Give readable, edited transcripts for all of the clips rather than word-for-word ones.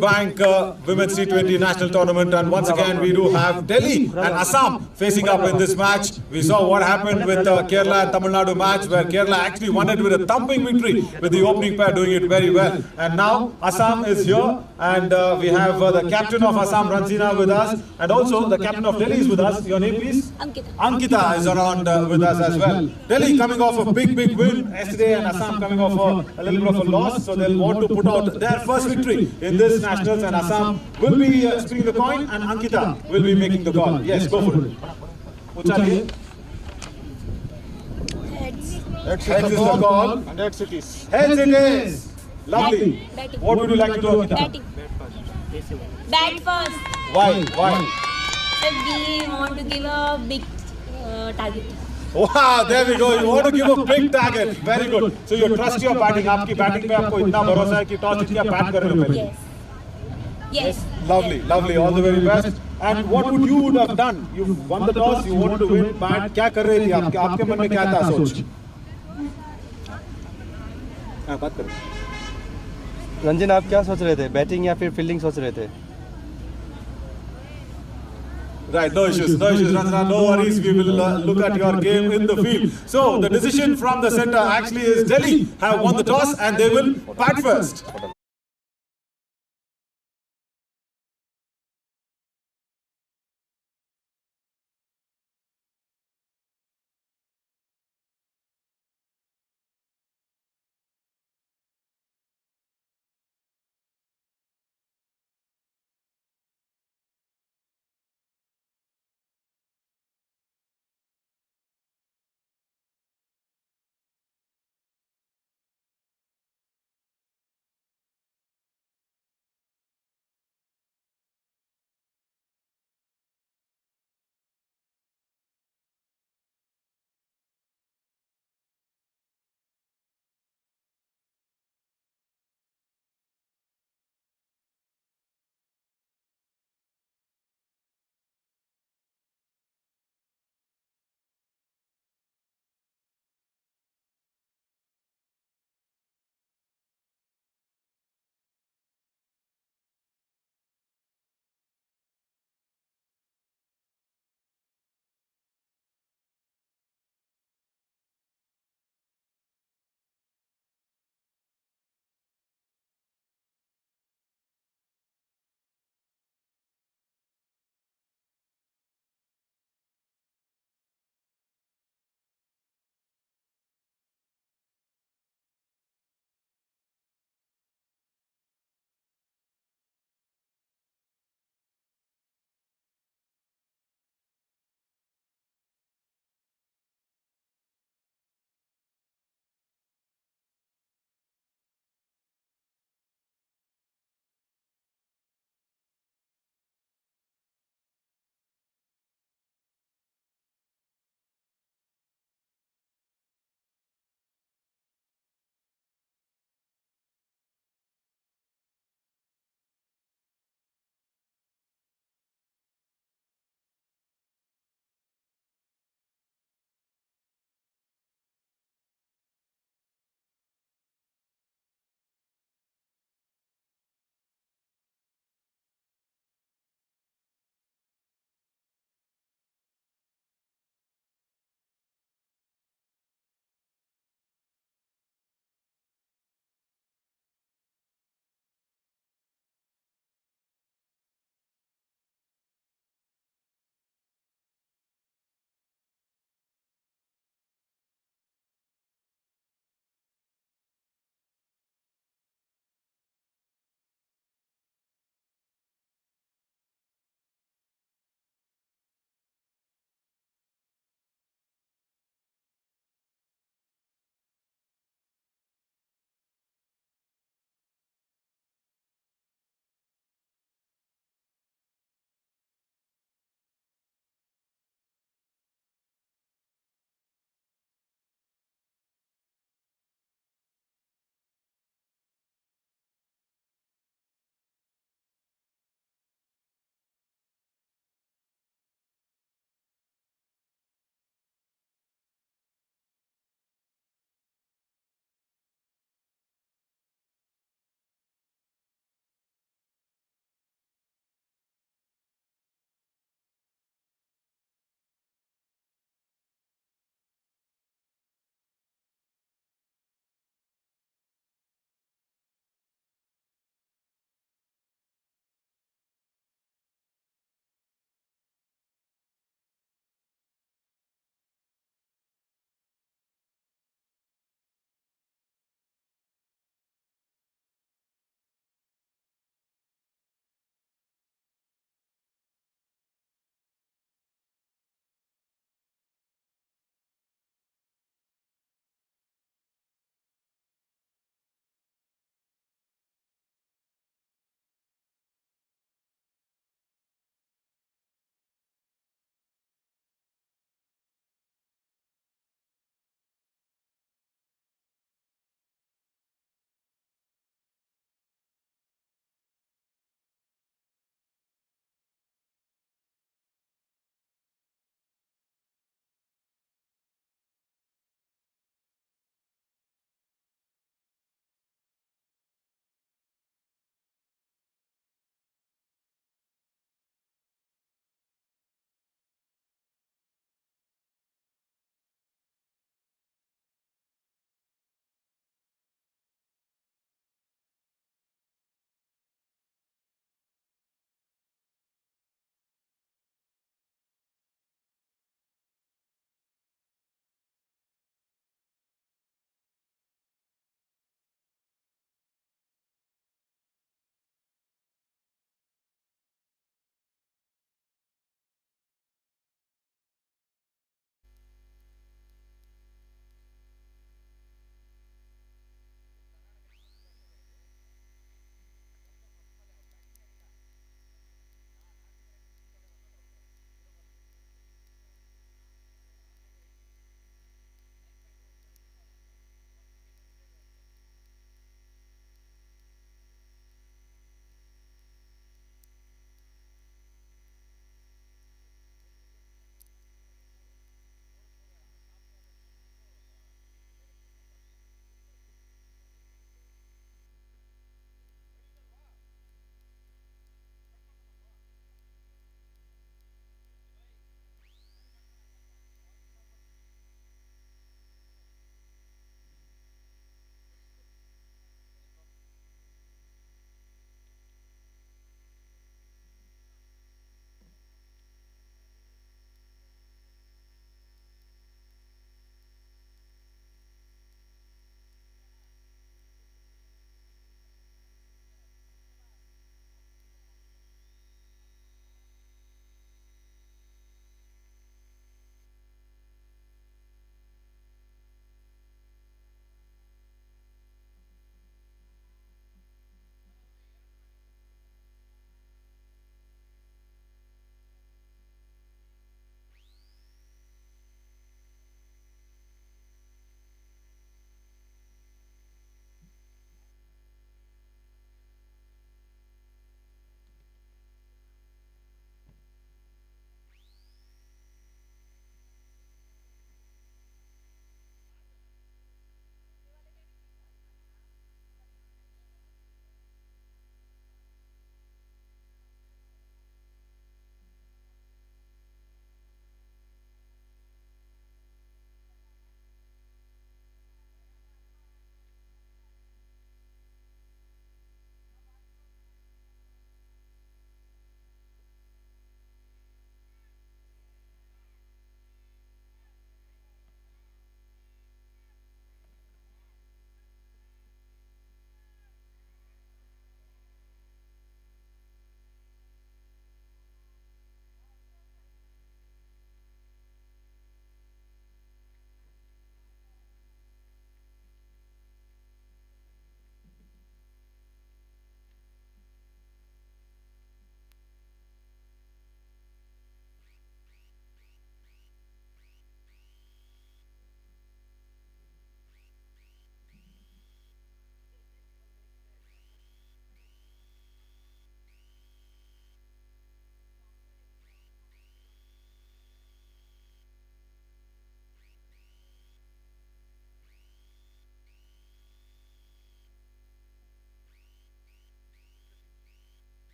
Bank Women's T20 National Tournament, and once again we do have Delhi and Assam facing up in this match. We saw what happened with the Kerala and Tamil Nadu match, where Kerala actually won it with a thumping victory, with the opening pair doing it very well. And now Assam is here, and we have the captain of Assam, Ranjina, with us, and also the captain of Delhi is with us. Your name, please? Ankita. Ankita is around with us as well. Delhi coming off a big win yesterday, and Assam coming off a little bit of a loss, so they'll want to put out their first victory in this nationals, and Assam will be spinning the coin, and Ankita will be making the call. Yes, go for it. Uchaliye. Heads. Heads is the call. And heads it is. Heads it is. Lovely. Batting. What would you like to do, Ankita? Batting. Bat first. Why? So we want to give a big target. Wow, there we go. You want to give a big target. Very good. So you trust your batting. आपकी batting पे आपको इतना भरोसा है कि toss जीत के आप bat कर रहे हो पहले. Yes. Yes. Lovely. All the very best. And what you would have done? You won the toss. You wanted to win. Bat क्या कर रही थी आपके? आपके मन में क्या था सोच? हाँ, बात करो. रंजन, आप क्या सोच रहे थे, बैटिंग या फिर फील्डिंग सोच रहे थे? Right, no issues, Ranjana, no worries. We will look at your game in the field. So the decision from the centre actually is Delhi have won the toss and they will bat first.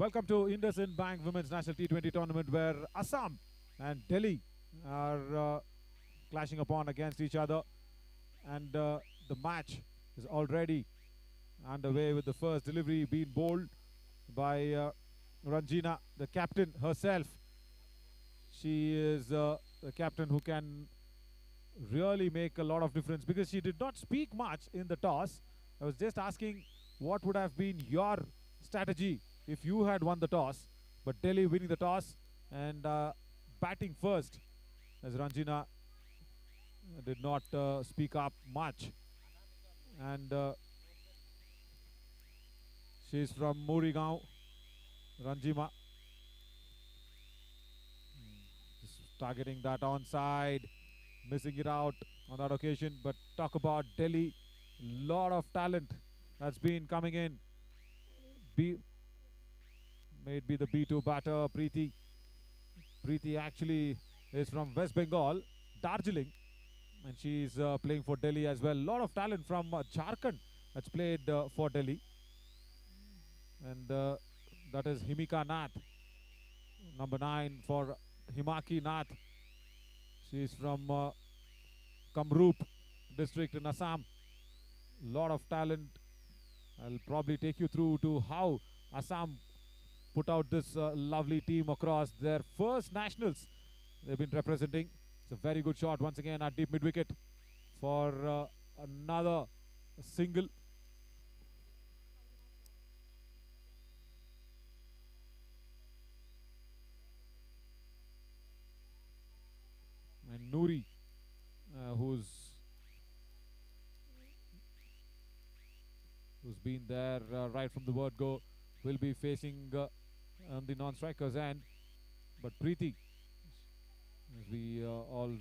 Welcome to INDUSInd Bank Women's National T20 Tournament, where Assam and Delhi are clashing upon against each other, and the match is already underway with the first delivery being bowled by Ranjina, the captain herself. She is the captain who can really make a lot of difference, because she did not speak much in the toss. I was just asking what would have been your strategy if you had won the toss, but Delhi winning the toss and batting first, as Ranjina did not speak up much. And she is from Murigaon, Ranjima. Just targeting that onside, missing it out on that occasion. But talk about Delhi, lot of talent that's been coming in. May be the B2 batter, Preeti. Preeti actually is from West Bengal, Darjeeling, and she's playing for Delhi as well. Lot of talent from Jharkhand that's played for Delhi. And that is Himika Nath, number 9 for Himaki Nath. She's from Kamrup district in Assam. Lot of talent. I'll probably take you through to how Assam put out this lovely team across their first nationals they've been representing. It's a very good shot once again at deep mid wicket for another single. And Noori, who's been there right from the word go, will be facing on the non-strikers end. But Preeti, as we all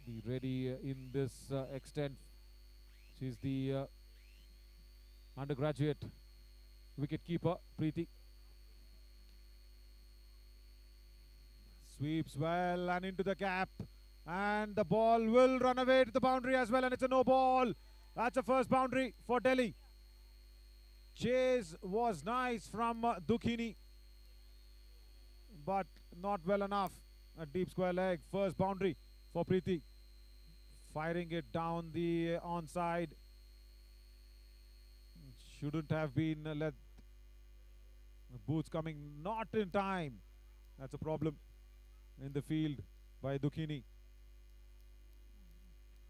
be ready in this extent, she's the undergraduate wicket keeper, Preeti. Sweeps well and into the gap, and the ball will run away to the boundary as well, and it's a no ball. That's a first boundary for Delhi. Chase was nice from Dukhini, but not well enough. A deep square leg, first boundary for Preeti. Firing it down the onside. Shouldn't have been let. The boots coming not in time. That's a problem in the field by Dukhini.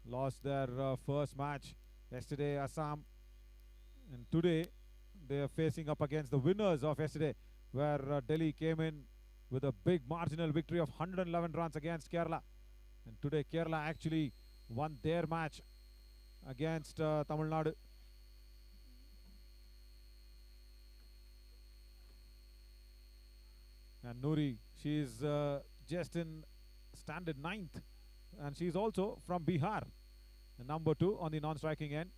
Lost their first match yesterday, Assam, and today they are facing up against the winners of yesterday, where Delhi came in with a big marginal victory of 111 runs against Kerala. And today Kerala actually won their match against Tamil Nadu. And Noori, she is just in standard 9th, and she is also from Bihar, the number 2 on the non-striking end.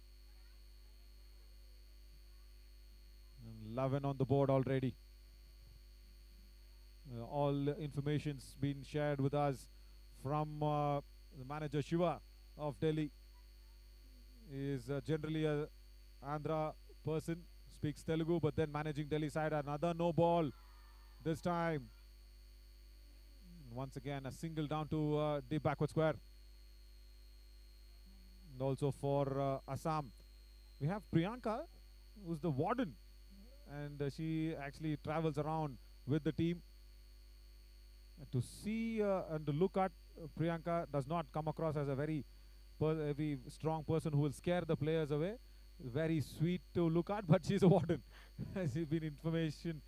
And 11 on the board already. All information's been shared with us from the manager Shiva of Delhi. He is generally a Andhra person, speaks Telugu, but then managing Delhi side. Another no ball this time. Once again a single down to deep backward square. And also for Assam, we have Priyanka, who's the warden, and she actually travels around with the team. To see and to look at, Priyanka does not come across as a very strong person who will scare the players away. Very sweet to look at, but she's a warden. She's been information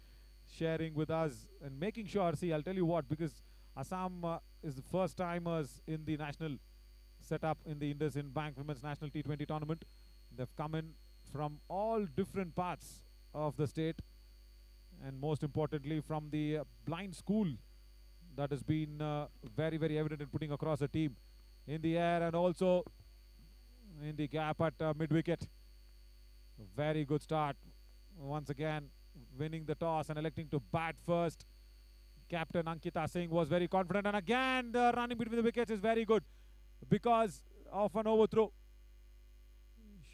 sharing with us and making sure. See, I'll tell you what, because Assam is the first timers in the national setup in the INDUSInd Bank Women's National T20 Tournament. They've come in from all different parts of the state, and most importantly from the blind school that has been very, very evident in putting across a team in the air and also in the gap at mid-wicket. Very good start. Once again, winning the toss and electing to bat first. Captain Ankita Singh was very confident, and again the running between the wickets is very good because of an overthrow.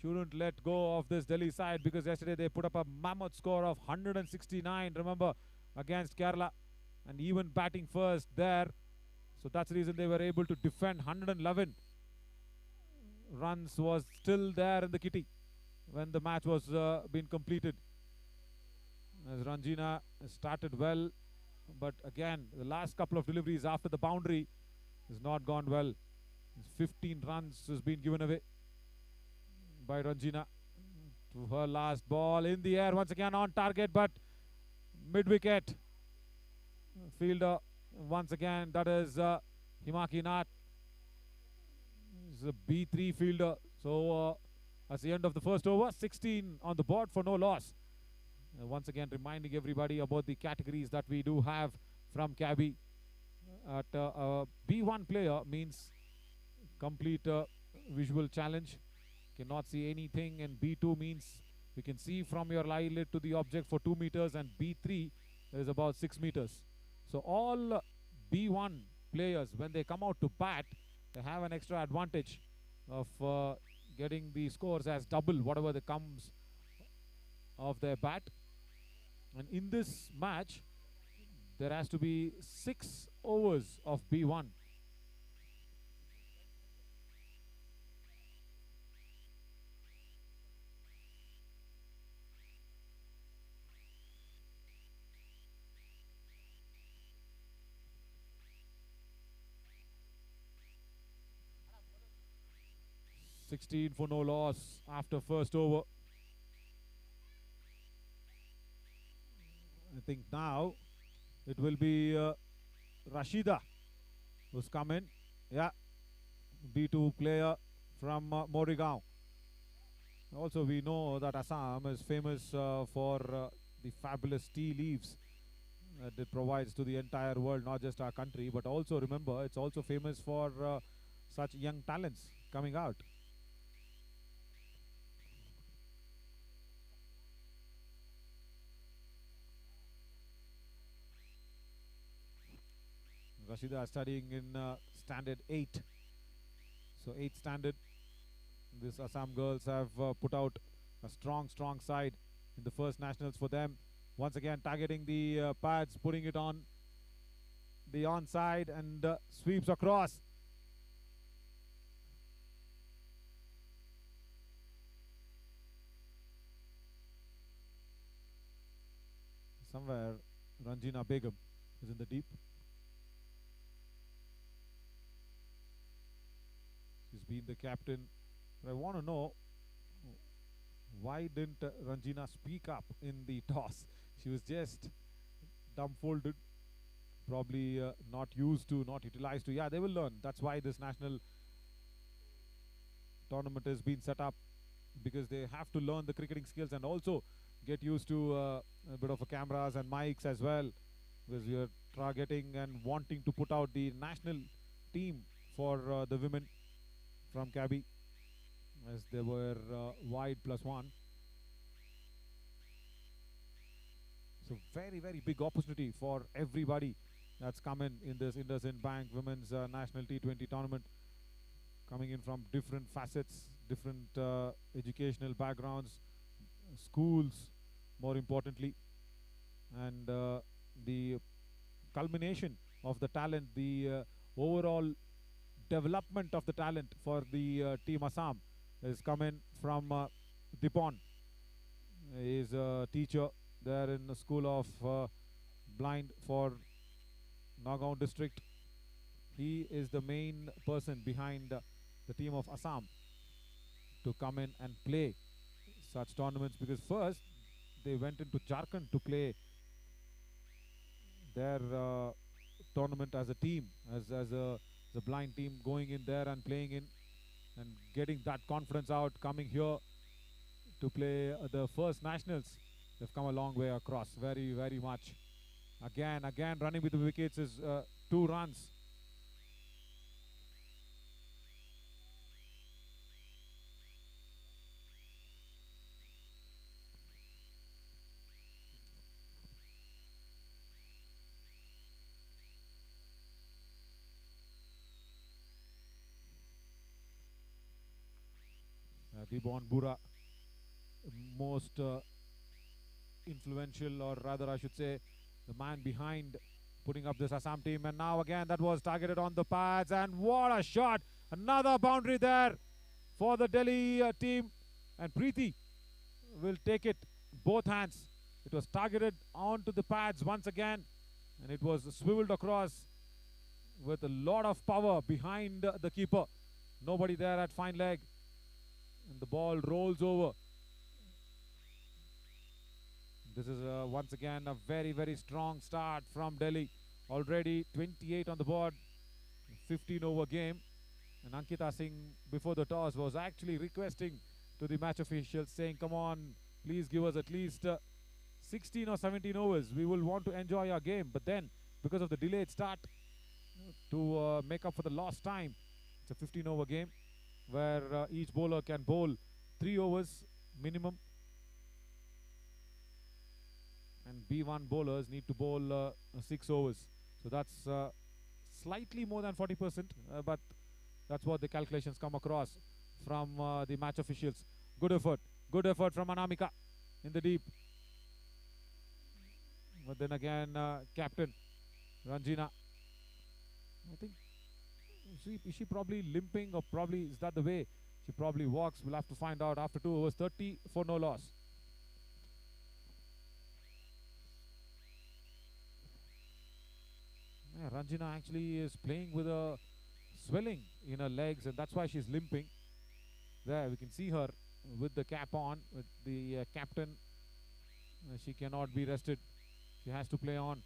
shouldn't let go of this Delhi side, because yesterday they put up a mammoth score of 169, remember, against Kerala, and even batting first there. So that's the reason they were able to defend. 111 runs was still there in the kitty when the match was being completed. As Ranjina started well, but again the last couple of deliveries after the boundary has not gone well. 15 runs has been given away by Ranjina to her last ball. In the air once again, on target, but mid-wicket. Fielder once again, that is Himaki Nath. Is a B3 fielder. So at the end of the first over, 16 on the board for no loss. Once again reminding everybody about the categories that we do have from Cabby. At a B1 player means complete visual challenge, cannot see anything, and B2 means you can see from your eyelid to the object for 2 meters, and B3 is about 6 meters. So all B1 players, when they come out to bat, they have an extra advantage of getting the scores as double whatever that comes of their bat. And in this match there has to be 6 overs of B1. (16 for no loss after first over). I think now it will be Rashida who's come in. Yeah, B2 player from Morigaon. Also we know that Assam is famous for the fabulous tea leaves that it provides to the entire world, not just our country, but also remember it's also famous for such young talents coming out. Rashida studying in standard 8. So 8th standard. This Assam girls have put out a strong side in the first nationals for them. Once again targeting the pads, putting it on the onside, and sweeps across. Somewhere Ranjina Begum is in the deep. She's been the captain. But I want to know, why didn't Ranjina speak up in the toss? She was just dumbfolded, probably not used to, not utilized to. Yeah, they will learn. That's why this national tournament has been set up, because they have to learn the cricketing skills and also get used to a bit of cameras and mics as well, because we are targeting and wanting to put out the national team for the women from Cabby, as they were wide +1. So very big opportunity for everybody that's come in this INDUSIND Bank Women's National T20 tournament, coming in from different facets, different educational backgrounds, schools more importantly, and the culmination of the talent, the overall development of the talent for the team Assam is coming from Dipon. He is a teacher there in the school of blind for Nagaon district. He is the main person behind the team of Assam to come in and play such tournaments, because first they went into Jharkhand to play their tournament as a team, as a blind team, going in there and playing in and getting that confidence out, coming here to play the first nationals. They've come a long way across, very much. Again running with the wickets is 2 runs. Dibon Bura, most influential, or rather I should say the man behind putting up this Assam team. And now again that was targeted on the pads, and what a shot! Another boundary there for the Delhi team, and Preeti will take it both hands. It was targeted onto the pads once again, and it was swiveled across with a lot of power behind the keeper. Nobody there at fine leg, and the ball rolls over. This is once again a very, very strong start from Delhi. Already 28 on the board, 15 over game. And Ankita Singh, before the toss, was actually requesting to the match officials, saying, come on, please give us at least 16 or 17 overs. We will want to enjoy our game. But then, because of the delayed start, to make up for the lost time, it's a 15 over game where each bowler can bowl 3 overs minimum. And B1 bowlers need to bowl 6 overs. So that's slightly more than 40%, but that's what the calculations come across from the match officials. Good effort from Anamika in the deep. But then again, captain Ranjina, I think, is she probably limping, or probably is that the way she probably walks? We'll have to find out after 2 overs, 30 for no loss. Yeah, Ranjina actually is playing with a swelling in her legs, and that's why she's limping. There we can see her with the cap on, with the captain. She cannot be rested. She has to play on.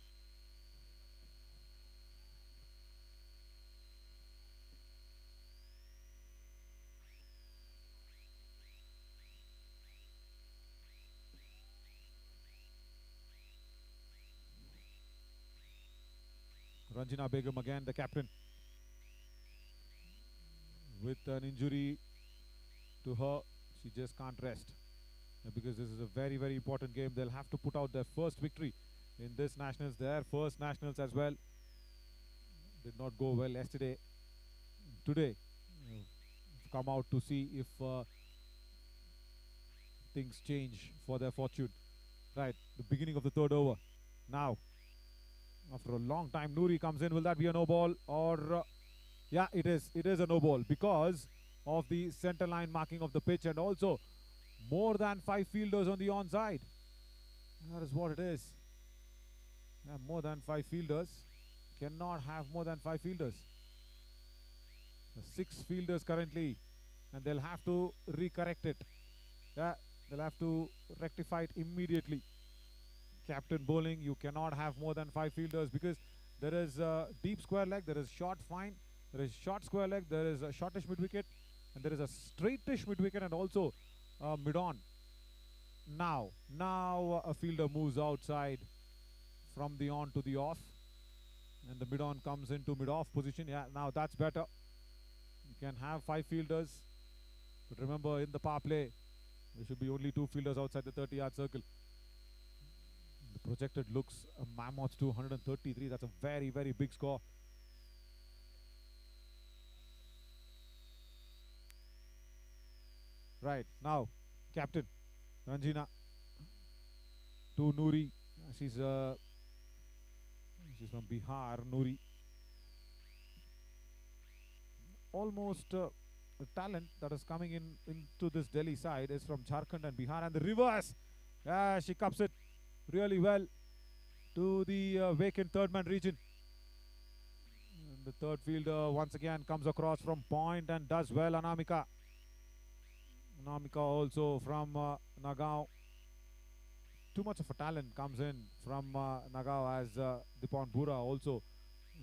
Ranjina Begum again, the captain, with an injury to her. She just can't rest, because this is a very, very important game. They'll have to put out their first victory in this nationals, their first nationals as well. Did not go well yesterday. Today, come out to see if things change for their fortune. Right, the beginning of the 3rd over. Now, after a long time, Noori comes in. Will that be a no ball? Or yeah, it is. It is a no ball because of the center line marking of the pitch, and also more than 5 fielders on the onside. That is what it is. Yeah, more than 5 fielders. Cannot have more than 5 fielders. 6 fielders currently, and they'll have to recorrect it. Yeah, they'll have to rectify it immediately. Captain bowling, you cannot have more than 5 fielders, because there is a deep square leg, there is short fine, there is short square leg, there is a shortish mid wicket, and there is a straightish mid wicket, and also mid on. Now a fielder moves outside from the on to the off, and the mid on comes into mid off position. Yeah, now that's better. You can have 5 fielders, but remember, in the power play there should be only 2 fielders outside the 30-yard circle. The projected looks a mammoth 233. That's a very, very big score. Right, now captain Ranjina to Noori. She's from Bihar. Noori, almost the talent that is coming into this Delhi side is from Jharkhand and Bihar, and the reverse. She cups it really well to the vacant 3rd man region. And the 3rd fielder once again comes across from point and does well. Anamika also from Nagaon. Too much of a talent comes in from Nagaon, as Dibon Bura also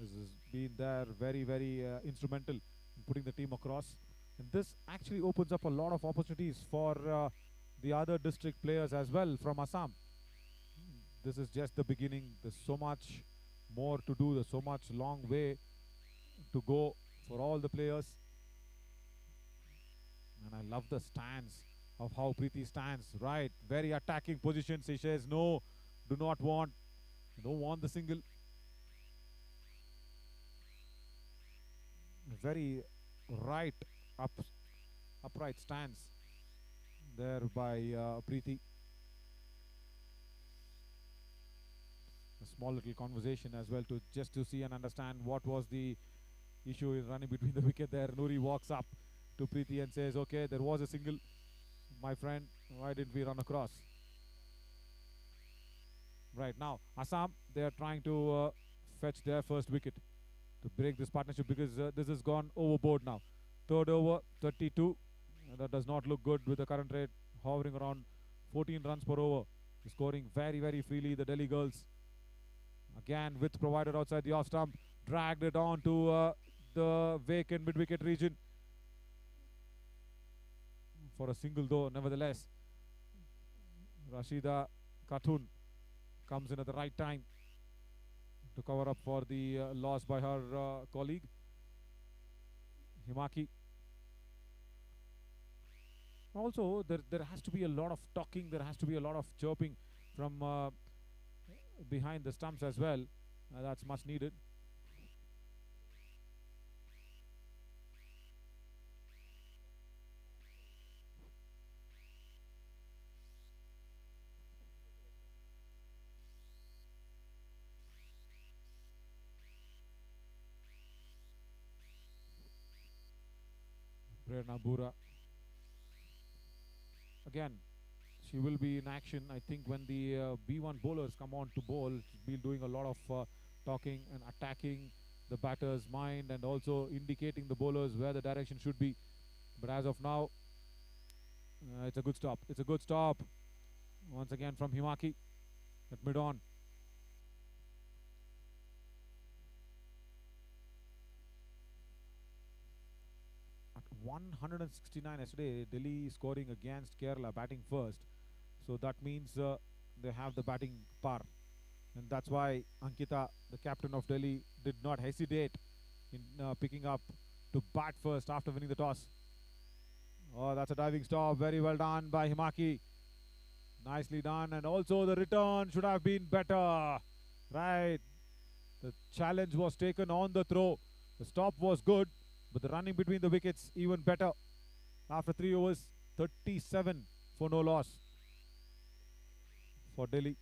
has been there, very, very instrumental in putting the team across. And this actually opens up a lot of opportunities for the other district players as well from Assam. This is just the beginning. There's so much more to do. There's so much long way to go for all the players. And I love the stance of how Preeti stands. Right, very attacking position. She says no, do not want. Don't want the single. Very right, upright stance. there by Preeti. A small little conversation as well to just to see and understand what was the issue in running between the wicket there. Noori walks up to Preeti and says, okay, there was a single, my friend, why didn't we run across? Right now, Assam, they are trying to fetch their first wicket to break this partnership because this has gone overboard now. Third over, 32. That does not look good with the current rate hovering around 14 runs per over. Scoring very, very freely, the Delhi girls. Again, width provided outside the off stump. Dragged it on to the vacant mid-wicket region. For a single though, nevertheless. Rashida Khatun comes in at the right time to cover up for the loss by her colleague. Himaki. Also, there has to be a lot of talking, there has to be a lot of chirping from behind the stumps as well. That's much needed. Prerna Bura. Again, she will be in action. I think when the B1 bowlers come on to bowl, she'll be doing a lot of talking and attacking the batter's mind and also indicating the bowlers where the direction should be. But as of now, it's a good stop. It's a good stop. Once again from Himaki at mid-on. At 169 yesterday, Delhi scoring against Kerala, batting first. So that means they have the batting par. And that's why Ankita, the captain of Delhi, did not hesitate in picking up to bat first after winning the toss. Oh, that's a diving stop. Very well done by Himaki. Nicely done. And also the return should have been better. Right. The challenge was taken on the throw. The stop was good, but the running between the wickets even better. After 3 overs, 37 for no loss for Delhi.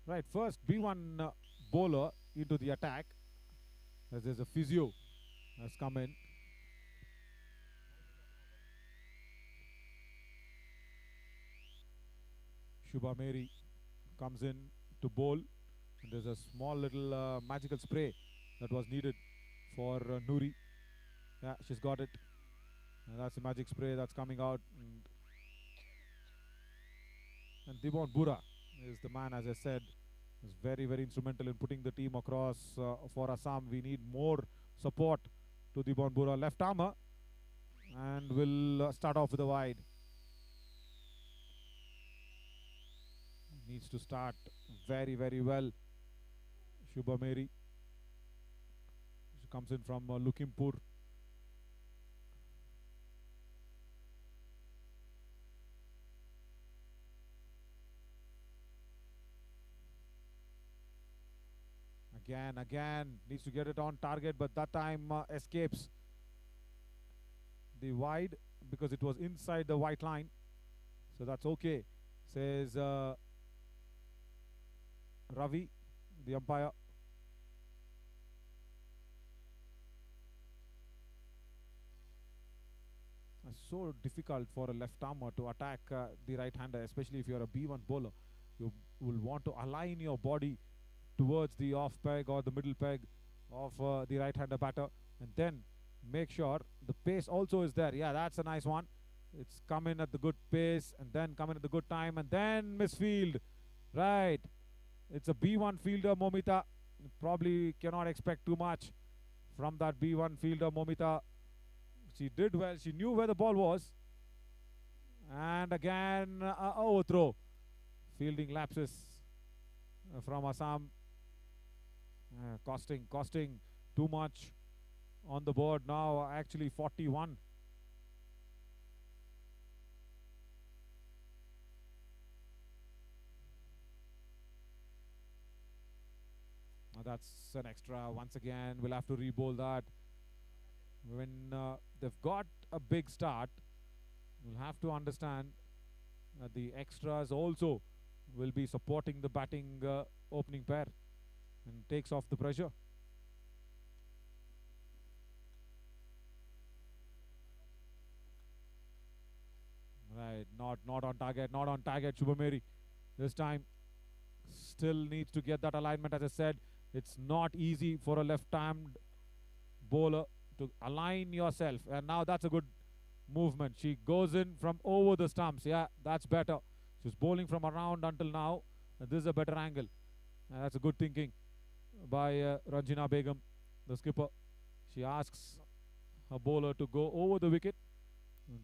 Right, first B1 bowler into the attack as there's a physio has come in. Shubha Mary comes in to bowl. And there's a small little magical spray that was needed for Noori. Yeah, she's got it. And that's the magic spray that's coming out. And Dibon Bura is the man, as I said, is very, very instrumental in putting the team across for Assam. We need more support to Dibon Bura. Left armour. And we'll start off with a wide. Needs to start very, very well. Shubha Mary. She comes in from Lukimpur. Again, needs to get it on target, but that time escapes the wide because it was inside the white line. So that's okay, says Ravi, the umpire. It's so difficult for a left armer to attack the right-hander, especially if you're a B1 bowler. You will want to align your body towards the off peg or the middle peg of the right-hander batter, and then make sure the pace also is there. Yeah, that's a nice one. It's come in at the good pace and then come in at the good time and then misfield. Right. It's a B1 fielder, Momita. Probably cannot expect too much from that B1 fielder, Momita. She did well. She knew where the ball was. And again, overthrow. Fielding lapses from Assam. Costing too much on the board now. Actually, 41. That's an extra. Once again, we'll have to re-bowl that. When they've got a big start, we'll have to understand that the extras also will be supporting the batting opening pair and takes off the pressure. Right, not on target, Shubhameri. This time, still needs to get that alignment. As I said, it's not easy for a left-armed bowler to align yourself. And now that's a good movement. She goes in from over the stumps. Yeah, that's better. She's bowling from around until now. This is a better angle. That's a good thinking by Ranjina Begum, the skipper. She asks her bowler to go over the wicket.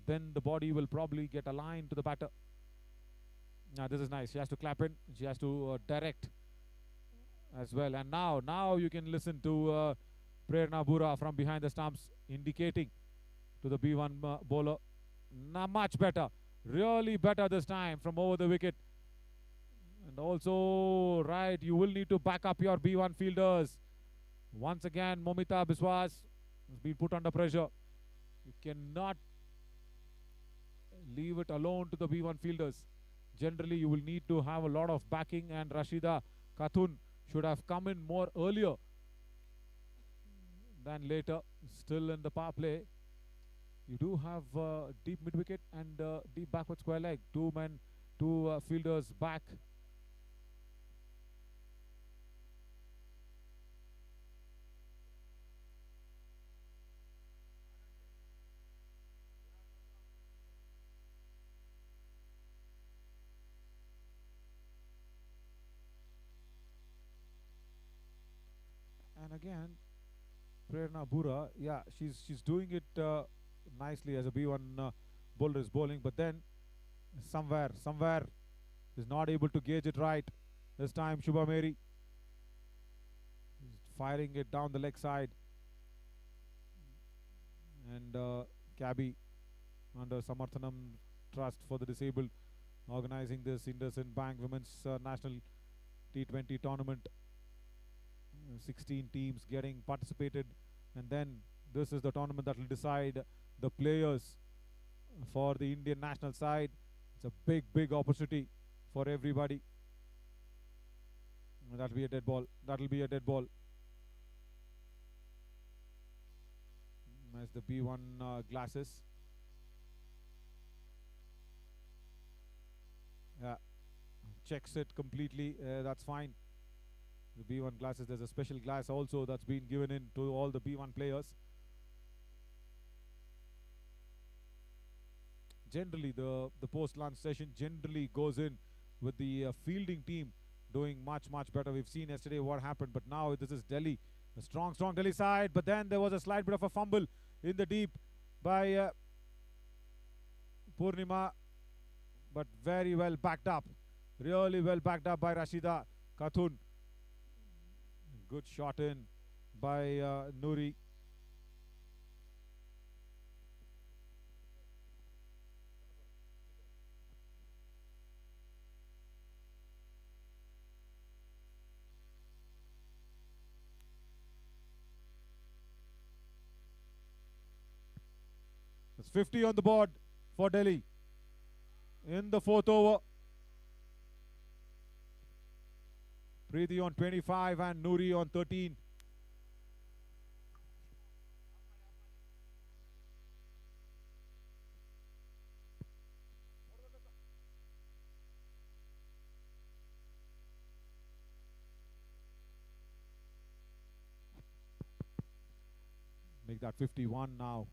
Then the body will probably get aligned to the batter. Now this is nice. She has to clap in. She has to direct as well. And now you can listen to Prerna Bura from behind the stumps indicating to the B1 bowler. Now much better. Really better this time from over the wicket. And also, right, you will need to back up your B1 fielders. Once again, Momita Biswas has been put under pressure. You cannot leave it alone to the B1 fielders. Generally, you will need to have a lot of backing, and Rashida Khatun should have come in more earlier than later. Still in the power play. You do have deep mid-wicket and deep backward square leg. Two fielders back. And again, Prerna Bura, yeah, she's doing it nicely as a B1 bowler is bowling, but then somewhere is not able to gauge it right. This time Shubhameri is firing it down the leg side, and Cabby under Samarthanam Trust for the Disabled organizing this INDUSInd Bank Women's National T20 tournament. 16 teams getting participated, and then this is the tournament that will decide the players for the Indian national side. It's a big opportunity for everybody. That'll be a dead ball. As the B1 glasses. Yeah, checks it completely. That's fine. The B1 glasses, there's a special glass also that's been given in to all the B1 players. Generally, the post-lunch session generally goes in with the fielding team doing much better. We've seen yesterday what happened, but now this is Delhi. A strong Delhi side, but then there was a slight bit of a fumble in the deep by Purnima, but very well backed up. Really well backed up by Rashida Khatun. Good shot in by Nuri. It's 50 on the board for Delhi in the fourth over. Preeti on 25 and Nuri on 13. make that 51 now.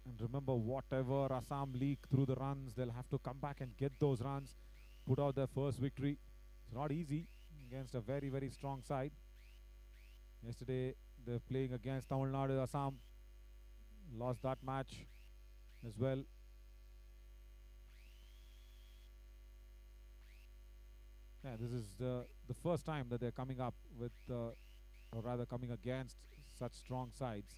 And remember, whatever Assam leak through the runs, they'll have to come back and get those runs, put out their first victory. It's not easy against a very, very strong side. Yesterday, they're playing against Tamil Nadu. Assam lost that match as well. Yeah, this is the first time that they're coming up with, or rather coming against such strong sides.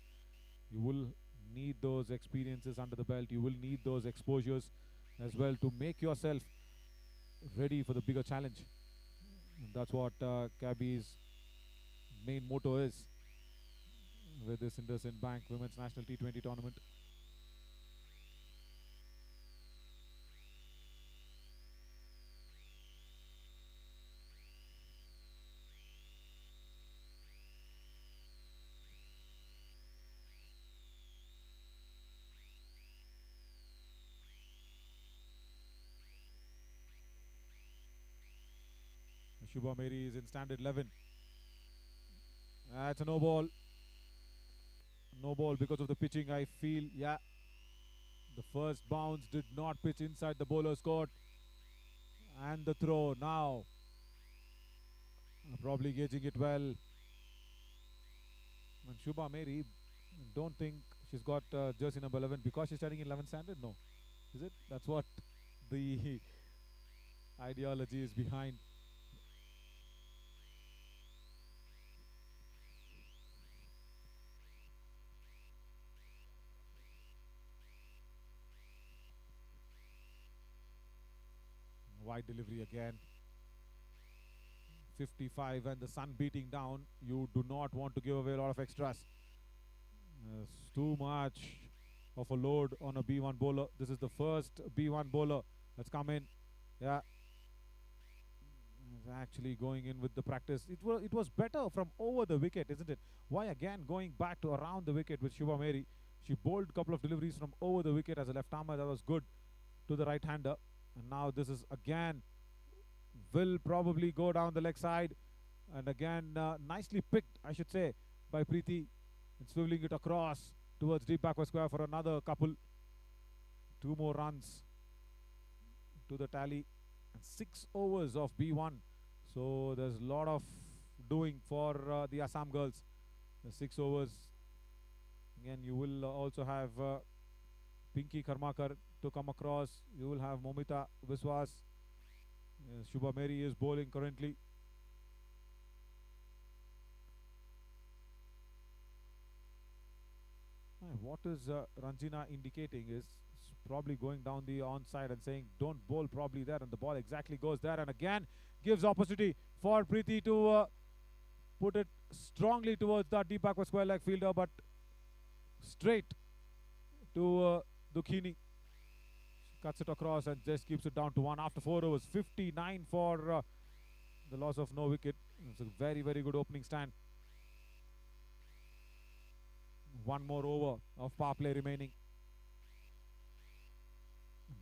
You will need those experiences under the belt. You will need those exposures as well to make yourself ready for the bigger challenge. And that's what Cabby's main motto is with this INDUSIND Bank Women's National T20 tournament. Shubha Mary is in standard 11. That's a no ball. No ball because of the pitching, I feel. Yeah, the first bounce did not pitch inside the bowler's court. And the throw now. Probably gauging it well. And Shubha Mary, don't think she's got jersey number 11 because she's studying in 11th standard. No. Is it? That's what the ideology is behind. Wide delivery again. 55 and the sun beating down. You do not want to give away a lot of extras. It's too much of a load on a B1 bowler. This is the first B1 bowler that's come in. Yeah. He's actually going in with the practice. It was better from over the wicket, isn't it? Why again going back to around the wicket with Shubha Mary? She bowled a couple of deliveries from over the wicket as a left-armer. That was good to the right-hander. And now this is again, will probably go down the leg side. And again, nicely picked, I should say, by Preeti. And swiveling it across towards deep backward square for another couple. 2 more runs to the tally. And 6 overs of B1. So there's a lot of doing for the Assam girls. The 6 overs. Again, you will also have Pinky Karmakar to come across. You will have Momita Viswas. Shubha Mary is bowling currently. What is Ranjina indicating is probably going down the onside and saying don't bowl probably there, and the ball exactly goes there, and again gives opportunity for Preeti to put it strongly towards that deep backward square leg fielder, but straight to Dukhini. Cuts it across and just keeps it down to 1 after 4 overs. 59 for the loss of no wicket. It's a very, very good opening stand. 1 more over of power play remaining.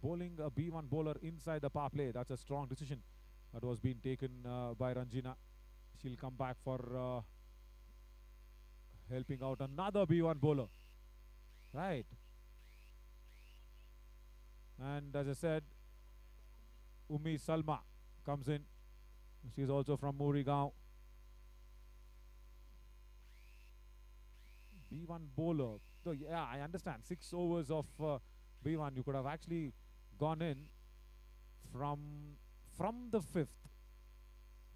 Bowling a B1 bowler inside the power play. That's a strong decision that was being taken by Ranjina. She'll come back for helping out another B1 bowler. Right. And as I said, Ummi Salma comes in. She's also from Murigaon. B1 bowler. So yeah, I understand. 6 overs of B1. You could have actually gone in from the 5th,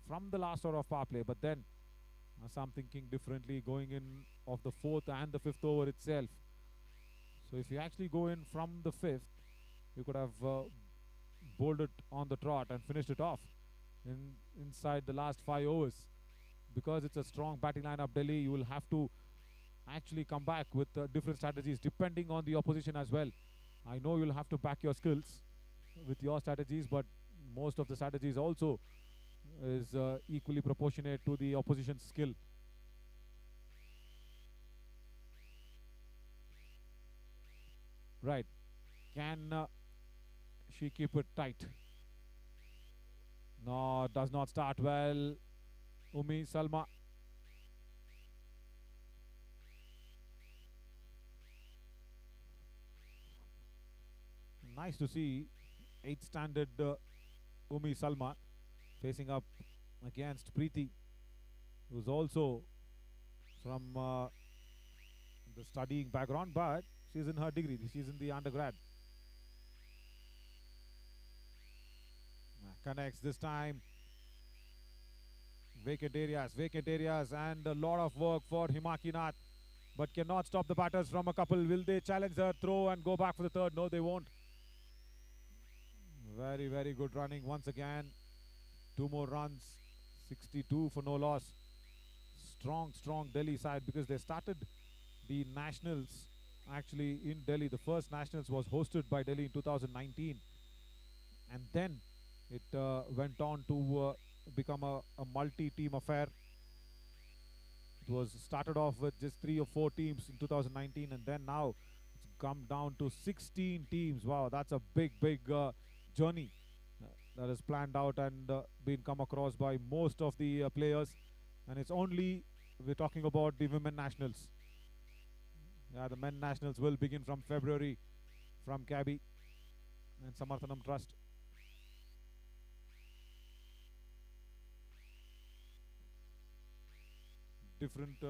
from the last over of power play. But then Assam thinking differently, going in of the 4th and the 5th over itself. So if you actually go in from the 5th, you could have bowled it on the trot and finished it off inside the last 5 overs. Because it's a strong batting lineup, Delhi, you will have to actually come back with different strategies depending on the opposition as well. I know you'll have to back your skills with your strategies, but most of the strategies also is equally proportionate to the opposition's skill. Right. Can she keep it tight? No, does not start well. Ummi Salma. Nice to see 8th standard Umi Salma facing up against Preeti, who's also from the studying background, but she's in her degree. She's in the undergrad. Connects this time. Vacant areas, and a lot of work for Himakinath, but cannot stop the batters from a couple. Will they challenge her throw and go back for the third? No, they won't. Very, very good running once again. 2 more runs. 62 for no loss. Strong Delhi side, because they started the Nationals actually in Delhi. The first Nationals was hosted by Delhi in 2019, and then it went on to become a multi-team affair. It was started off with just 3 or 4 teams in 2019, and then now it's come down to 16 teams. Wow, that's a big journey that is planned out and been come across by most of the players. And it's only, we're talking about the women nationals. Yeah, the men nationals will begin from February from Kabi and Samarthanam Trust. Different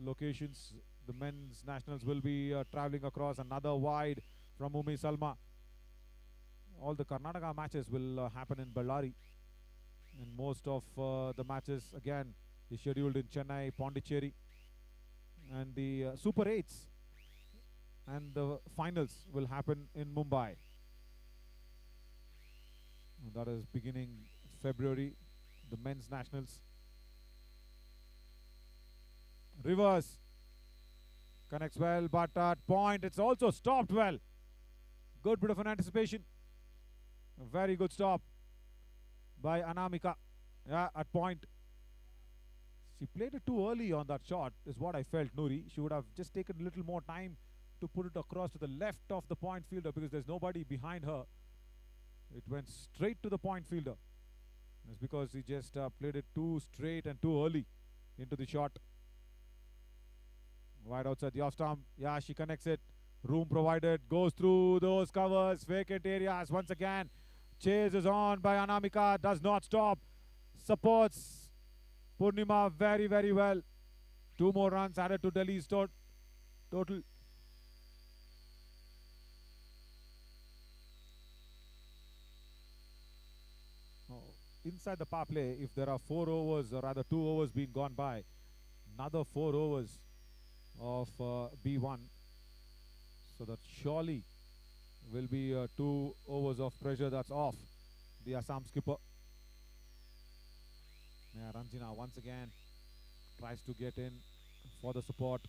locations. The men's nationals will be traveling across. Another wide from Umi Salma. All the Karnataka matches will happen in Ballari, and most of the matches again is scheduled in Chennai, Pondicherry, and the Super 8s and the finals will happen in Mumbai. And that is beginning February, the men's nationals. Reverse connects well, but at point it's also stopped well. Good bit of an anticipation. A very good stop by Anamika. Yeah, at point. She played it too early on that shot, is what I felt, Noori. She would have just taken a little more time to put it across to the left of the point fielder, because there's nobody behind her. It went straight to the point fielder. It's because he just played it too straight and too early into the shot. Wide outside the off stump. Yeah, she connects it. Room provided. Goes through those covers. Vacant areas once again. Chase is on by Anamika. Does not stop. Supports Purnima very, very well. 2 more runs added to Delhi's total. Inside the power play, if there are 4 overs, or rather 2 overs being gone by, another 4 overs of B1, so that surely will be 2 overs of pressure that's off the Assam skipper. Yeah, Ranjina once again tries to get in for the support.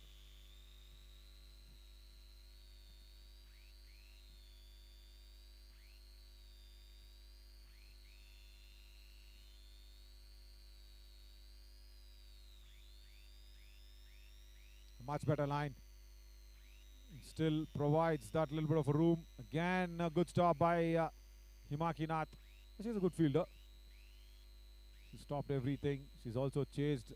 Much better line. Still provides that little bit of a room. Again, a good stop by Himakinath. She's a good fielder. She stopped everything. She's also chased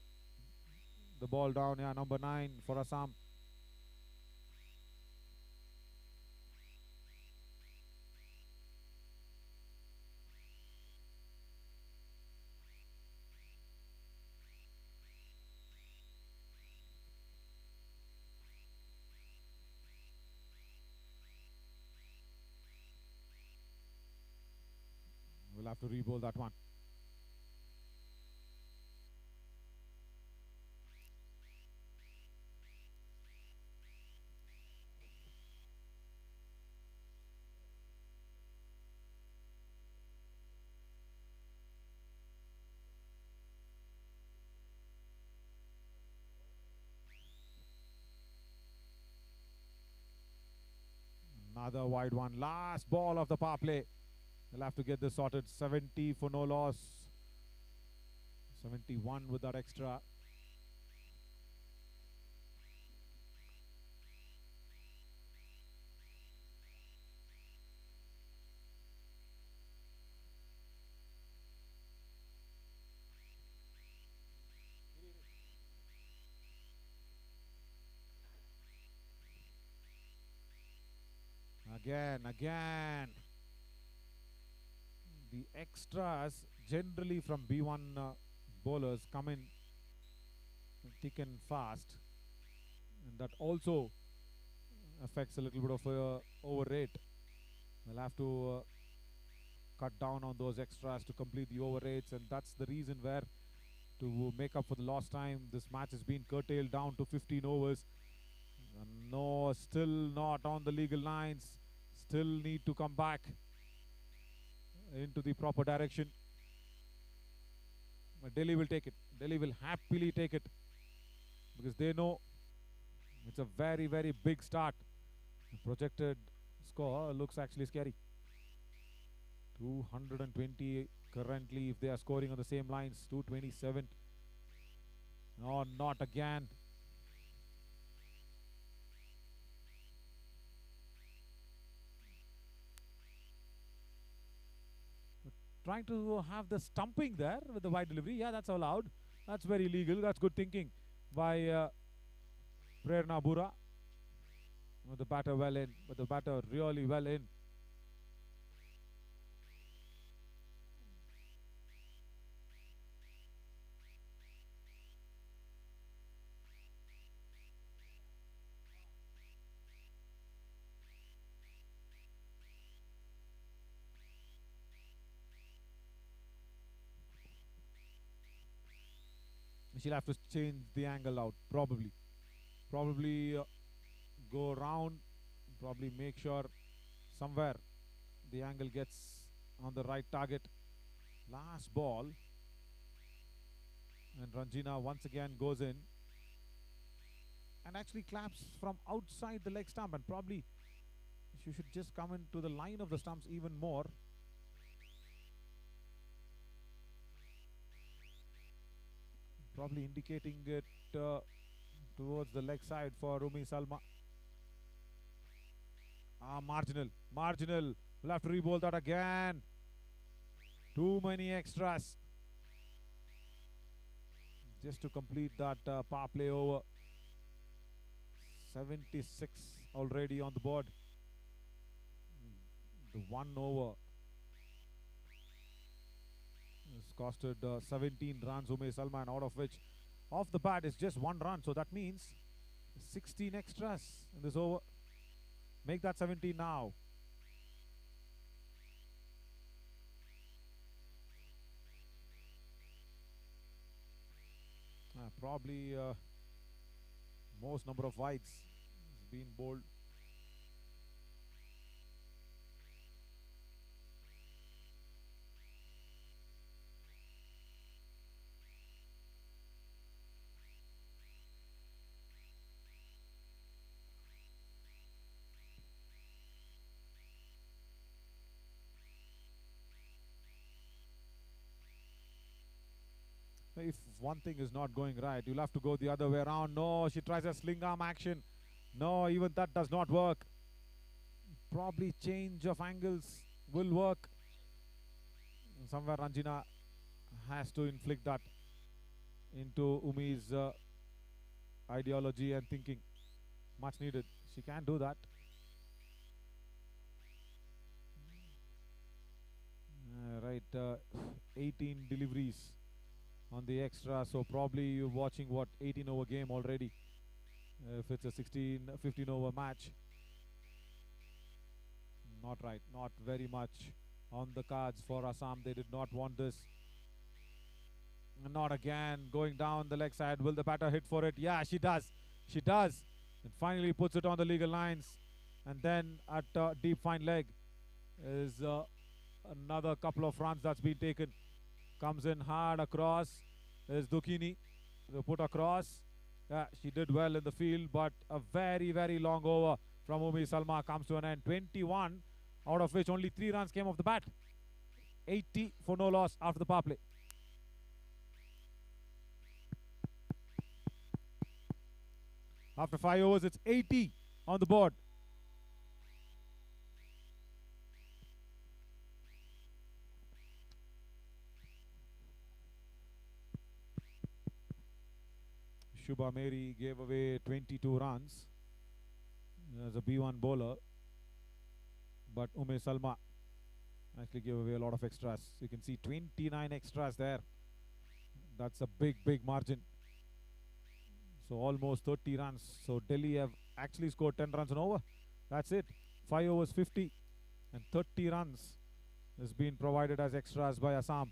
the ball down. Yeah, number 9 for Assam. We'll have to re-bowl that one. Another wide one. Last ball of the power play. They'll have to get this sorted. 70 for no loss. 71 with that extra. Again. the extras generally from B1 bowlers come in thick and fast, and that also affects a little bit of over rate. We'll have to cut down on those extras to complete the over rates, and that's the reason where, to make up for the lost time, this match has been curtailed down to 15 overs. No, still not on the legal lines. Still need to come back into the proper direction. But Delhi will take it. Delhi will happily take it, because they know it's a very, very big start. The projected score looks actually scary. 220 currently if they are scoring on the same lines. 227. No, not again. Trying to have the stumping there with the wide delivery. Yeah, that's allowed. That's very legal. That's good thinking by Prerna Bura. With the batter well in. With the batter really well in. She'll have to change the angle out, probably. Probably go around, probably make sure somewhere the angle gets on the right target. Last ball. And Ranjina once again goes in and actually claps from outside the leg stump, and probably she should just come into the line of the stumps even more. Probably indicating it towards the leg side for Umi Salma. Marginal. We'll have to re-bowl that again. Too many extras. Just to complete that power play over. 76 already on the board. The 1 over has costed 17 runs Ume Salman, out of which off the bat is just 1 run. So that means 16 extras in this over. Make that 17 now. Probably most number of wides has been bowled. If one thing is not going right, you'll have to go the other way around. No, she tries a sling arm action. No, even that does not work. Probably change of angles will work. Somewhere Ranjina has to inflict that into Umi's ideology and thinking. Much needed. She can do that. Right, 18 deliveries on the extra, so probably you're watching what, 18 over game already if it's a 15 over match. Not right, not very much on the cards for Assam. They did not want this. Not again, going down the leg side. Will the batter hit for it? Yeah, she does. She does. And finally puts it on the legal lines. And then at deep fine leg is another couple of runs that's been taken. Comes in hard across is Dukini. The put across. Yeah, she did well in the field, but a very, very long over from Umi Salma comes to an end. 21, out of which only 3 runs came off the bat. 80 for no loss after the power play. After 5 overs, it's 80 on the board. Shubha Mary gave away 22 runs as a B1 bowler, but Ume Salma Actually gave away a lot of extras. You can see 29 extras there. That's a big, big margin. So almost 30 runs. So Delhi have actually scored 10 runs and over. That's it. 5 overs 50 and 30 runs has been provided as extras by Assam.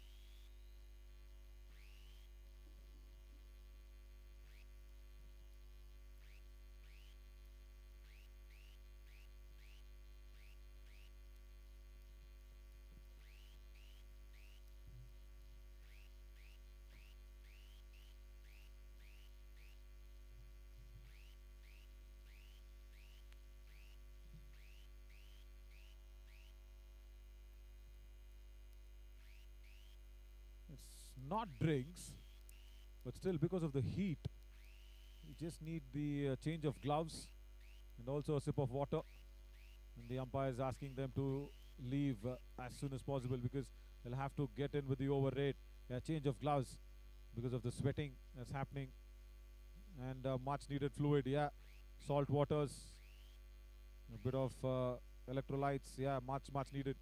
It's not drinks, but still because of the heat, you just need the change of gloves and also a sip of water. And the umpire is asking them to leave as soon as possible because they'll have to get in with the over rate. Change of gloves because of the sweating that's happening and much needed fluid. Salt waters, a bit of electrolytes. Much needed.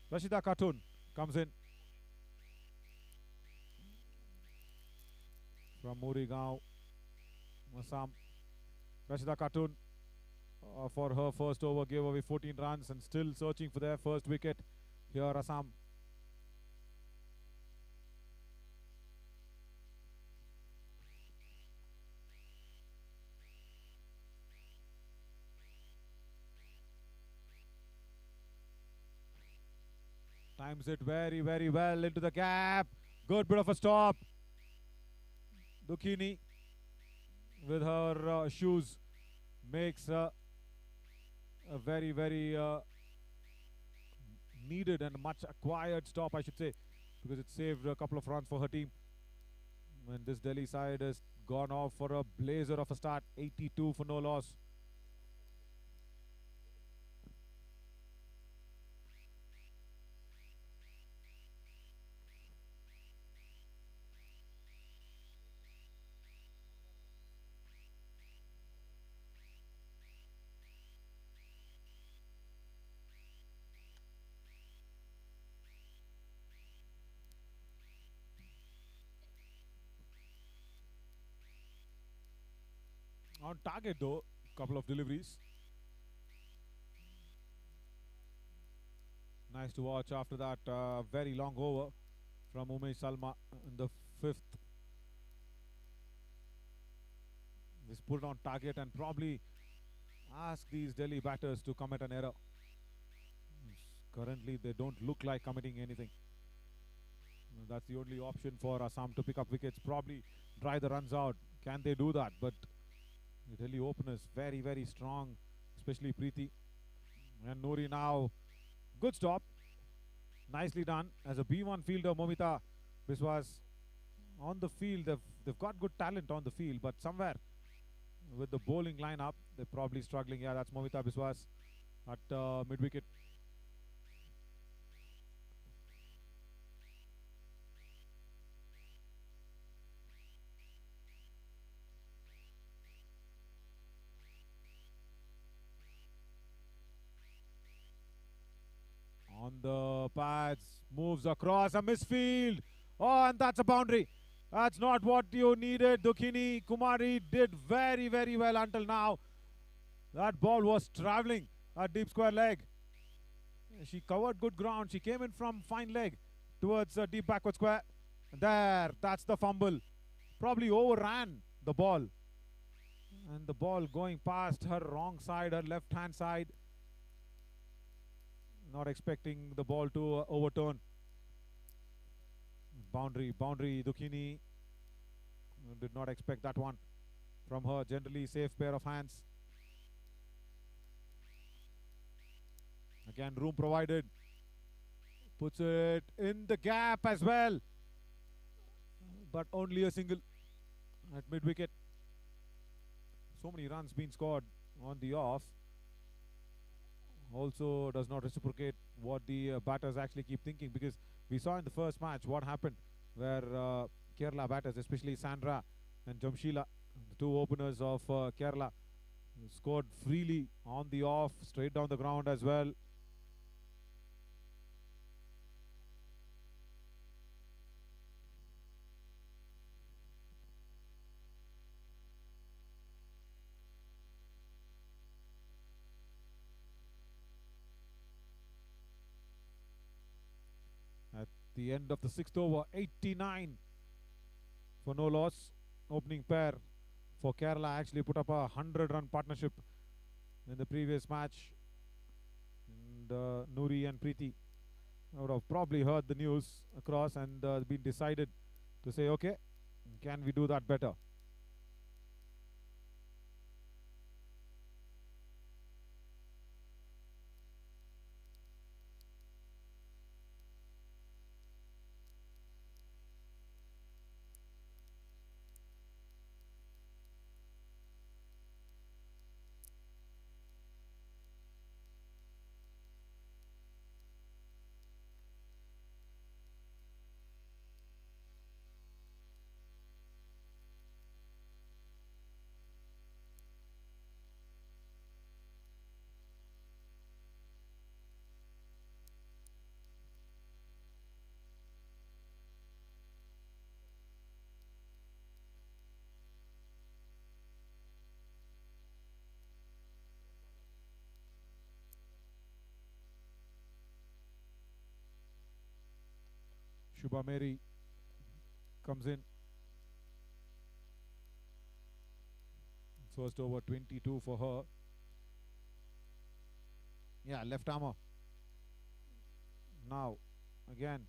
Rashida Khatun comes in from Morigaon, Assam. Rashida Khatun for her first over gave away 14 runs and still searching for their first wicket here, Assam. Times it very, very well into the gap. Good bit of a stop. Dukhini with her shoes makes a very, very needed and much acquired stop, I should say, because it saved a couple of runs for her team. And this Delhi side has gone off for a blazer of a start, 82 for no loss. On target though, couple of deliveries. Nice to watch after that very long over from Umesh Salma in the 5th. He's put on target and probably ask these Delhi batters to commit an error. Currently they don't look like committing anything. That's the only option for Assam to pick up wickets, probably dry the runs out. Can they do that? But the Delhi openers very, very strong, especially Preeti. And Noori now, good stop, nicely done. As a B1 fielder, Momita Biswas on the field, they've got good talent on the field, but somewhere with the bowling lineup, they're probably struggling. That's Momita Biswas at mid-wicket. On the pads, moves across a misfield. Oh, and that's a boundary. That's not what you needed. Dukhini Kumari did very, very well until now. That ball was traveling at deep square leg. She covered good ground. She came in from fine leg towards deep backward square. There, that's the fumble. Probably overran the ball. And the ball going past her wrong side, her left-hand side. Not expecting the ball to overturn. Boundary, Dukhini did not expect that one from her. Generally safe pair of hands. Again, room provided. Puts it in the gap as well. But only a single at mid-wicket. So many runs being scored on the off. also does not reciprocate what the batters actually keep thinking, because we saw in the first match what happened where Kerala batters, especially Sandra and Jamshila, the two openers of Kerala, scored freely on the off, straight down the ground as well. At the end of the 6th over, 89 for no loss. Opening pair for Kerala actually put up a 100-run partnership in the previous match. And Noori and Preeti would have probably heard the news across and been decided to say, okay, can we do that better? Shubha Mary comes in. First over, 22 for her. Yeah, left armour. Now, again,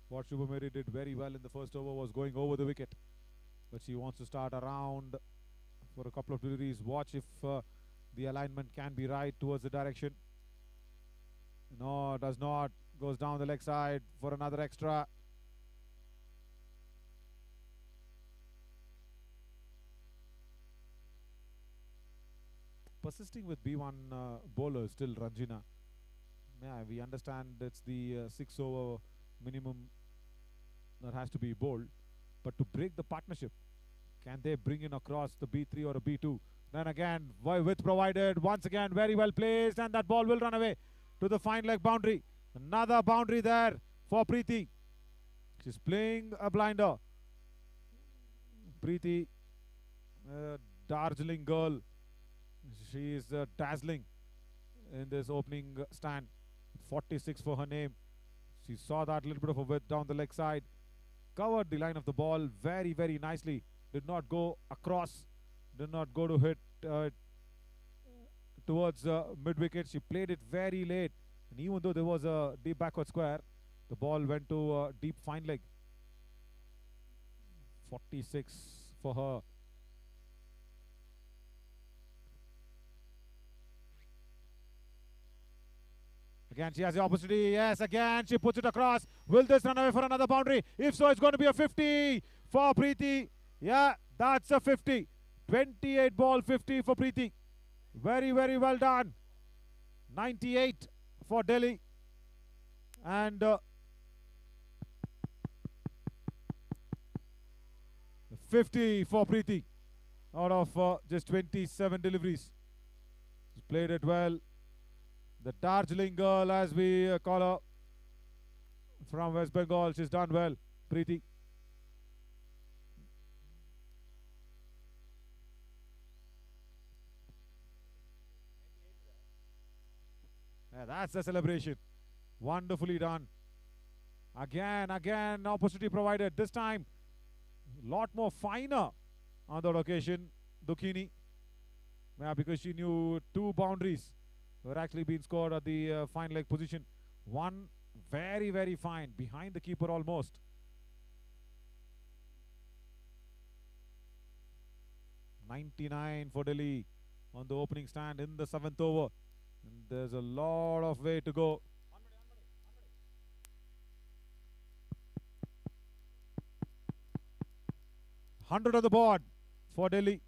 what Shubha Mary did very well in the first over was going over the wicket. But she wants to start around for a couple of deliveries. Watch if the alignment can be right towards the direction. No, does not. Goes down the leg side for another extra. Persisting with B1 bowler still, Ranjina. Yeah, we understand it's the 6 over minimum that has to be bowled. But to break the partnership, can they bring in across the B3 or a B2? Then again, width provided. Once again, very well placed. And that ball will run away to the fine leg boundary. Another boundary there for Preeti. She's playing a blinder. Preeti, Darjeeling girl. She is dazzling in this opening stand. 46 for her name. She saw that little bit of a width down the leg side. Covered the line of the ball very, very nicely. Did not go across. Did not go to hit towards mid-wicket. She played it very late. And even though there was a deep backward square, the ball went to deep fine leg. 46 for her. Again, she has the opportunity. Yes, again, she puts it across. Will this run away for another boundary? If so, it's going to be a 50 for Preeti. Yeah, that's a 50. 28 ball 50 for Preeti. Very, very well done. 98 for Delhi. And 50 for Preeti out of just 27 deliveries. She's played it well. The Darjeeling girl, as we call her, from West Bengal, she's done well, Preeti. Yeah, that's the celebration. Wonderfully done. Again, opportunity provided. This time, a lot more finer on that occasion, Dukhini. Yeah, because she knew two boundaries were actually being scored at the fine leg position. One very, very fine, behind the keeper almost. .99 for Delhi on the opening stand in the 7th over. And there's a lot of way to go. 100 on the board for Delhi.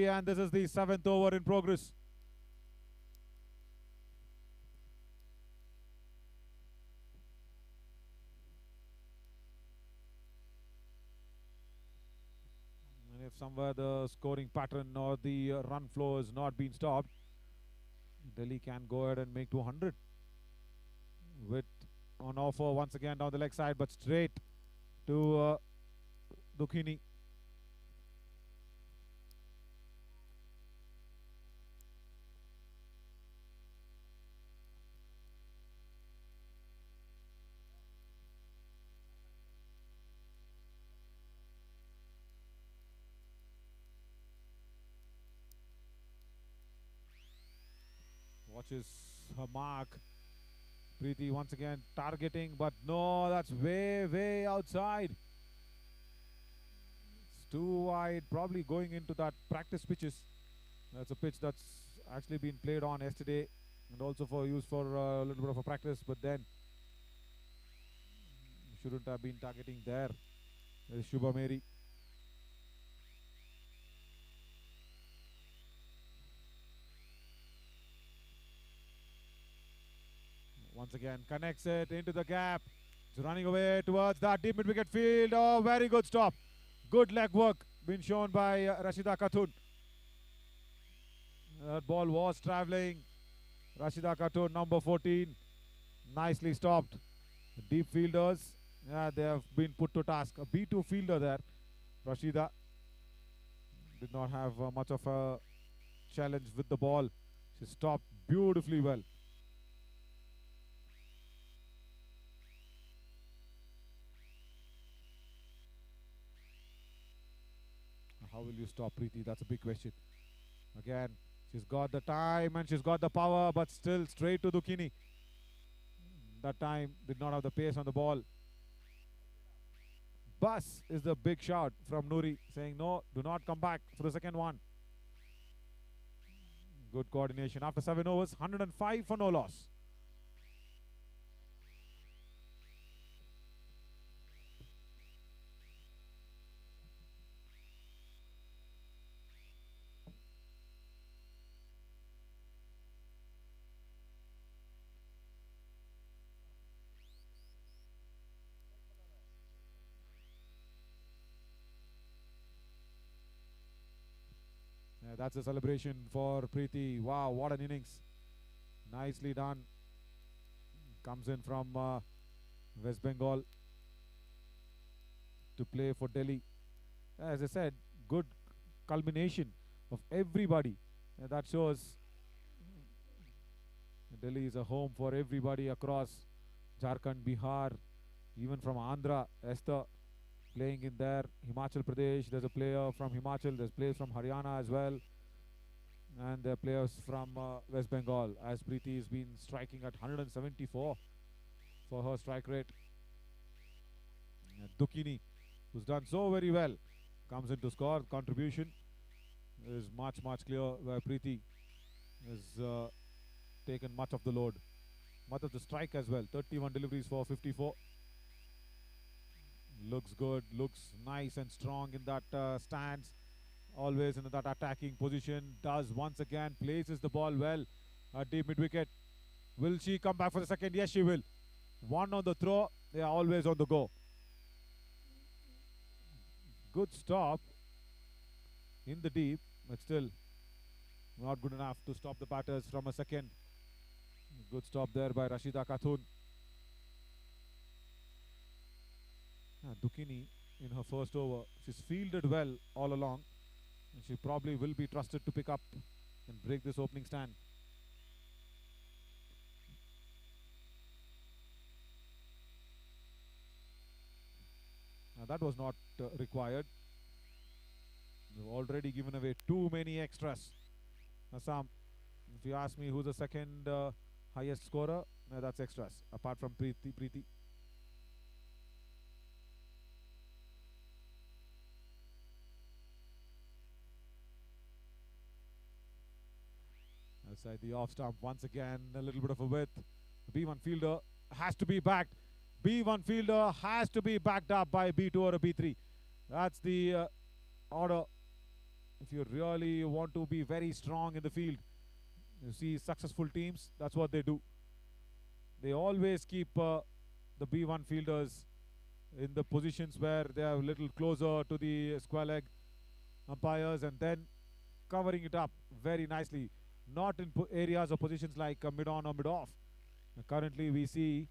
And this is the 7th over in progress. If somewhere the scoring pattern or the run flow has not been stopped, Delhi can go ahead and make 200. With on offer once again down the leg side, but straight to Dukhini. Watches her mark. Preeti once again targeting, but no, that's way outside. It's too wide, probably going into that practice pitches. That's a pitch that's actually been played on yesterday and also for use for a little bit of a practice, but then shouldn't have been targeting there. There's Shubha Mary. Once again, connects it into the gap. It's running away towards that deep mid-wicket field. Oh, very good stop. Good leg work been shown by Rashida Khatun. That ball was travelling. Rashida Khatun, number 14. Nicely stopped. The deep fielders, yeah, they have been put to task. A B2 fielder there. Rashida did not have much of a challenge with the ball. She stopped beautifully well. How will you stop Preeti? That's a big question. Again, she's got the time and she's got the power, but still straight to Dukhini. That time did not have the pace on the ball. Bus is the big shout from Nuri, saying no, do not come back for the second one. Good coordination. After 7 overs, 105 for no loss. That's a celebration for Preeti. Wow, what an innings. Nicely done. Comes in from West Bengal to play for Delhi. As I said, good culmination of everybody. That shows Delhi is a home for everybody across Jharkhand, Bihar, even from Andhra. Esther playing in there. Himachal Pradesh, there's a player from Himachal, there's players from Haryana as well, and there are players from West Bengal, as Preeti has been striking at 174 for her strike rate. Dukhini, who's done so very well, comes in to score. Contribution is much clear, where Preeti has taken much of the load, much of the strike as well. 31 deliveries for 54. Looks good, looks nice and strong in that stance, always in that attacking position. Does once again, places the ball well at deep mid-wicket. Will she come back for the second? Yes, she will. One on the throw, they are always on the go. Good stop in the deep, but still not good enough to stop the batters from a second. Good stop there by Rashida Khatun. Dukhini in her first over, she's fielded well all along, and she probably will be trusted to pick up and break this opening stand. Now that was not required. They've already given away too many extras. Assam, if you ask me who's the second highest scorer, that's extras, apart from Preeti. Outside the off stump, once again a little bit of a width. The B1 fielder has to be backed. B1 fielder has to be backed up by B2 or a B3. That's the order. If you really want to be very strong in the field, you see successful teams, that's what they do. They always keep the B1 fielders in the positions where they are a little closer to the square leg umpires and then covering it up very nicely. Not in areas or positions like mid-on or mid-off. Currently we see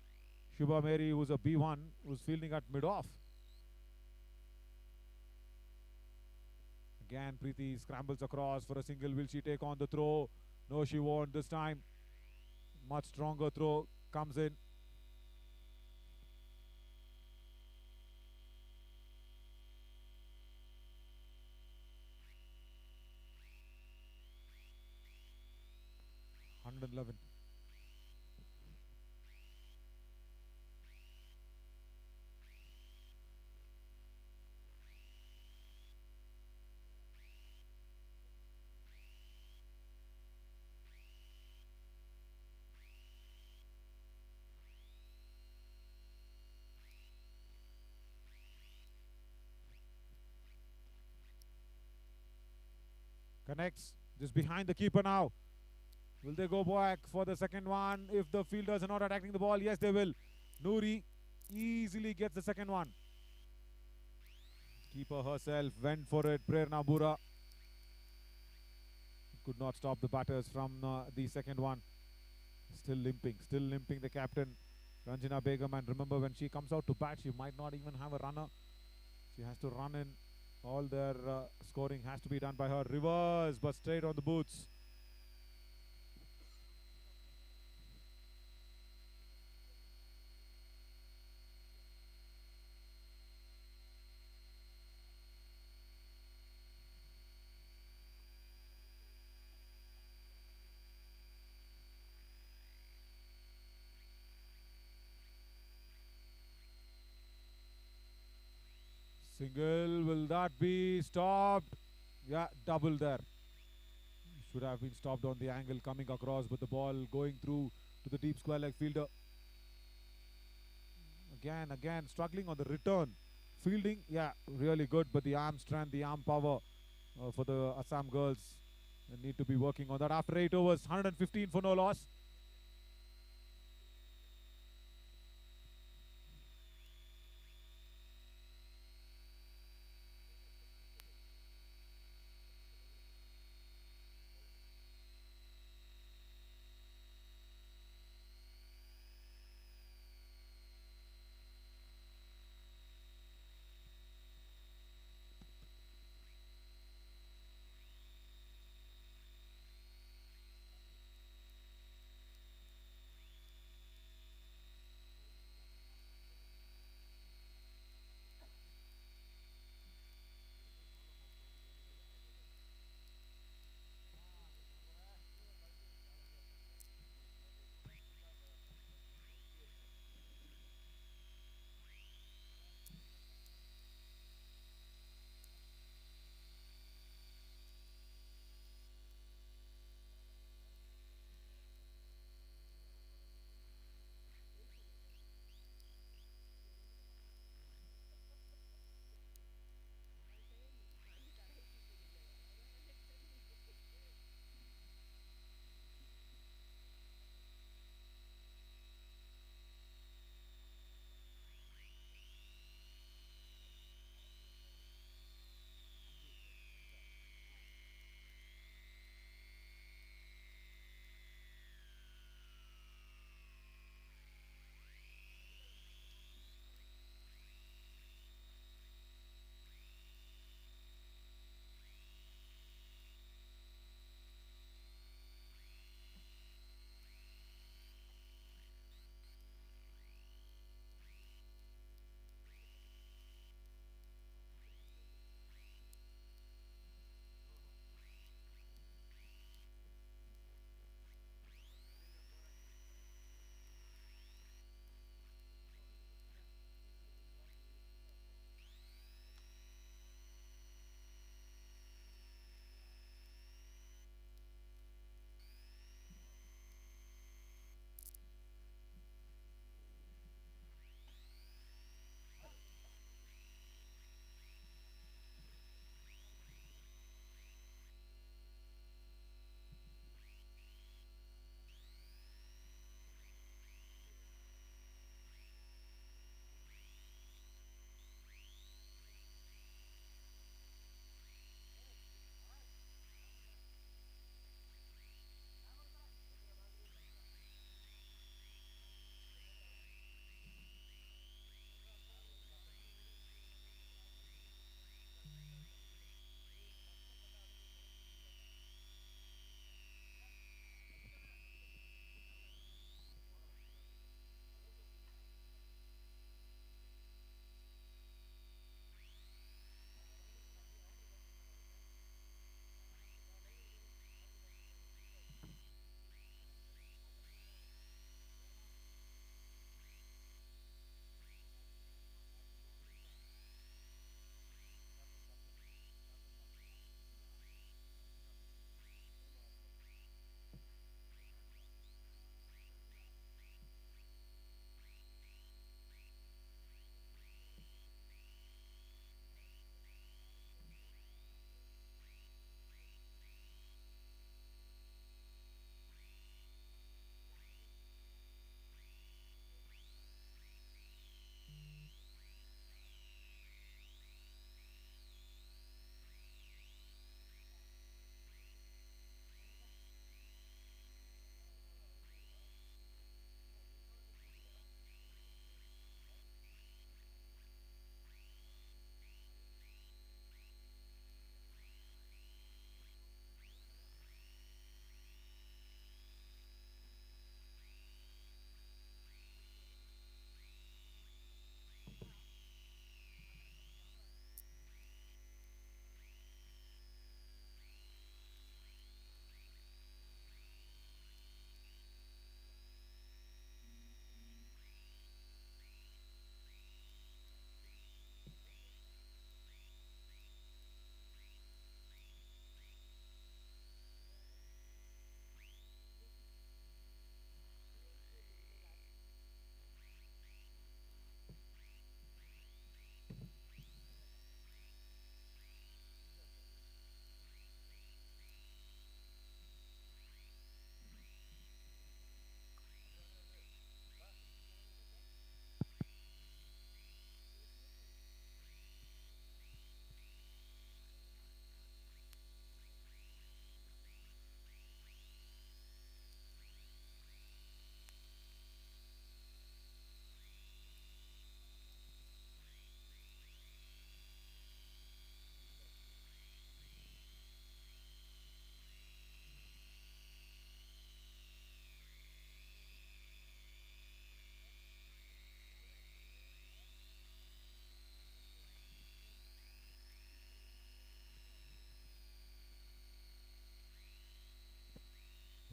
Shubha Mary, who's a B1, who's fielding at mid-off. Again, Preeti scrambles across for a single. Will she take on the throw? No, she won't this time. Much stronger throw comes in. $111. Connects just behind the keeper now. Will they go back for the second one? If the fielders are not attacking the ball, yes, they will. Noori easily gets the second one. Keeper herself went for it. Prerna Bura could not stop the batters from the second one. Still limping the captain, Ranjana Begum. And remember, when she comes out to bat, she might not even have a runner. She has to run in. All their scoring has to be done by her. Reverse, but straight on the boots. Single, will that be stopped? Yeah, double there. Should have been stopped on the angle coming across, but the ball going through to the deep square leg fielder. Again, struggling on the return. Fielding, yeah, really good, but the arm strength, the arm power for the Assam girls, they need to be working on that. After 8 overs, 115 for no loss.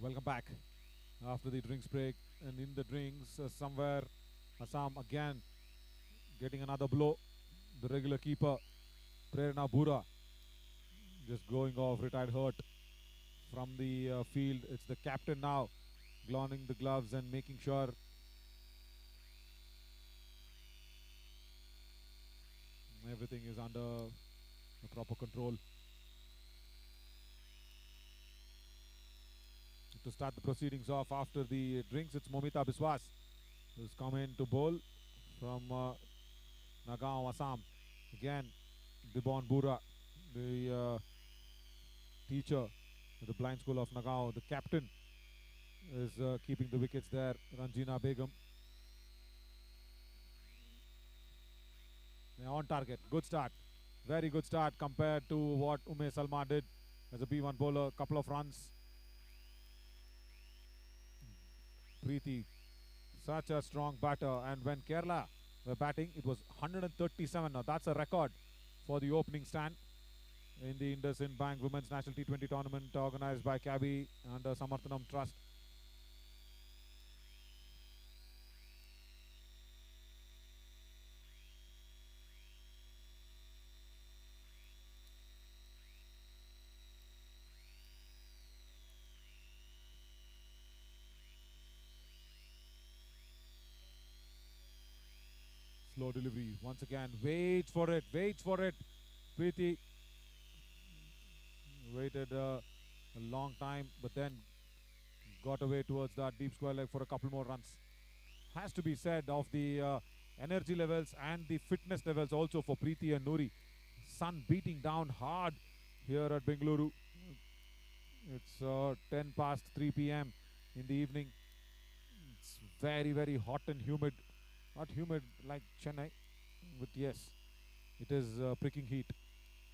Welcome back after the drinks break. And in the drinks, somewhere, Assam again getting another blow. The regular keeper, Prerna Bura, just going off, retired hurt from the field. It's the captain now, donning the gloves and making sure everything is under the proper control. To start the proceedings off after the drinks, it's Momita Biswas who's come in to bowl from Nagaon, Assam. Again, Dibon Bura, the teacher at the blind school of Nagaon. The captain is keeping the wickets there, Ranjina Begum. They're on target. Good start. Very good start compared to what Ume Salma did as a B1 bowler. Couple of runs. Preeti, such a strong batter. And when Kerala were batting, it was 137. Now that's a record for the opening stand in the INDUSInd Bank Women's National T20 Tournament organized by Cabby under Samarthanam Trust. Slow delivery once again. Wait for it. Preeti waited a long time, but then got away towards that deep square leg for a couple more runs. Has to be said of the energy levels and the fitness levels also for Preeti and Noori. Sun beating down hard here at Bengaluru. It's 10 past 3 p.m. in the evening. It's very, very hot and humid. Not humid like Chennai, but yes, it is pricking heat.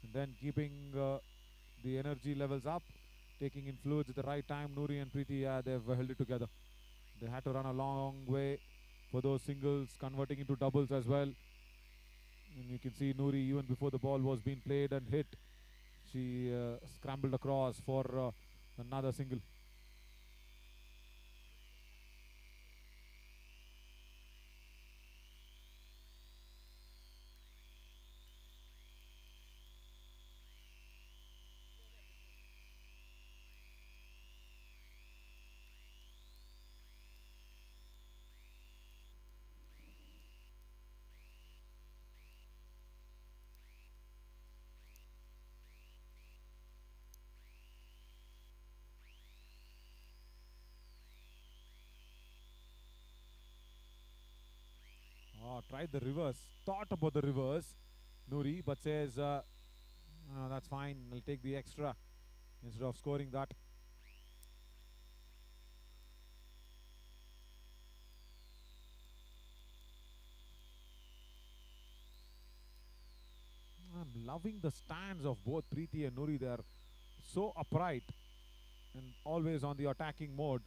And then keeping the energy levels up, taking in fluids at the right time. Noori and Preeti, they've held it together. They had to run a long way for those singles, converting into doubles as well. And you can see Noori, even before the ball was being played and hit, she scrambled across for another single. Tried the reverse, thought about the reverse, Noori, but says, that's fine, I'll take the extra instead of scoring that. I'm loving the stands of both Preeti and Noori. They're so upright and always on the attacking mode.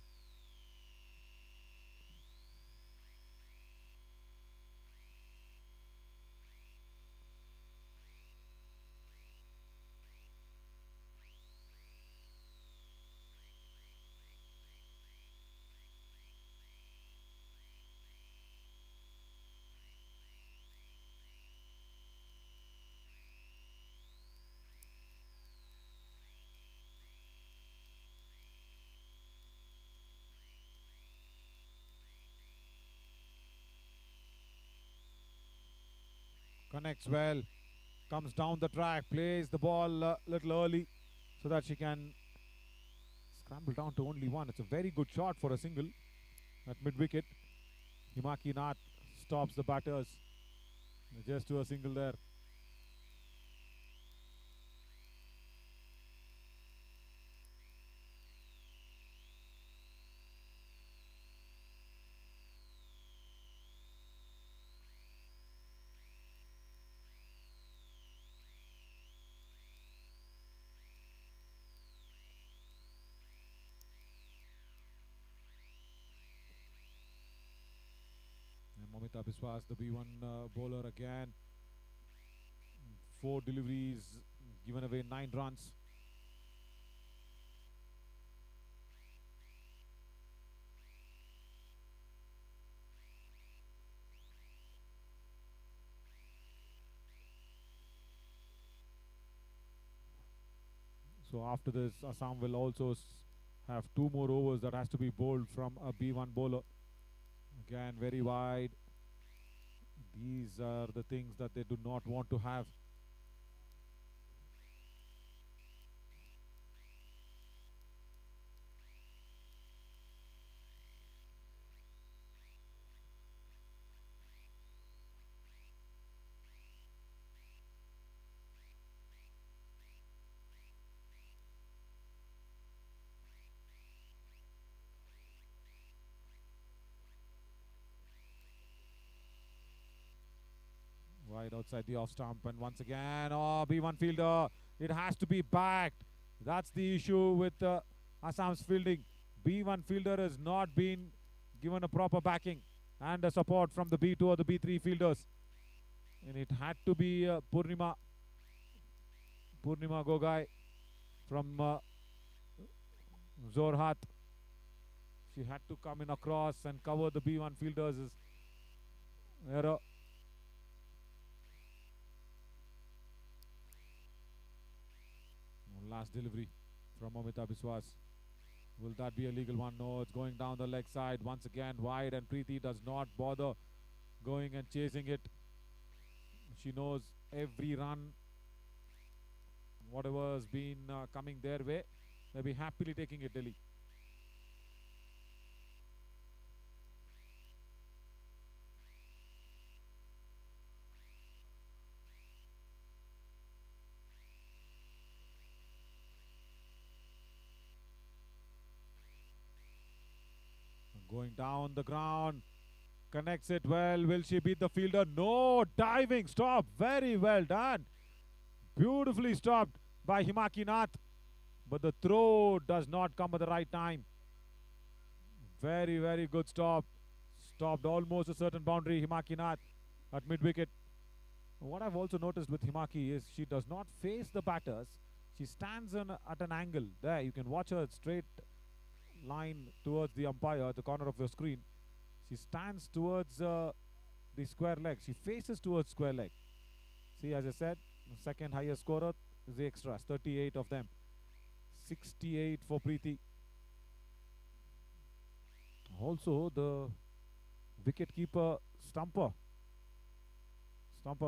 Connects well, comes down the track, plays the ball a little early so that she can scramble down to only one. It's a very good shot for a single at mid-wicket. Himaki Nath stops the batters just to a single there. Momita Biswas, the B1 bowler again. 4 deliveries, given away 9 runs. So after this, Assam will also have 2 more overs that has to be bowled from a B1 bowler. Again, very wide. These are the things that they do not want to have. Wide outside the off stump, and once again, oh, B1 fielder, it has to be backed. That's the issue with Assam's fielding. B1 fielder has not been given a proper backing and a support from the B2 or the B3 fielders. And it had to be Purnima Gogai from Zorhat. She had to come in across and cover the B1 fielders. Error. Last delivery from Momita Biswas. Will that be a legal one? No, it's going down the leg side. Once again, wide, and Preeti does not bother going and chasing it. She knows every run, whatever has been coming their way, they'll be happily taking it, Delhi. Going down the ground, connects it well. Will she beat the fielder? No, diving stop. Very well done. Beautifully stopped by Himaki Nath. But the throw does not come at the right time. Very, very good stop. Stopped almost a certain boundary, Himaki Nath at mid-wicket. What I've also noticed with Himaki is she does not face the batters. She stands at an angle. There, you can watch her straight line towards the umpire at the corner of your screen. She stands towards the square leg. She faces towards square leg. See, as I said, the second highest scorer is the extras, 38 of them. 68 for Preeti. Also, the wicket-keeper Stumper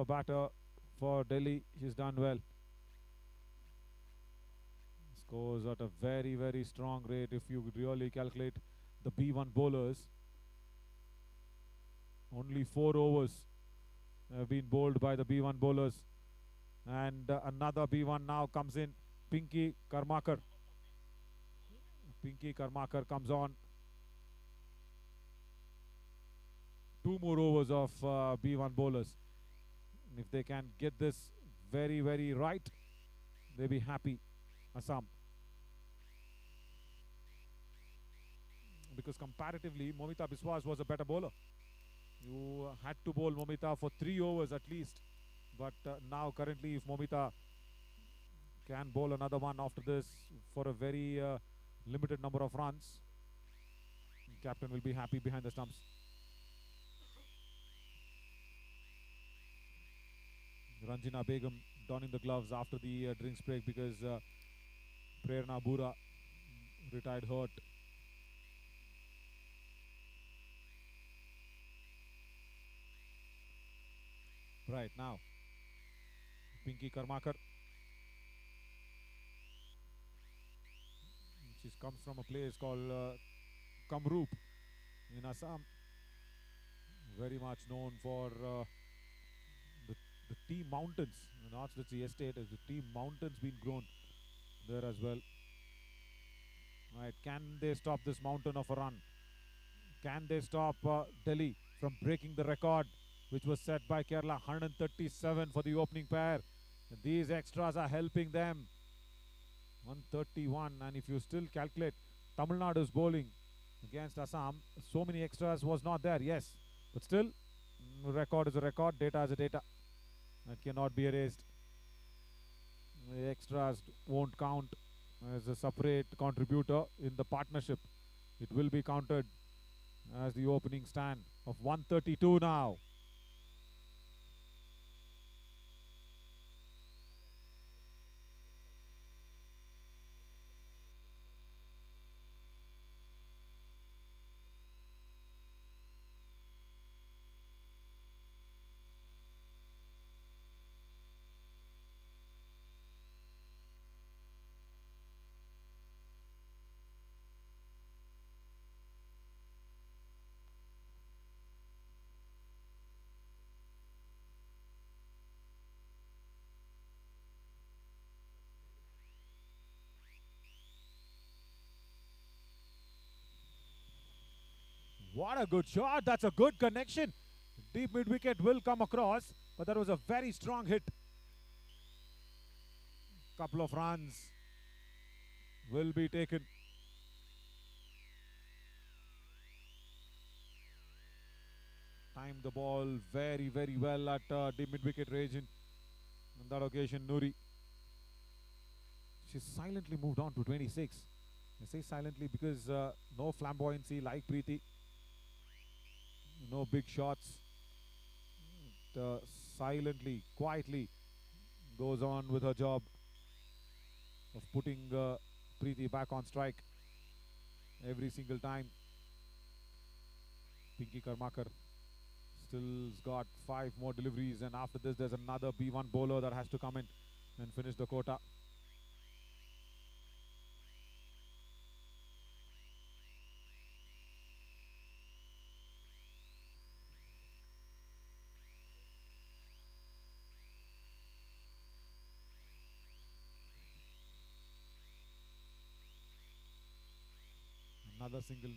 batter for Delhi. She's done well. Scores at a very, very strong rate if you really calculate the B1 bowlers. Only 4 overs have been bowled by the B1 bowlers. And another B1 now comes in. Pinky Karmakar. Pinky Karmakar comes on. 2 more overs of B1 bowlers. And if they can get this very, very right, they'll be happy, Assam. Because comparatively, Momita Biswas was a better bowler. You had to bowl Momita for 3 overs at least. But now currently, if Momita can bowl another one after this for a very limited number of runs, captain will be happy behind the stumps. Ranjina Begum donning the gloves after the drinks break because Prerna Bura retired hurt. Right now, Pinky Karmakar. She comes from a place called Kamrup in Assam. Very much known for the tea mountains. Not just the estate, as the tea mountains being grown there as well. Right, can they stop this mountain of a run? Can they stop Delhi from breaking the record which was set by Kerala? 137 for the opening pair. And these extras are helping them. 131, and if you still calculate Tamil Nadu's bowling against Assam, so many extras was not there, yes. But still, record is a record, data is a data. That cannot be erased. The extras won't count as a separate contributor in the partnership. It will be counted as the opening stand of 132 now. What a good shot. That's a good connection. Deep mid wicket will come across, but that was a very strong hit. Couple of runs will be taken. Timed the ball very, very well at deep mid wicket region. On that occasion, Nuri. She silently moved on to 26. I say silently because no flamboyancy like Preeti. No big shots. Silently, quietly goes on with her job of putting Preeti back on strike every single time. Pinky Karmakar still's got 5 more deliveries, and after this there's another B1 bowler that has to come in and finish the quota.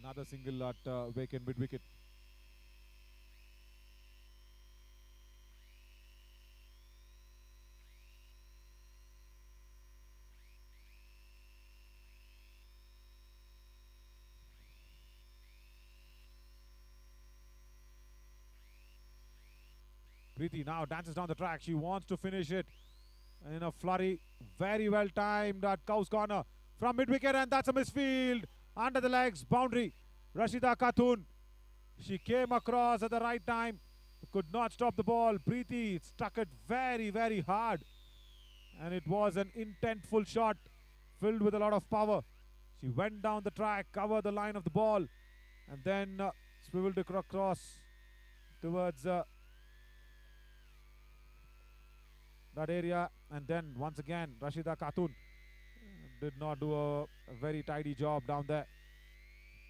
Another single at vacant mid wicket. Preeti now dances down the track. She wants to finish it in a flurry. Very well timed at Cow's corner from mid wicket, and that's a misfield. Under the legs, boundary. Rashida Khatun. She came across at the right time. Could not stop the ball. Preeti struck it very, very hard. And it was an intentful shot filled with a lot of power. She went down the track, covered the line of the ball, and then swiveled across towards that area. And then once again, Rashida Khatun did not do a very tidy job down there.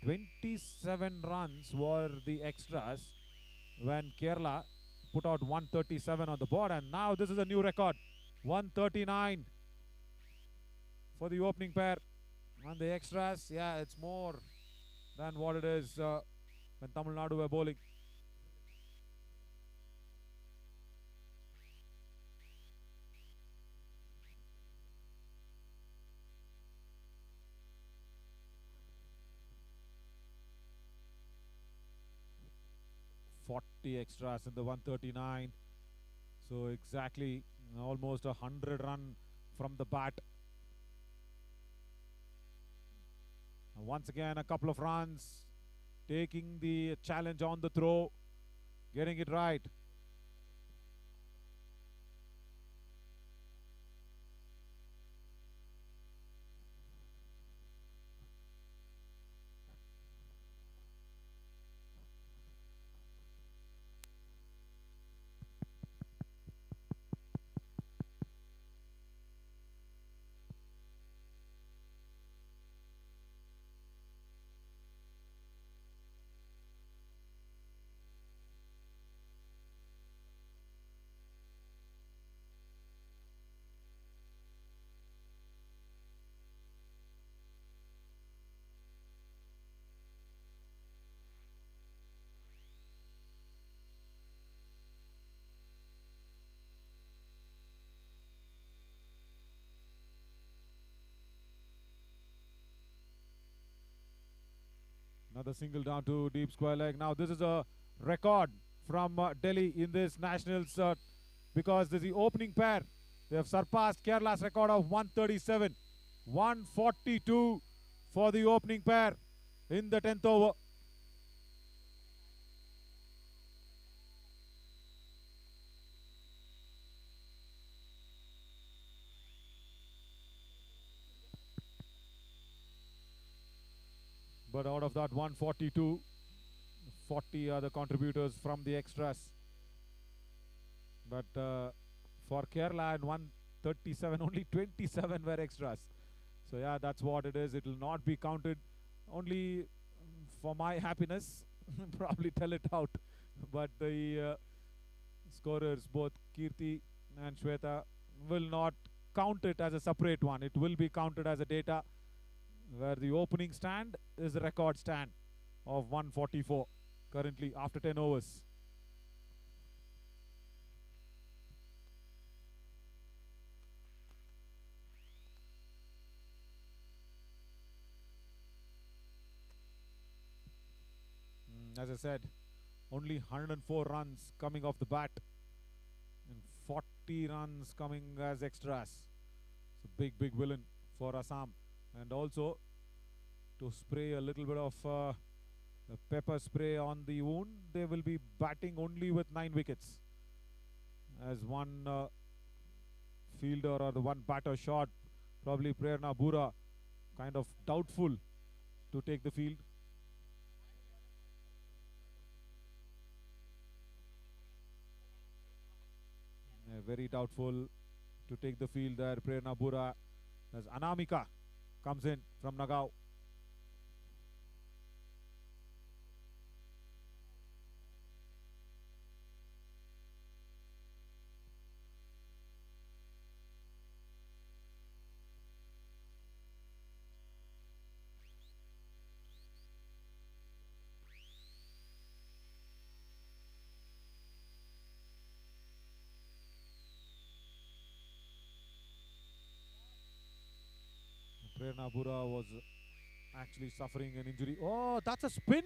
27 runs were the extras when Kerala put out 137 on the board, and now this is a new record. 139 for the opening pair. And the extras, yeah, it's more than what it is when Tamil Nadu were bowling. Extras in the 139, so exactly almost 100 run from the bat. And once again a couple of runs, taking the challenge on the throw, getting it right. Another single down to deep square leg. Now this is a record from Delhi in this Nationals because this is the opening pair. They have surpassed Kerala's record of 137. 142 for the opening pair in the 10th over. But out of that 142, 40 are the contributors from the extras. But for Kerala and 137, only 27 were extras. So yeah, that's what it is. It will not be counted. Only for my happiness, probably tell it out. But the scorers, both Kirti and Shweta, will not count it as a separate one. It will be counted as a data, where the opening stand is a record stand of 144. currently after 10 overs. As I said, only 104 runs coming off the bat and 40 runs coming as extras. It's a big villain for Assam. And also to spray a little bit of pepper spray on the wound, they will be batting only with 9 wickets. As one fielder or the one batter shot, probably Prerna Bura, kind of doubtful to take the field. Very doubtful to take the field there, Prerna Bura, as Anamika comes in from Nagaon. Prerna Bura was actually suffering an injury. Oh, that's a spin.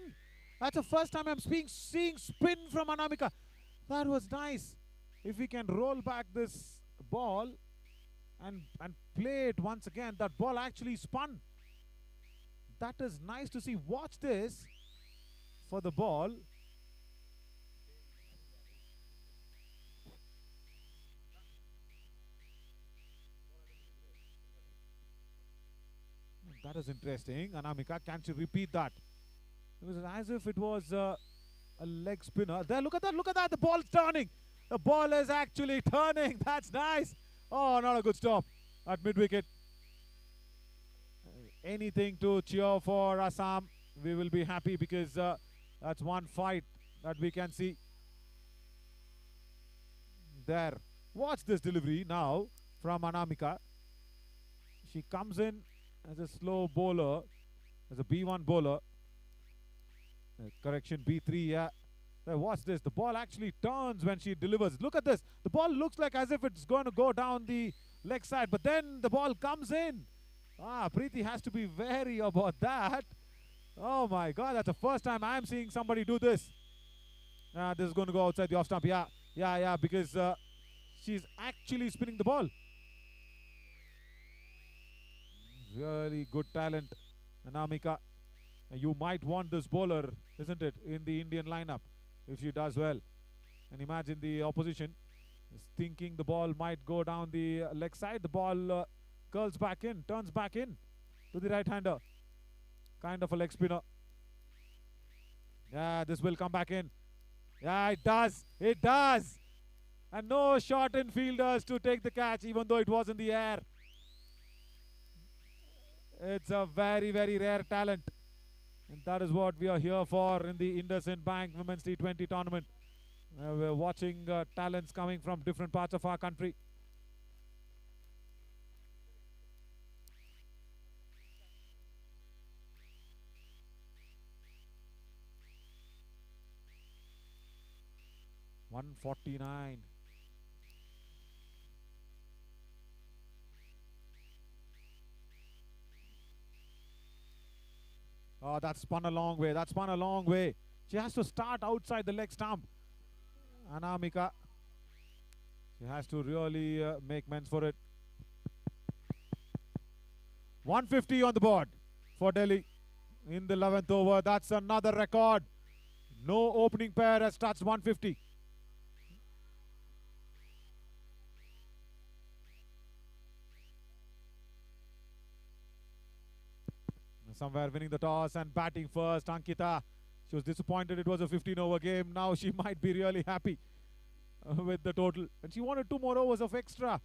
That's the first time I'm seeing spin from Anamika. That was nice. If we can roll back this ball and play it once again, that ball actually spun. That is nice to see. Watch this for the ball. That is interesting. Anamika, can she repeat that? It was as if it was a leg spinner. There, look at that, look at that. The ball is turning. The ball is actually turning. That's nice. Oh, not a good stop at mid-wicket. Anything to cheer for Assam. We will be happy because that's one fight that we can see. There. Watch this delivery now from Anamika. She comes in as a slow bowler, as a B1 bowler. Correction, B3, yeah. Watch this. The ball actually turns when she delivers. Look at this. The ball looks like as if it's going to go down the leg side, but then the ball comes in. Preeti has to be wary about that. Oh my God, that's the first time I'm seeing somebody do this. This is going to go outside the off stump. Yeah, because she's actually spinning the ball. Really good talent, Anamika. You might want this bowler, isn't it, in the Indian lineup if she does well. And imagine the opposition is thinking the ball might go down the leg side. The ball curls back in, turns back in to the right-hander. Kind of a leg spinner. Yeah, this will come back in. Yeah, it does. It does. And no short in fielders to take the catch, even though it was in the air. It's a very rare talent. And that is what we are here for in the INDUSInd Bank Women's T20 tournament. We're watching talents coming from different parts of our country. .149. Oh, that spun a long way. That spun a long way. She has to start outside the leg stump. Anamika. She has to really make amends for it. 150 on the board for Delhi in the 11th over. That's another record. No opening pair has touched 150. Somewhere winning the toss and batting first, Ankita. She was disappointed it was a 15-over game. Now she might be really happy with the total. And she wanted 2 more overs of extra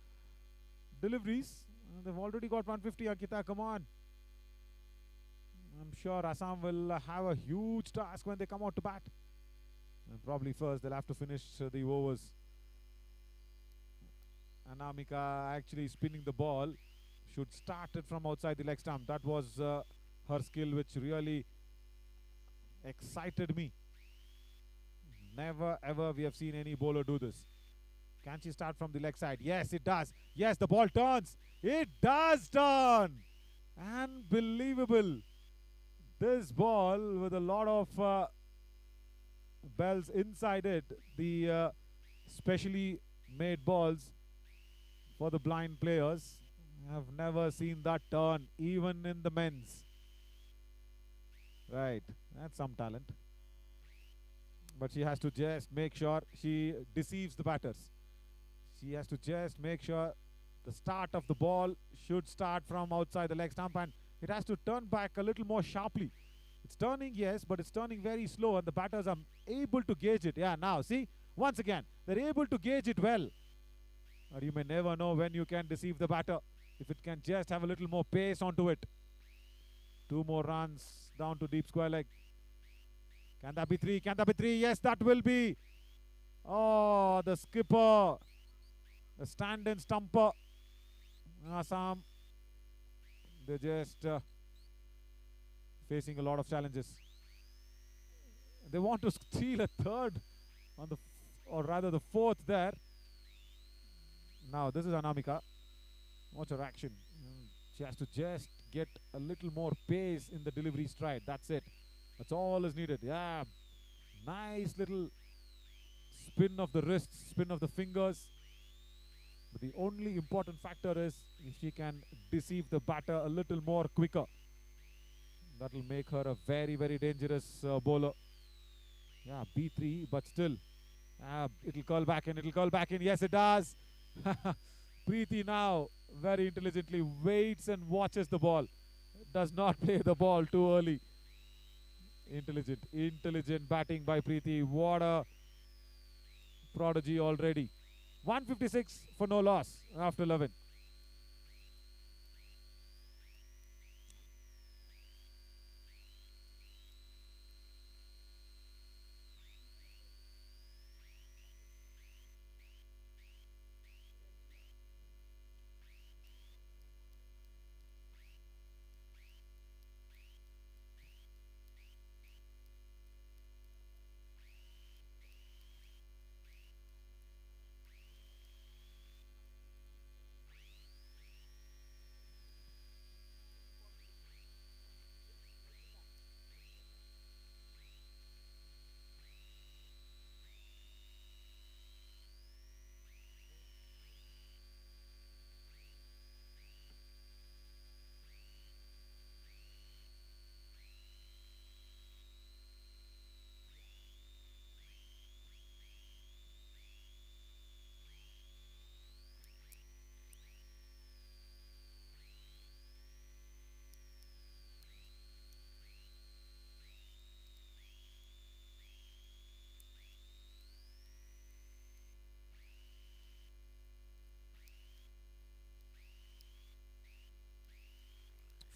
deliveries. They've already got 150, Ankita, come on. I'm sure Assam will have a huge task when they come out to bat. And probably first they'll have to finish the overs. Anamika actually spinning the ball. Should start it from outside the leg stump. That was her skill which really excited me. Never ever we have seen any bowler do this. Can she start from the leg side? Yes, it does. Yes, the ball turns. It does turn. Unbelievable. This ball with a lot of bells inside it. The specially made balls for the blind players. I've never seen that turn, even in the men's. Right, that's some talent. But she has to just make sure she deceives the batters. She has to just make sure the start of the ball should start from outside the leg stump, and it has to turn back a little more sharply. It's turning, yes, but it's turning very slow, and the batters are able to gauge it. Yeah, now, see, once again, they're able to gauge it well. Or you may never know when you can deceive the batter, if it can just have a little more pace onto it. 2 more runs down to deep square leg. Can that be 3? Can that be 3? Yes, that will be. Oh, the skipper. The stand-in stumper. Assam. They're just facing a lot of challenges. They want to steal a third on the, or rather the 4th there. Now this is Anamika. Watch her action. She has to just get a little more pace in the delivery stride. That's it. That's all is needed. Yeah. Nice little spin of the wrists, spin of the fingers. But the only important factor is if she can deceive the batter a little more quicker. That will make her a very, very dangerous bowler. Yeah, B3, but still. It'll curl back in, it'll curl back in. Yes, it does. Preeti now very intelligently waits and watches the ball. Does not play the ball too early. Intelligent batting by Preeti. What a prodigy already. 156 for no loss after 11.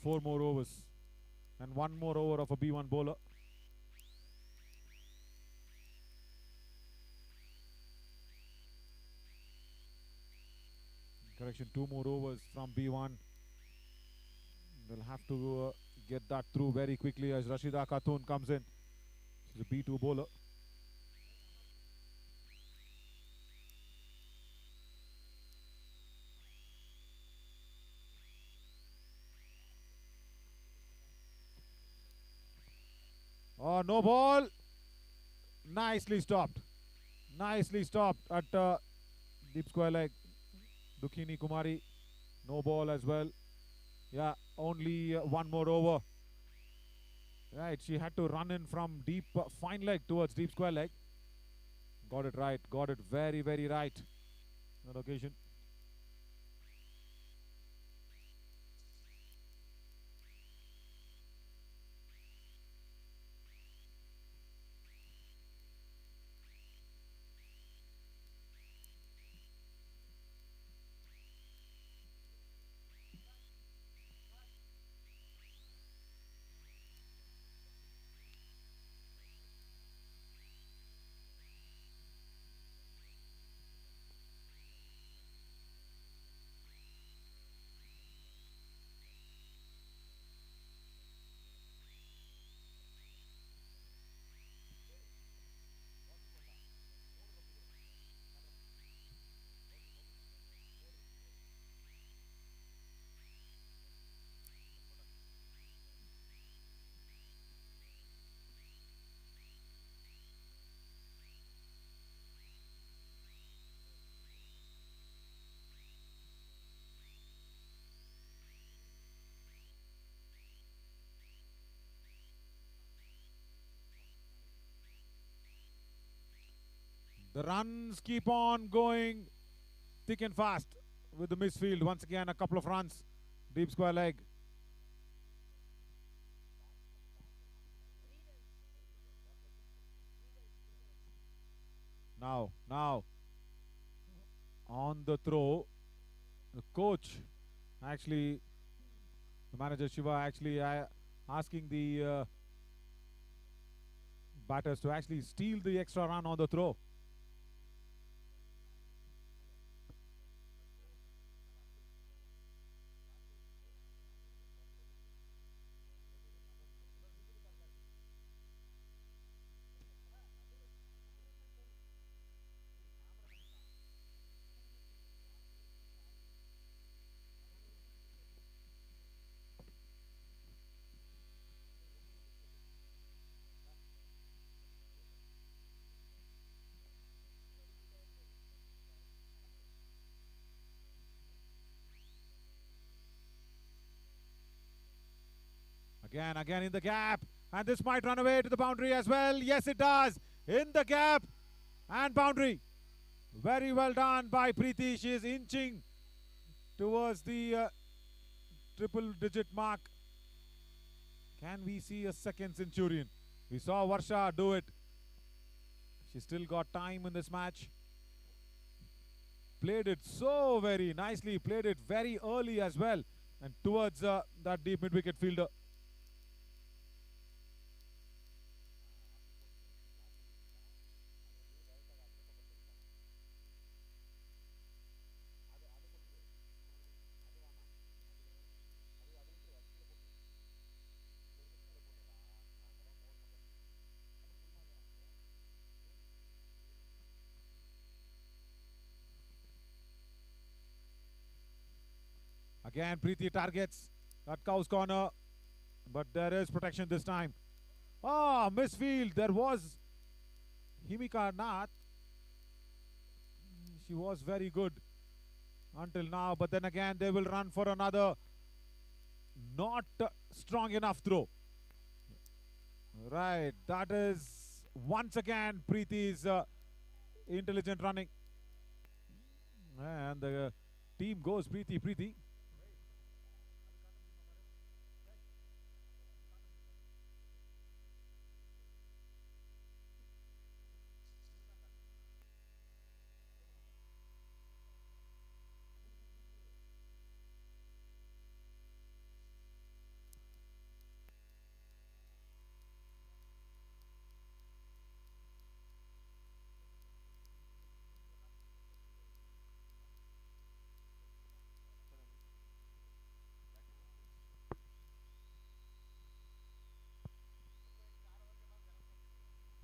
Four more overs and 1 more over of a B1 bowler. Correction, 2 more overs from B1. They'll have to get that through very quickly as Rashida Khatun comes in. She's a B2 bowler. Oh, no ball. Nicely stopped. Nicely stopped at deep square leg. Dukhini Kumari. No ball as well. Yeah, only 1 more over. Right, she had to run in from deep fine leg towards deep square leg. Got it right. Got it very, very right. On occasion. The runs keep on going thick and fast with the misfield. Once again, a couple of runs. Deep square leg. Now, on the throw, the coach, actually, the manager Shiva actually asking the batters to actually steal the extra run on the throw. Again in the gap, and this might run away to the boundary as well. Yes, it does. In the gap and boundary. Very well done by Preeti. She is inching towards the triple-digit mark. Can we see a second centurion? We saw Varsha do it. She still got time in this match. Played it so very nicely. Played it very early as well, and towards that deep mid-wicket fielder. Again, Preeti targets that cow's corner, but there is protection this time. Ah, misfield. There was Himika Nath. She was very good until now, but then again they will run for another not strong enough throw. Right, that is once again Preeti's intelligent running. And the team goes Preeti.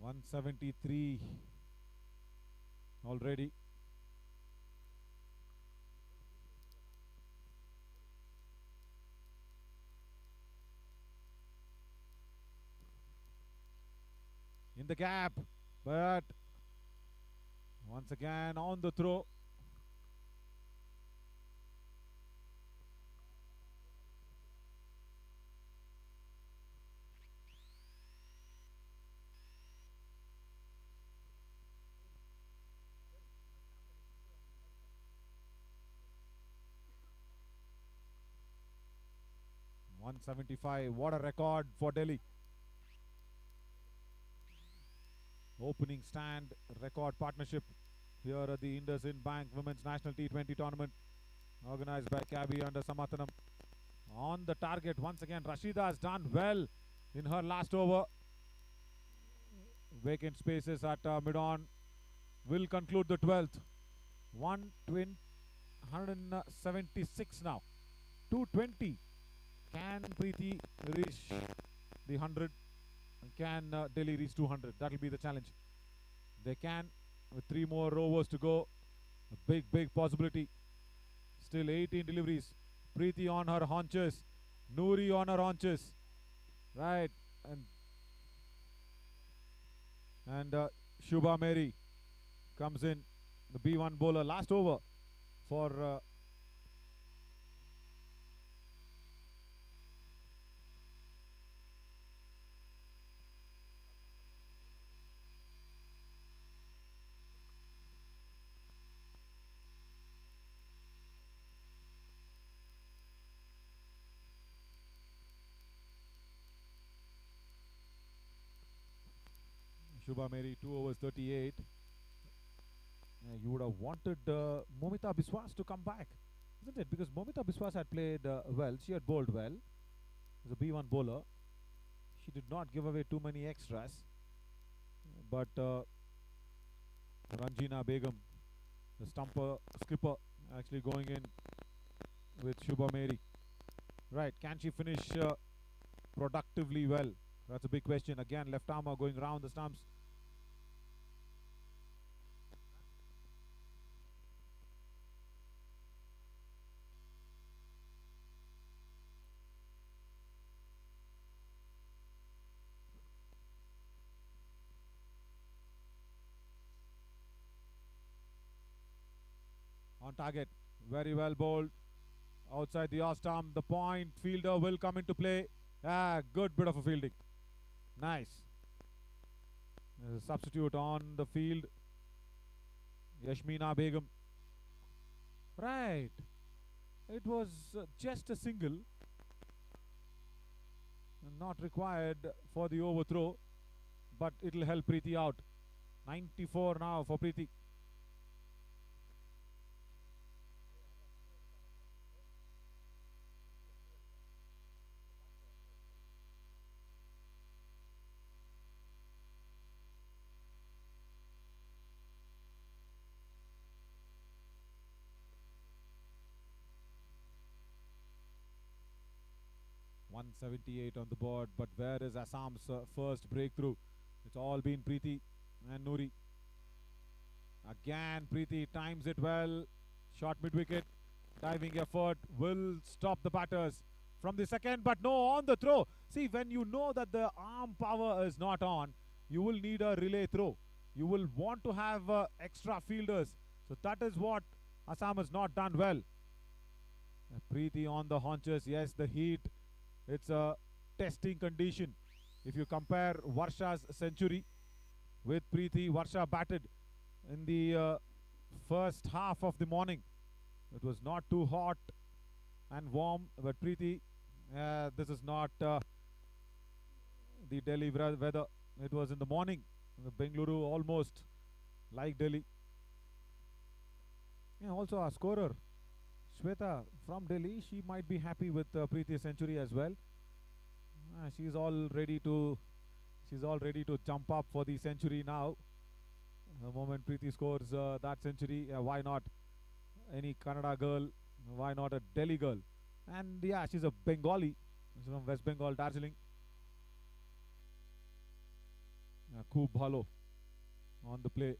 173 already. In the gap, but once again on the throw. .175, what a record for Delhi. Opening stand record partnership here at the INDUSInd Bank Women's National T20 Tournament organized by Cabby under Samathanam. On the target once again, Rashida has done well in her last over. Vacant spaces at mid-on will conclude the 12th. 176 now. 220. Can Preeti reach the 100? Can Delhi reach 200? That will be the challenge. They can, with 3 more overs to go. A big possibility. Still 18 deliveries. Preeti on her haunches. Noori on her haunches. Right. And Shubha Mary comes in. The B1 bowler. Last over for... Shubha Mary, 2 overs 38. You would have wanted Momita Biswas to come back, isn't it? Because Momita Biswas had played well. She had bowled well. As a B1 bowler. She did not give away too many extras. But Ranjina Begum, the skipper, actually going in with Shubha Mary. Right, can she finish productively well? That's a big question. Again, left armour going round the stumps. On target, very well bowled. Outside the off stump, the point fielder will come into play. Good bit of a fielding. Nice. There's a substitute on the field. Yashmina Begum. Right. It was just a single. Not required for the overthrow. But it'll help Preeti out. 94 now for Preeti. .178 on the board, but where is Assam's first breakthrough? It's all been Preeti and Noori. Again, Preeti times it well. Short mid-wicket. Diving effort will stop the batters from the second, but no, on the throw. See, when you know that the arm power is not on, you will need a relay throw. You will want to have extra fielders. So that is what Assam has not done well. Preeti on the haunches. Yes, the heat. It's a testing condition. If you compare Varsha's century with Preeti, Varsha batted in the first half of the morning. It was not too hot and warm, but Preeti, this is not the Delhi weather. It was in the morning. Bengaluru almost like Delhi. Yeah, also our scorer, Shweta from Delhi, she might be happy with Preeti's century as well. She's all ready to jump up for the century now. The moment Preeti scores that century, why not any Kannada girl? Why not a Delhi girl? And yeah, she's a Bengali. She's from West Bengal, Darjeeling. Khub bhalo on the play.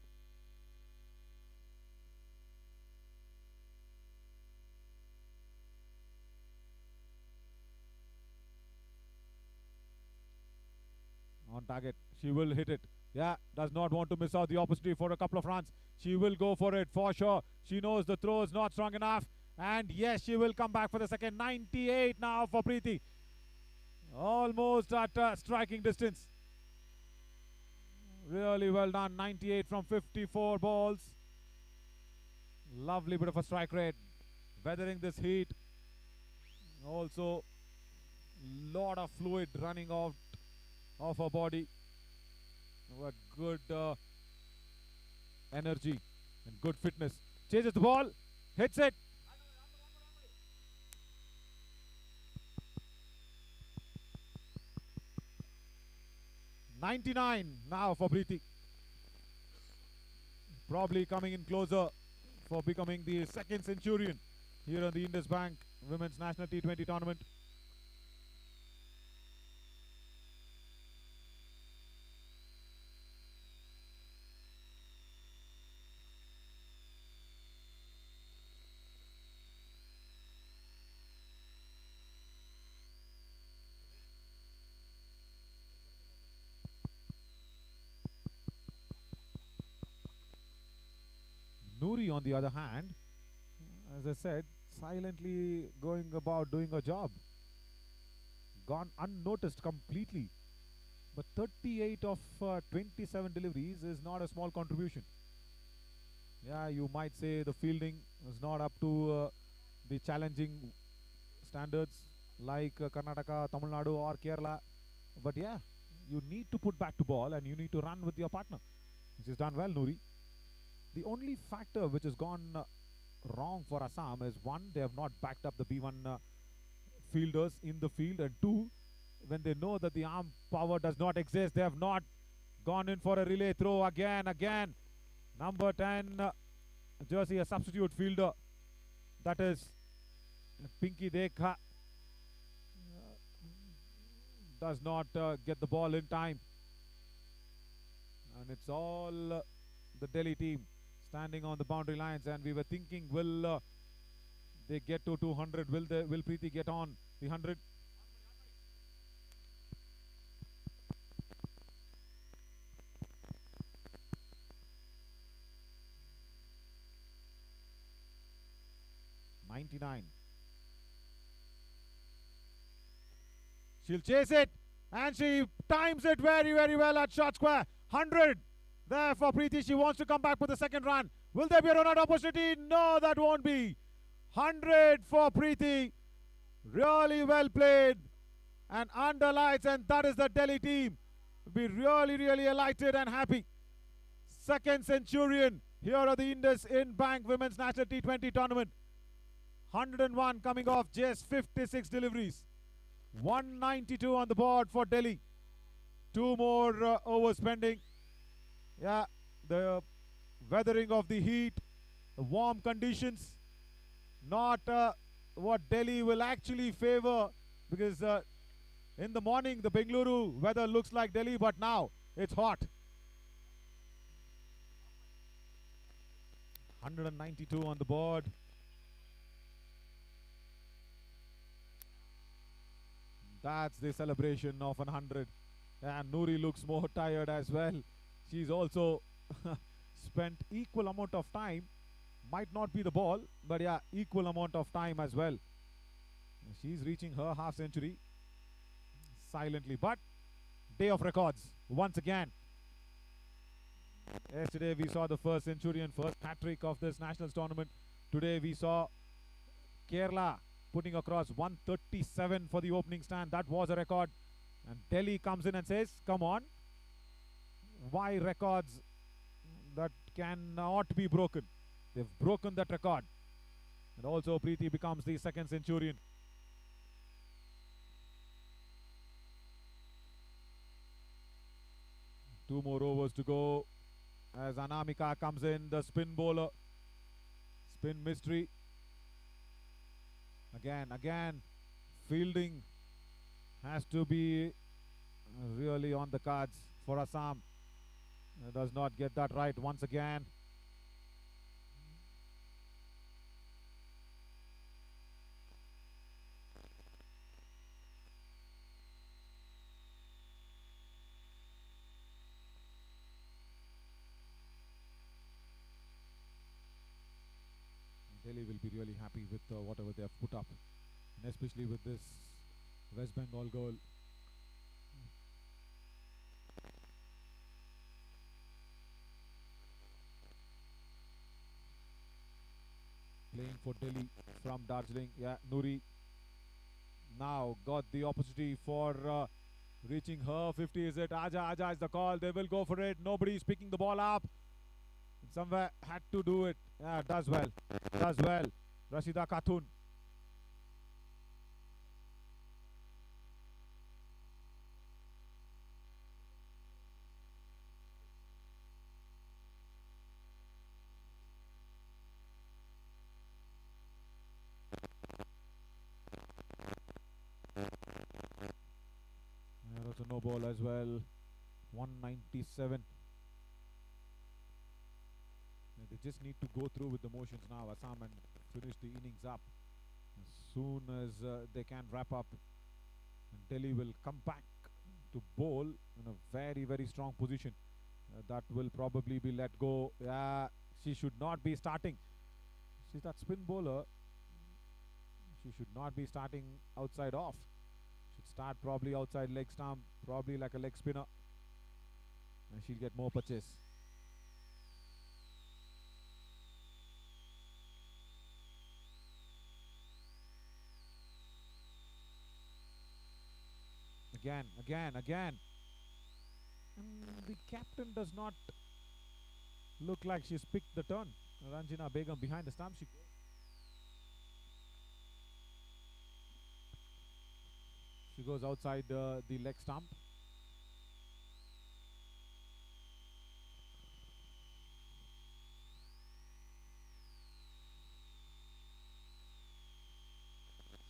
On target, she will hit it. Yeah, does not want to miss out the opportunity for a couple of runs. She will go for it for sure. She knows the throw is not strong enough. And yes, she will come back for the second. 98 now for Preeti. Almost at striking distance. Really well done. 98 from 54 balls. Lovely bit of a strike rate. Weathering this heat. Also, lot of fluid running off of her body. What good energy and good fitness. Chases the ball, hits it. .99 now for Preeti. Probably coming in closer for becoming the second centurion here on the Indus Bank Women's National T20 Tournament. Noori, on the other hand, as I said, silently going about doing a job. Gone unnoticed completely. But 38 of 27 deliveries is not a small contribution. Yeah, you might say the fielding is not up to the challenging standards like Karnataka, Tamil Nadu or Kerala. But yeah, You need to put back to ball and you need to run with your partner. She's done well, Noori. The only factor which has gone wrong for Assam is one, they have not backed up the B1 fielders in the field, and two, when they know that the arm power does not exist, they have not gone in for a relay throw again. Number 10 jersey, a substitute fielder, that is Pinky Dekha, does not get the ball in time, and it's all the Delhi team standing on the boundary lines, and we were thinking, will they get to 200? Will Preeti get on the 100? .99. She'll chase it, and she times it very, very well at short square. 100 there for Preeti. She wants to come back with the second run. Will there be a run-out opportunity? No, that won't be. 100 for Preeti. Really well played and under lights, and that is the Delhi team. Be really, really elated and happy. Second centurion here at the INDUSInd Bank Women's National T20 Tournament. 101 coming off just 56 deliveries. 192 on the board for Delhi. Two more overs pending. Yeah, the weathering of the heat, the warm conditions, not what Delhi will actually favor, because in the morning the Bengaluru weather looks like Delhi, but now it's hot. 192 on the board. That's the celebration of 100. And Noori looks more tired as well. She's also spent equal amount of time. Might not be the ball, but yeah, equal amount of time as well. She's reaching her half century silently, but day of records once again. Yesterday we saw the first centurion, first hat-trick of this Nationals tournament. Today we saw Kerala putting across 137 for the opening stand. That was a record. And Delhi comes in and says, come on, why records that cannot be broken? They've broken that record. And also Preeti becomes the second centurion. Two more overs to go as Anamika comes in, the spin bowler. Spin mystery. Again, fielding has to be really on the cards for Assam. Does not get that right once again. Delhi will be really happy with whatever they have put up, and especially with this West Bengal goal. Playing for Delhi from Darjeeling. Yeah, Noori now got the opportunity for reaching her 50. Is it Aja is the call? They will go for it. Nobody is picking the ball up. Somewhere had to do it. Yeah, does well. Rashida Khatun. There was a no ball as well. 197. They just need to go through with the motions now, Assam, and finish the innings up as soon as they can wrap up. And Delhi will come back to bowl in a very, very strong position. That will probably be let go. Yeah, she should not be starting. She's that spin bowler. She should not be starting outside off. Should start probably outside leg stump, probably like a leg spinner. And she'll get more purchase. Again. And the captain does not look like she's picked the turn. Ranjina Begum behind the stump. She goes outside the leg stump.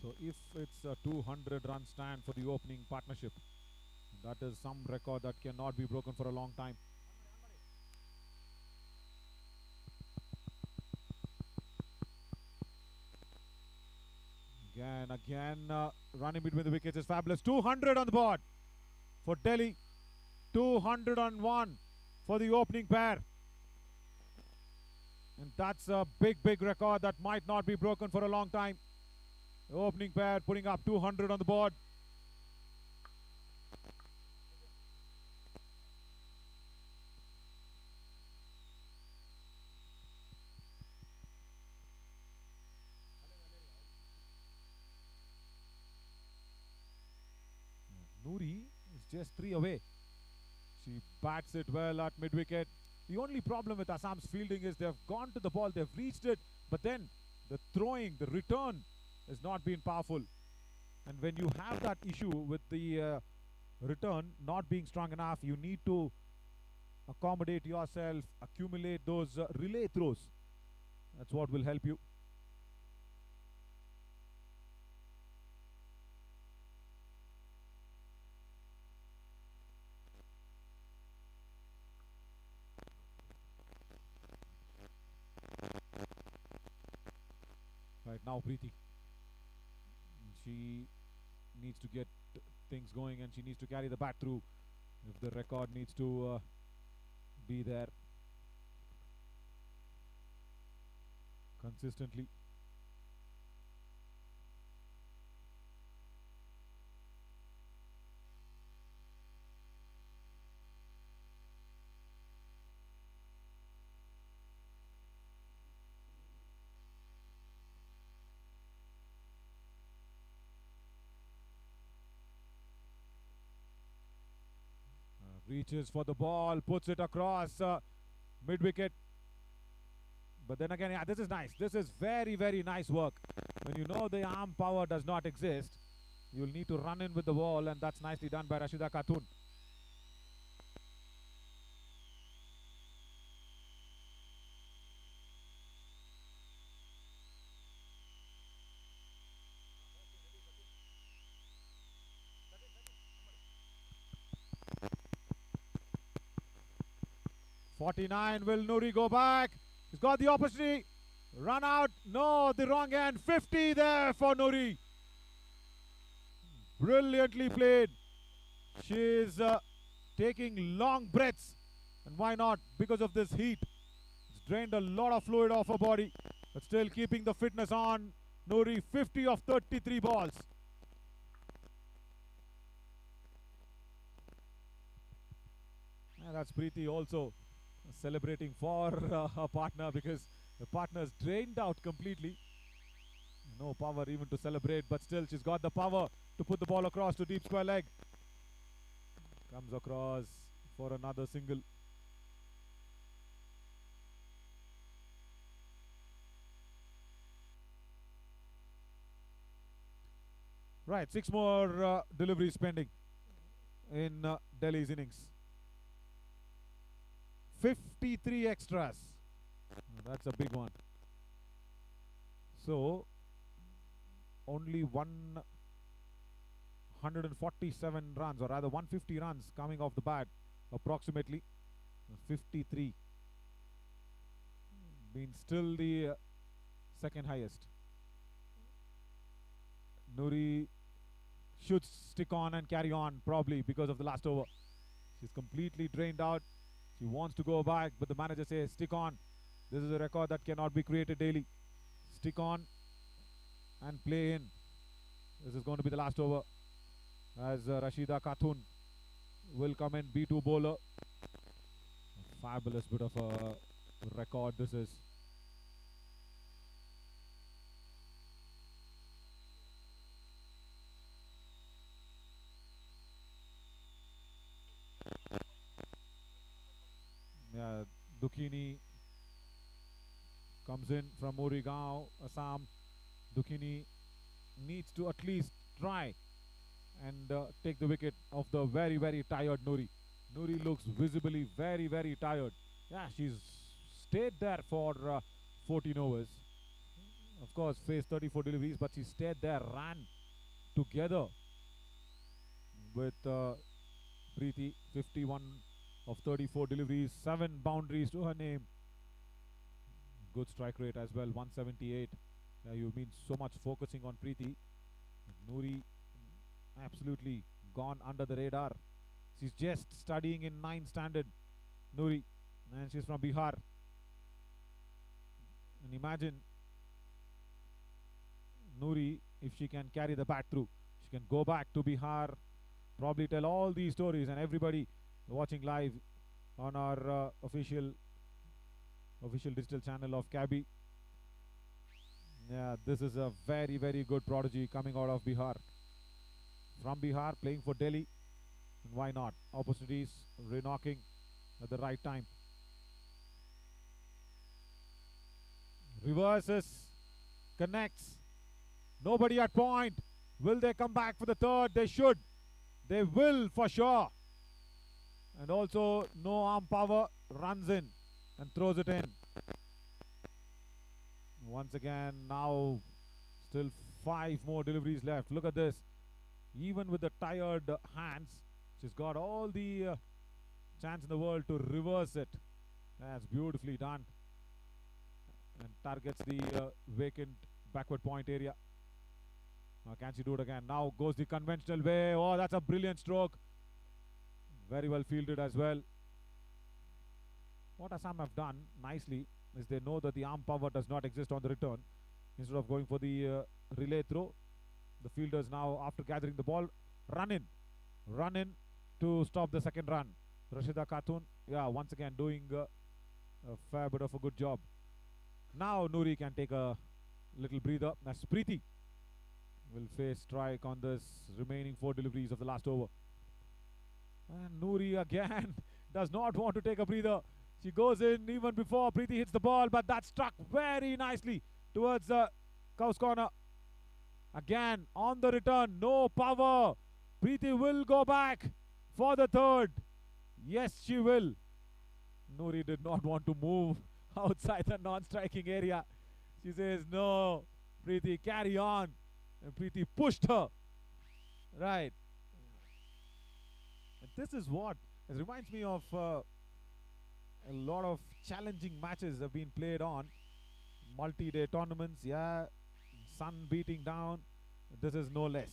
So if it's a 200-run stand for the opening partnership, that is some record that cannot be broken for a long time. Again, running between the wickets is fabulous. 200 on the board for Delhi. 201 for the opening pair. And that's a big record that might not be broken for a long time. The opening pair putting up 200 on the board. Noori is just 3 away. She bats it well at mid-wicket. The only problem with Assam's fielding is they've gone to the ball, they've reached it, but then the throwing, the return has not been powerful. And when you have that issue with the return not being strong enough, you need to accommodate yourself, accumulate those relay throws. That's what will help you. Right now, Preeti, she needs to get things going and she needs to carry the bat through if the record needs to be there consistently. Reaches for the ball, puts it across mid-wicket. But then again, yeah, this is nice. This is very nice work. When you know the arm power does not exist, you'll need to run in with the ball, and that's nicely done by Rashida Khatun. .49, will Noori go back? He's got the opportunity. Run out. No, the wrong end. 50 there for Noori. Brilliantly played. She's taking long breaths. And why not? Because of this heat. It's drained a lot of fluid off her body. But still keeping the fitness on. Noori, 50 of 33 balls. And that's Preeti also celebrating for her partner, because the partner is drained out completely. No power even to celebrate, but still she's got the power to put the ball across to deep square leg. Comes across for another single. Right, 6 more deliveries pending in Delhi's innings. 53 extras. That's a big one. So, only 147 runs, or rather 150 runs coming off the bat, approximately. 53. Being still the second highest. Noori should stick on and carry on, probably because of the last over. She's completely drained out. She wants to go back, but the manager says, stick on. This is a record that cannot be created daily. Stick on and play in. This is going to be the last over, as Rashida Khatun will come in, B2 bowler. A fabulous bit of a record this is. Dukini comes in from Morigaon, Assam. Dukini needs to at least try and take the wicket of the very, very tired Nuri. Nuri looks visibly very, very tired. Yeah, she's stayed there for 14 overs. Of course, faced 34 deliveries, but she stayed there, ran together with Preeti. 51 of 34 deliveries, 7 boundaries to her name. Good strike rate as well, 178. You've been so much focusing on Preeti. Nuri absolutely gone under the radar. She's just studying in 9th standard, Nuri, and she's from Bihar. And imagine Nuri, if she can carry the bat through, she can go back to Bihar, probably tell all these stories, and everybody watching live on our official digital channel of Cabby. Yeah, this is a very, very good prodigy coming out of Bihar. From Bihar, playing for Delhi. And why not? Opportunities, re-knocking at the right time. Reverses, connects. Nobody at point. Will they come back for the third? They should. They will for sure. And also, no arm power, runs in and throws it in. Once again, now still 5 more deliveries left. Look at this. Even with the tired hands, she's got all the chance in the world to reverse it. That's beautifully done. And targets the vacant backward point area. Can she do it again? Now goes the conventional way. Oh, that's a brilliant stroke. Very well fielded as well. What Assam have done nicely is they know that the arm power does not exist on the return. Instead of going for the relay throw, the fielders now, after gathering the ball, run in to stop the second run. Rashida Khatun, yeah, once again doing a fair bit of a good job. Now Nuri can take a little breather. That's Preeti will face strike on this remaining 4 deliveries of the last over. And Nuri again does not want to take a breather. She goes in even before Preeti hits the ball, but that struck very nicely towards the Cow's corner. Again, on the return, no power. Preeti will go back for the third. Yes, she will. Nuri did not want to move outside the non-striking area. She says, no, Preeti, carry on. And Preeti pushed her. Right. And this is what, it reminds me of a lot of challenging matches have been played on. Multi-day tournaments, yeah. Sun beating down. This is no less.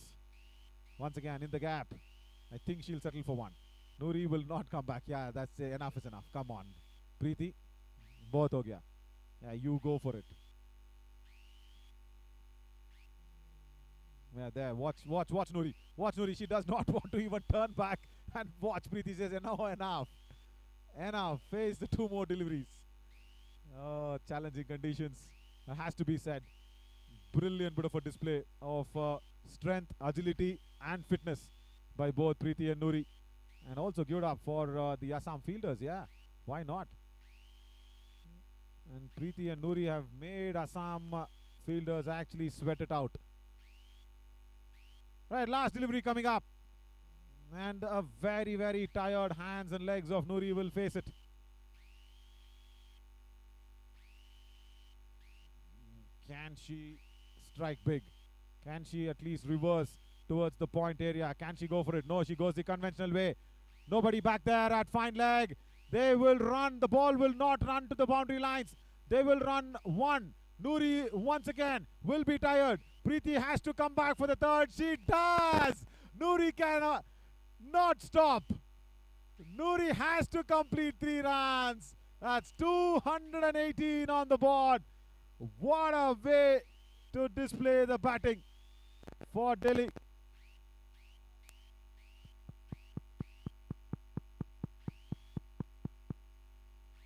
Once again, in the gap. I think she'll settle for one. Nuri will not come back. Yeah, that's enough is enough. Come on. Preeti, both ho gaya. Yeah, you go for it. Yeah, there. Watch Nuri. Watch Nuri. She does not want to even turn back. And watch Preeti says, enough. Enough. Face the 2 more deliveries. Oh, challenging conditions. It has to be said. Brilliant bit of a display of strength, agility and fitness by both Preeti and Nuri. And also geared up for the Assam fielders. Yeah, why not? And Preeti and Nuri have made Assam fielders actually sweat it out. Right, last delivery coming up. And a very, very tired hands and legs of Nuri will face it. Can she strike big? Can she at least reverse towards the point area? Can she go for it? No, she goes the conventional way. Nobody back there at fine leg. They will run. The ball will not run to the boundary lines. They will run one. Nuri once again will be tired. Preeti has to come back for the third. She does. Nuri cannot not stop. Nuri has to complete 3 runs. That's 218 on the board. What a way to display the batting for Delhi.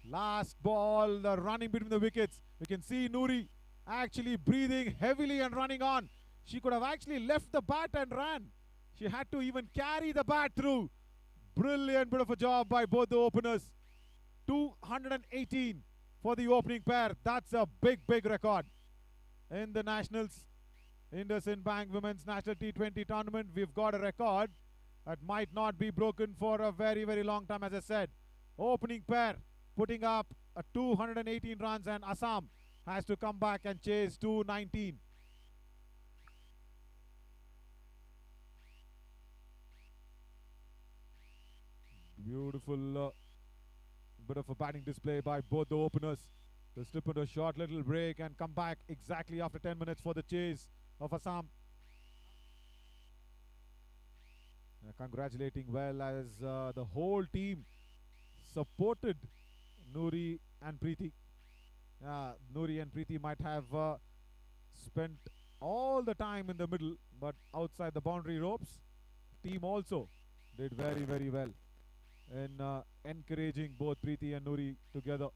Last ball, the running between the wickets. You can see Nuri actually breathing heavily and running on. She could have actually left the bat and ran. She had to even carry the bat through. Brilliant bit of a job by both the openers. 218 for the opening pair. That's a big, big record in the Nationals. INDUSIND Bank Women's National T20 Tournament. We've got a record that might not be broken for a very, very long time, as I said. Opening pair putting up a 218 runs, and Assam has to come back and chase 219. Beautiful bit of a batting display by both the openers. They'll slip into a short little break and come back exactly after 10 minutes for the chase of Assam. Congratulating well as the whole team supported Noori and Preeti. Noori and Preeti might have spent all the time in the middle, but outside the boundary ropes, team also did very, very well in encouraging both Preeti and Noori together.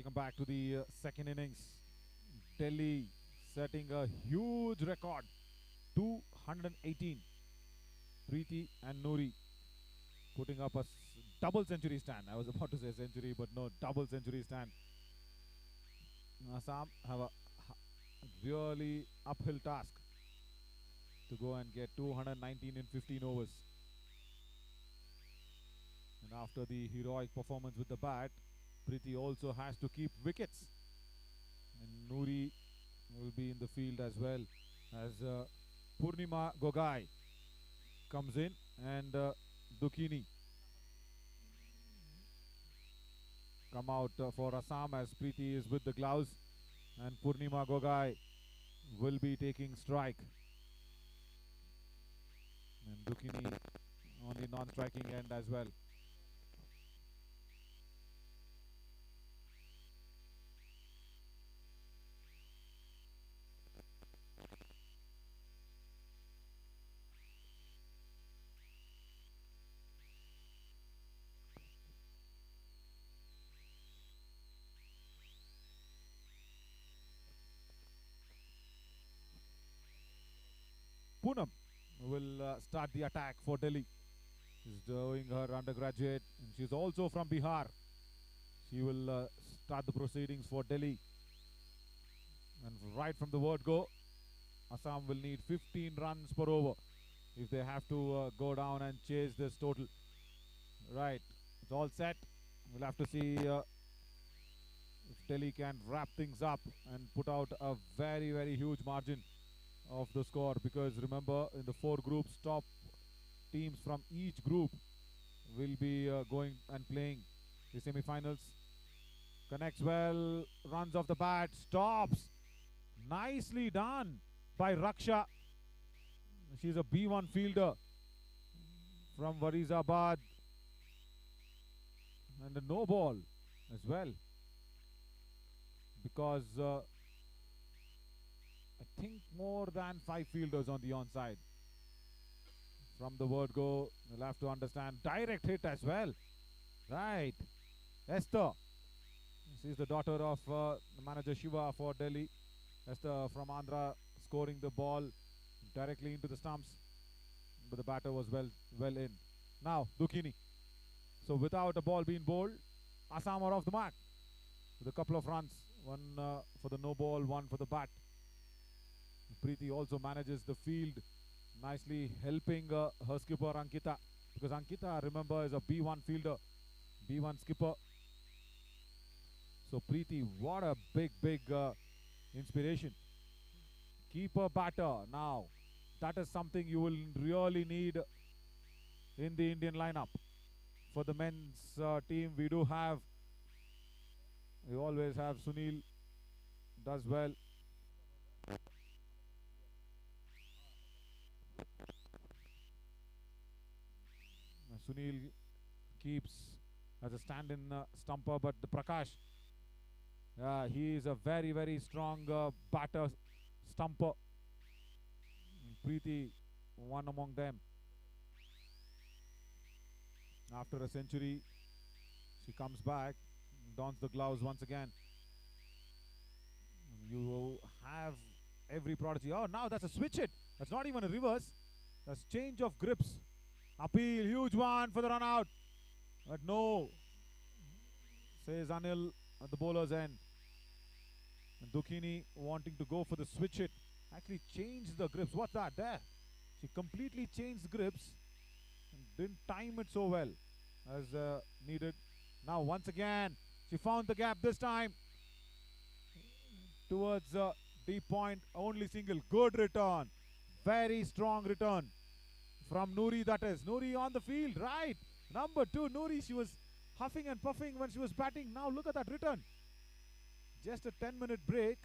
Welcome back to the second innings. Delhi setting a huge record, 218. Preeti and Noori putting up a double century stand. I was about to say century, but no, double century stand. Assam have a really uphill task to go and get 219 in 15 overs. And after the heroic performance with the bat, Preeti also has to keep wickets. And Noori will be in the field as well as Purnima Gogai comes in and Dukini come out for Assam as Preeti is with the gloves and Purnima Gogai will be taking strike. And Dukini on the non-striking end as well. Poonam will start the attack for Delhi. She's doing her undergraduate and she's also from Bihar. She will start the proceedings for Delhi. And right from the word go, Assam will need 15 runs per over if they have to go down and chase this total. Right, it's all set. We'll have to see if Delhi can wrap things up and put out a very, very huge margin of the score, because remember, in the 4 groups, top teams from each group will be going and playing the semi-finals. Connects well, runs off the bat, stops. Nicely done by Raksha. She's a B1 fielder from Warizabad. And a no ball as well, because I think more than 5 fielders on the onside. From the word go, you'll have to understand. Direct hit as well. Right. Esther. She's the daughter of the manager Shiva for Delhi. Esther from Andhra scoring the ball directly into the stumps. But the batter was well in. Now, Dukini. So without a ball being bowled, Assam are off the mark with a couple of runs. One for the no ball, one for the bat. Preeti also manages the field nicely, helping her skipper Ankita, because Ankita, remember, is a B1 fielder, B1 skipper. So Preeti, what a big inspiration. Keeper batter now. That is something you will really need in the Indian lineup. For the men's team, we always have Sunil, does well. Sunil keeps as a stand-in stumper, but the Prakash, he is a very strong batter stumper. Preeti, one among them. After a century, she comes back, dons the gloves once again. You have every prodigy. Oh, now that's a switch hit. That's not even a reverse. That's change of grips. Appeal, huge one for the run out. But no, says Anil at the bowler's end. And Dukini wanting to go for the switch hit. Actually changed the grips. What's that there? She completely changed the grips and didn't time it so well as needed. Now once again, she found the gap this time. Towards deep point, only single. Good return. Very strong return from Noori, that is. Noori on the field, right. Number 2, Noori, she was huffing and puffing when she was batting. Now look at that return. Just a 10-minute break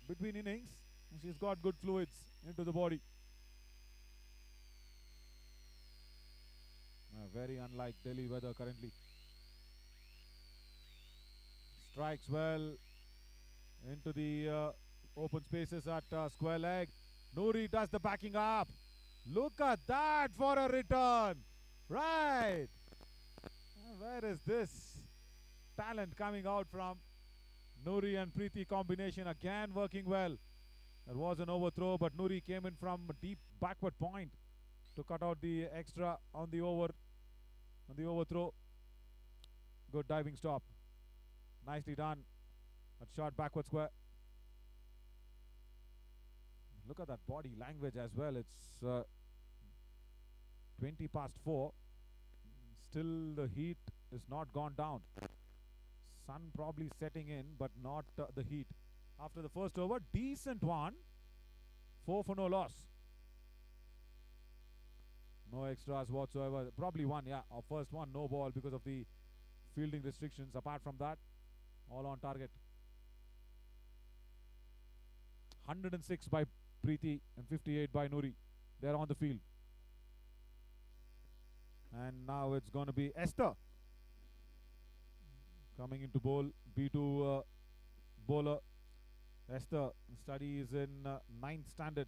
between innings. And she's got good fluids into the body. Very unlike Delhi weather currently. Strikes well into the open spaces at square leg. Noori does the backing up. Look at that for a return. Right. Where is this talent coming out from? Nuri and Preeti combination again working well. There was an overthrow, but Nuri came in from a deep backward point to cut out the extra on the overthrow. Good diving stop. Nicely done. That shot backward square. Look at that body language as well. It's 20 past 4. Still the heat is not gone down. Sun probably setting in, but not the heat. After the first over, decent one. 4 for no loss. No extras whatsoever. Probably one, yeah. Our first one, no ball because of the fielding restrictions. Apart from that, all on target. 106 by Preeti and 58 by Nuri. They're on the field. And now it's going to be Esther coming into bowl. B2 bowler. Esther studies in 9th standard.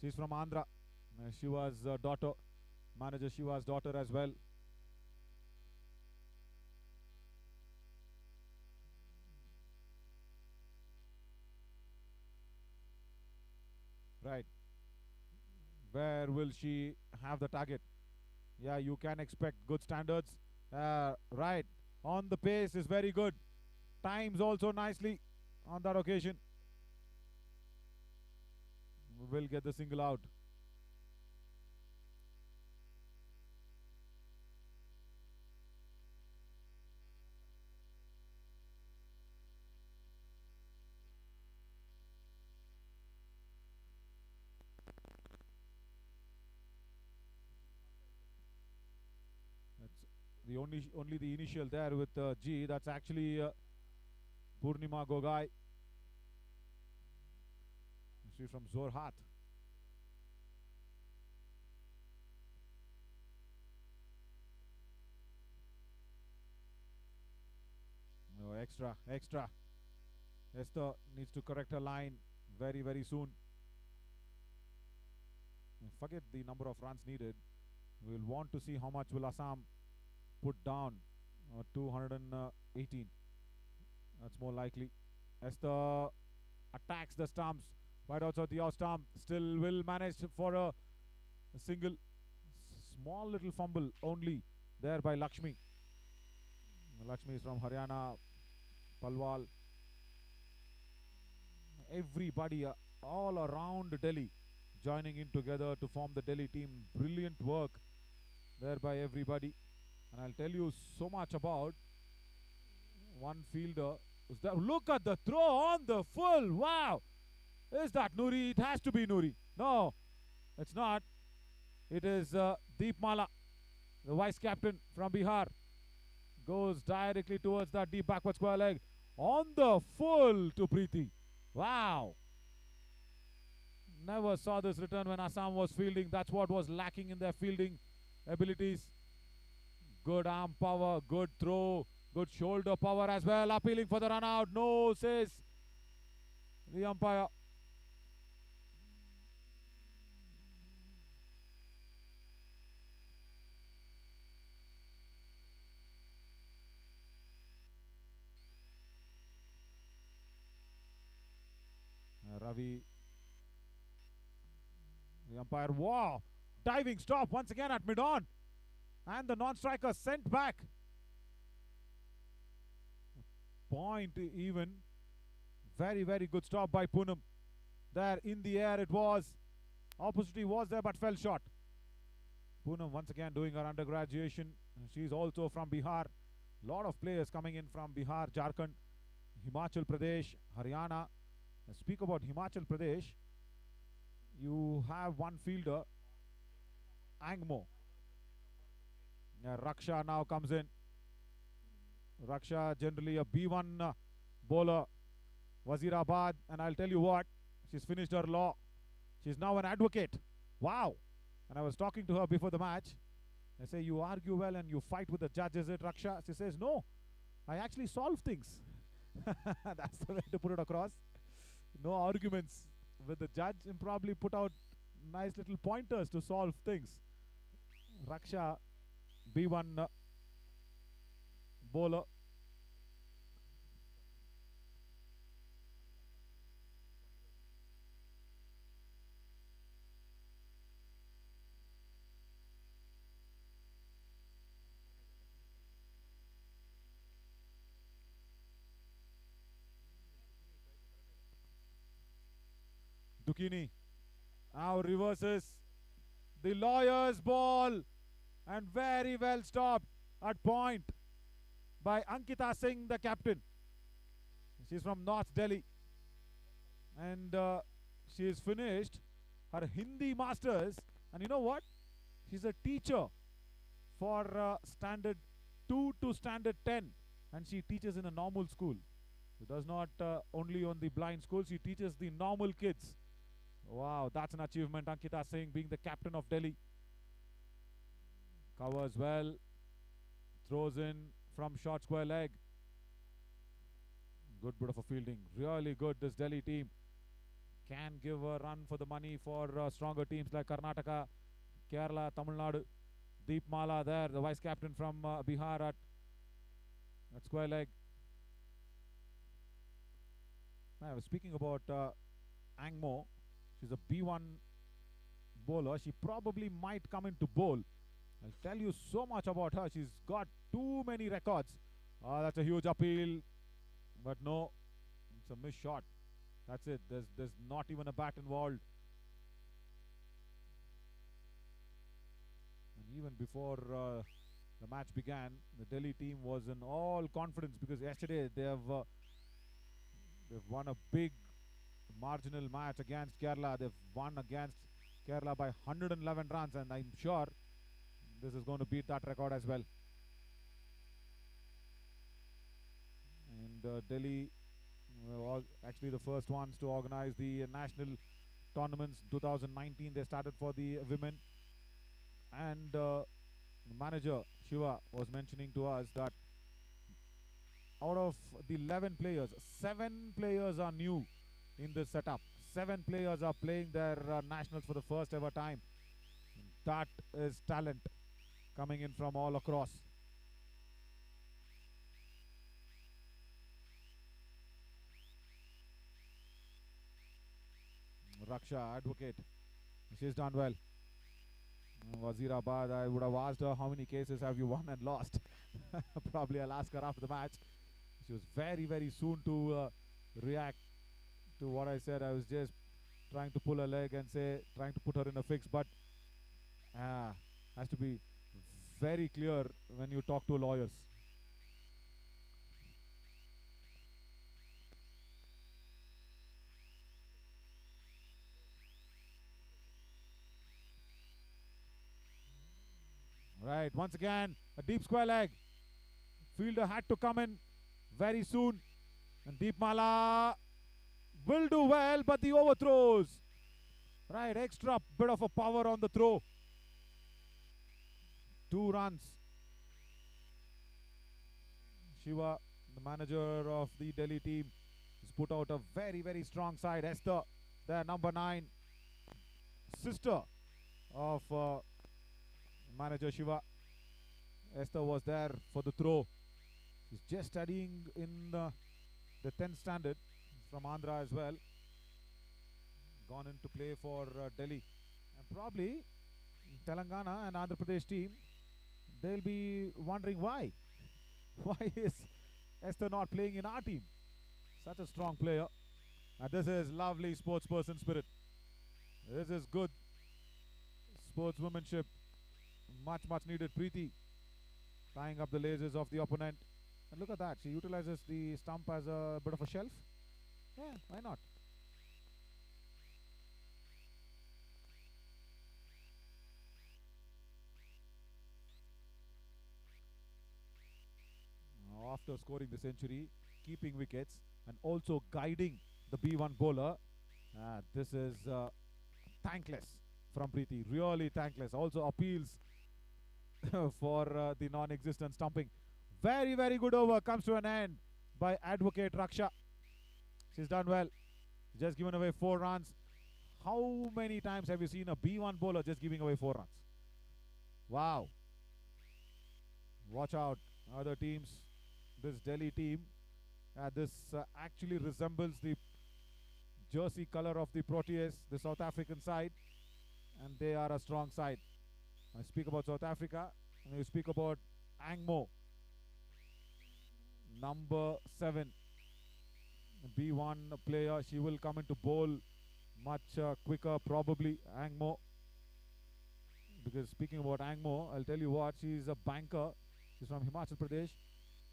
She's from Andhra. Shiva's daughter. Manager Shiva's daughter as well. Right. Where will she have the target? Yeah, you can expect good standards. Right. On the pace is very good. Times also nicely on that occasion. Will get the single out. The only the initial there with G. That's actually Purnima Gogai. She's from Zorhat. No, extra. Esther needs to correct her line very, very soon. Forget the number of runs needed. We'll want to see how much will Assam put down. 218. That's more likely. Esther attacks the stumps. Right outside the off stump. Still will manage for a single. Small little fumble only there by Lakshmi. Lakshmi is from Haryana. Palwal. Everybody all around Delhi joining in together to form the Delhi team. Brilliant work there by everybody. And I'll tell you so much about one fielder. Look at the throw on the full. Wow. Is that Nuri? It has to be Nuri. No, it's not. It is Deepmala, the vice captain from Bihar. Goes directly towards that deep backward square leg. On the full to Preeti. Wow. Never saw this return when Assam was fielding. That's what was lacking in their fielding abilities. Good arm power, good throw, good shoulder power as well. Appealing for the run out. No, says the umpire. Ravi. The umpire. Wow. Diving stop once again at mid-on. And the non-striker sent back. Point even. Very, very good stop by Poonam. There in the air it was. Opportunity was there but fell short. Poonam once again doing her undergraduation. She's also from Bihar. Lot of players coming in from Bihar, Jharkhand, Himachal Pradesh, Haryana. Speak about Himachal Pradesh. You have one fielder, Angmo. Raksha now comes in. Raksha generally a B1 bowler. Wazirabad, and I'll tell you what, she's finished her law. She's now an advocate. Wow. And I was talking to her before the match. I say, you argue well and you fight with the judge, is it, Raksha? She says, no, I actually solve things. That's the way to put it across. No arguments with the judge, and probably put out nice little pointers to solve things. Raksha, B1 bowler. Tukini now reverses the Lawyers ball, and very well stopped at point by Ankita Singh, the captain. She's from North Delhi, and she has finished her Hindi masters, and you know what, she's a teacher for standard 2 to standard 10, and she teaches in a normal school. She does not only on the blind school, she teaches the normal kids. Wow, that's an achievement. Ankita Singh being the captain of Delhi. Covers well, throws in from short square leg. Good bit of a fielding, really good. This Delhi team can give a run for the money for stronger teams like Karnataka, Kerala, Tamil Nadu. Deep Mala there, the vice captain from Bihar at square leg. I was speaking about Angmo. She's a B1 bowler. She probably might come into bowl. I'll tell you so much about her. She's got too many records. That's a huge appeal, but no, it's a missed shot. That's it. There's not even a bat involved. And even before the match began, the Delhi team was in all confidence because yesterday they've won a big marginal match against Kerala. They've won against Kerala by 111 runs, and I'm sure this is going to beat that record as well. And Delhi were actually the first ones to organize the national tournaments 2019. They started for the women, and manager Shiva was mentioning to us that out of the 11 players, 7 players are new in this setup. 7 players are playing their nationals for the first ever time. That is talent coming in from all across. Raksha, Advocate, she's done well. Wazirabad, I would have asked her how many cases have you won and lost. Probably I'll ask her after the match. She was very, very soon to react to what I said. I was just trying to pull her leg and trying to put her in a fix, but has to be very clear when you talk to lawyers. Right, once again, a deep square leg. Fielder had to come in very soon. And Deep Mala will do well, but the overthrows. Right, extra bit of a power on the throw. 2 runs. Shiva, the manager of the Delhi team, has put out a very, very strong side. Esther, their number 9, sister of manager Shiva. Esther was there for the throw. She's just studying in the 10th standard from Andhra as well. Gone in to play for Delhi. And probably Telangana and Andhra Pradesh team, they'll be wondering why. Why is Esther not playing in our team? Such a strong player. And this is lovely sportsperson spirit. This is good sportswomanship. Much, much needed. Preeti tying up the laces of the opponent. And look at that. She utilizes the stump as a bit of a shelf. Yeah, why not? After scoring the century, keeping wickets, and also guiding the B1 bowler, this is thankless from Preeti. Really thankless. Also appeals for the non-existent stumping. Very, very good over. Comes to an end by Advocate Raksha. She's done well. Just given away 4 runs. How many times have you seen a B1 bowler just giving away 4 runs? Wow. Watch out. Other teams. This Delhi team. This actually resembles the jersey color of the Proteas, the South African side. And they are a strong side. I speak about South Africa, and you speak about Angmo, number 7, B1 player. She will come into bowl much quicker, probably Angmo. Because speaking about Angmo, I'll tell you what, she's a banker. She's from Himachal Pradesh.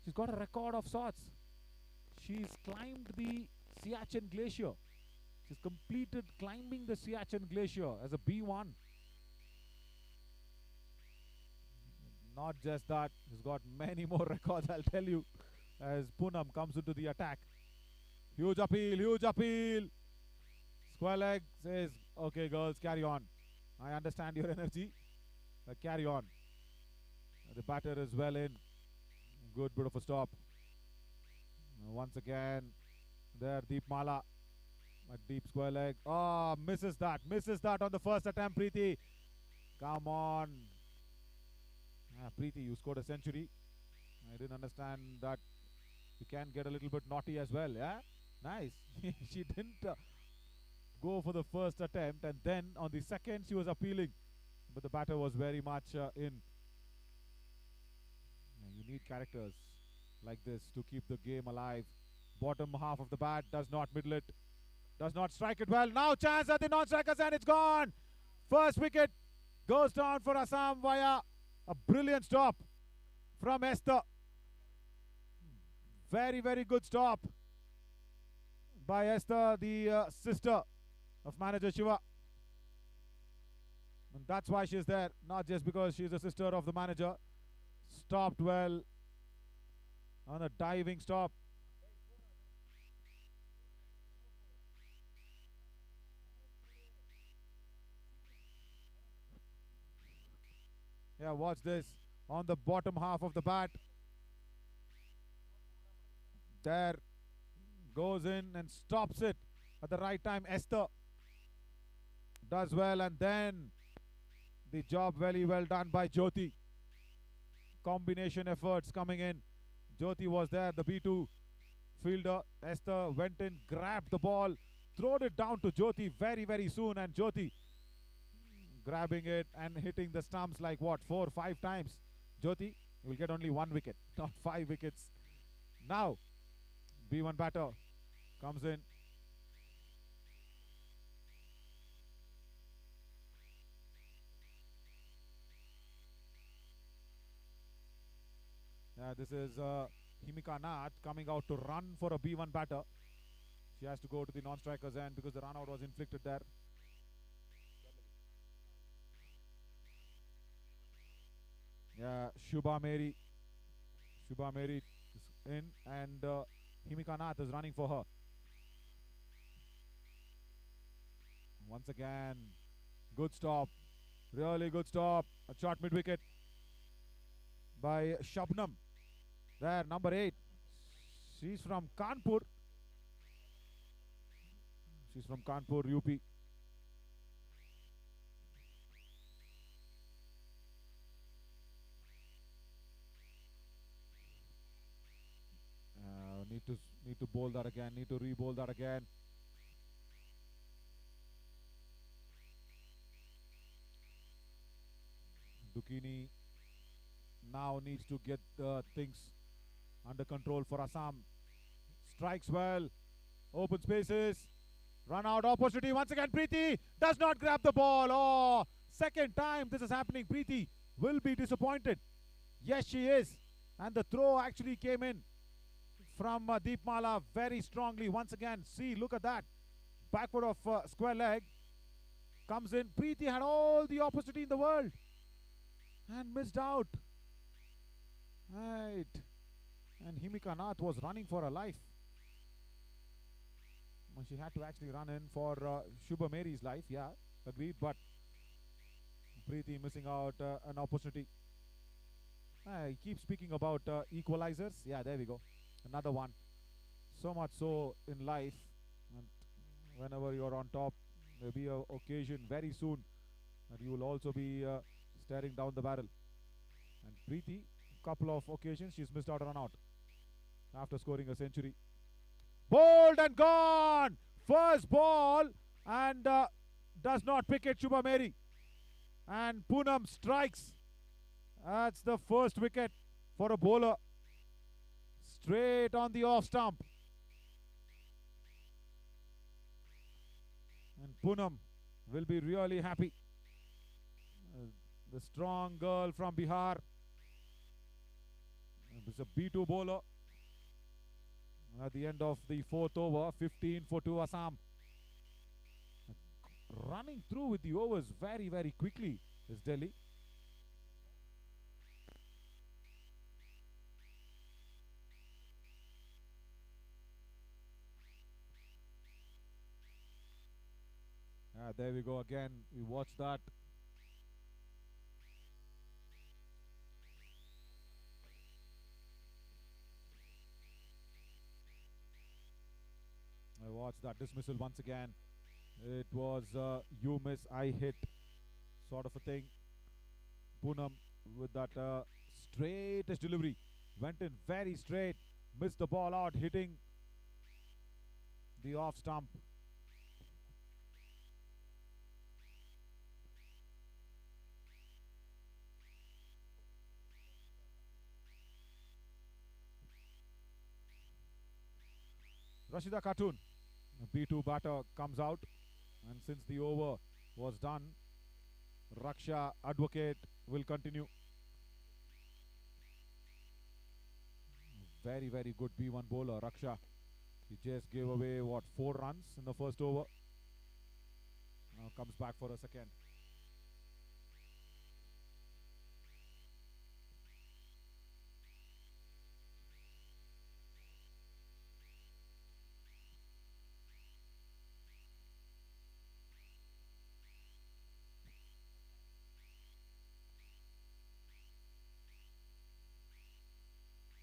She's got a record of sorts. She's climbed the Siachen Glacier. She's completed climbing the Siachen Glacier as a B1. Not just that, she's got many more records, I'll tell you, as Poonam comes into the attack. Huge appeal, huge appeal. Square leg says, okay girls, carry on. I understand your energy, but carry on. The batter is well in. Good bit of a stop. Once again, there Deepmala. A deep square leg. Oh, misses that on the first attempt, Preeti. Come on. Preeti, you scored a century. I didn't understand that you can get a little bit naughty as well, yeah? Nice. She didn't go for the first attempt, and then on the second she was appealing. But the batter was very much in. You need characters like this to keep the game alive. Bottom half of the bat, does not middle it. Does not strike it well. Now chance at the non-strikers and it's gone. First wicket goes down for Assam via a brilliant stop from Esther. Very, very good stop by Esther, the sister of manager Shiva. And that's why she's there, not just because she's a sister of the manager. Stopped well on a diving stop. Yeah, watch this. On the bottom half of the bat. There. Goes in and stops it at the right time. Esther does well, and then the job very well done by Jyoti. Combination efforts coming in. Jyoti was there, the B2 fielder. Esther went in, grabbed the ball, throwed it down to Jyoti very, very soon, and Jyoti grabbing it and hitting the stumps like what, 4 or 5 times. Jyoti, you will get only 1 wicket, not 5 wickets. Now, B1 batter comes in. This is Himika Nath coming out to run for a B1 batter. She has to go to the non-strikers end because the run out was inflicted there. Yeah, Shubha Mary is in, and Himika Nath is running for her. Once again, good stop, really good stop. A short mid-wicket by Shabnam. There, number 8. She's from Kanpur. She's from Kanpur, UP. Need to bowl that again. Need to re-bowl that again. Dukini now needs to get things under control for Assam. Strikes well. Open spaces. Run out opportunity. Once again, Preeti does not grab the ball. Oh, second time this is happening. Preeti will be disappointed. Yes, she is. And the throw actually came in from Deepmala very strongly. Once again, see, look at that. Backward of square leg. Comes in. Preeti had all the opportunity in the world and missed out. Right. And Himika Nath was running for her life. Well, she had to actually run in for Shubha Mary's life. Yeah, agreed. But Preeti missing out an opportunity. I keep speaking about equalizers. Yeah, there we go. Another one. So much so in life. And whenever you're on top, there'll be an occasion very soon that you will also be staring down the barrel. And Preeti, couple of occasions, she's missed out on run out after scoring a century. Bowled and gone! First ball, and does not pick it, Shubha Mary. And Poonam strikes. That's the first wicket for a bowler. Straight on the off stump. And Poonam will be really happy. The strong girl from Bihar. It's a B2 bowler. At the end of the fourth over, 15 for 2 Assam. Running through with the overs very, very quickly is Delhi. There we go again. We watched that. I watched that dismissal once again. It was you miss, I hit sort of a thing. Poonam with that straightest delivery. Went in very straight. Missed the ball out, hitting the off stump. Rashida Khatun, B2 batter, comes out, and since the over was done, Raksha Advocate will continue. Very, very good B1 bowler, Raksha. He just gave away, what, 4 runs in the first over. Now comes back for a second.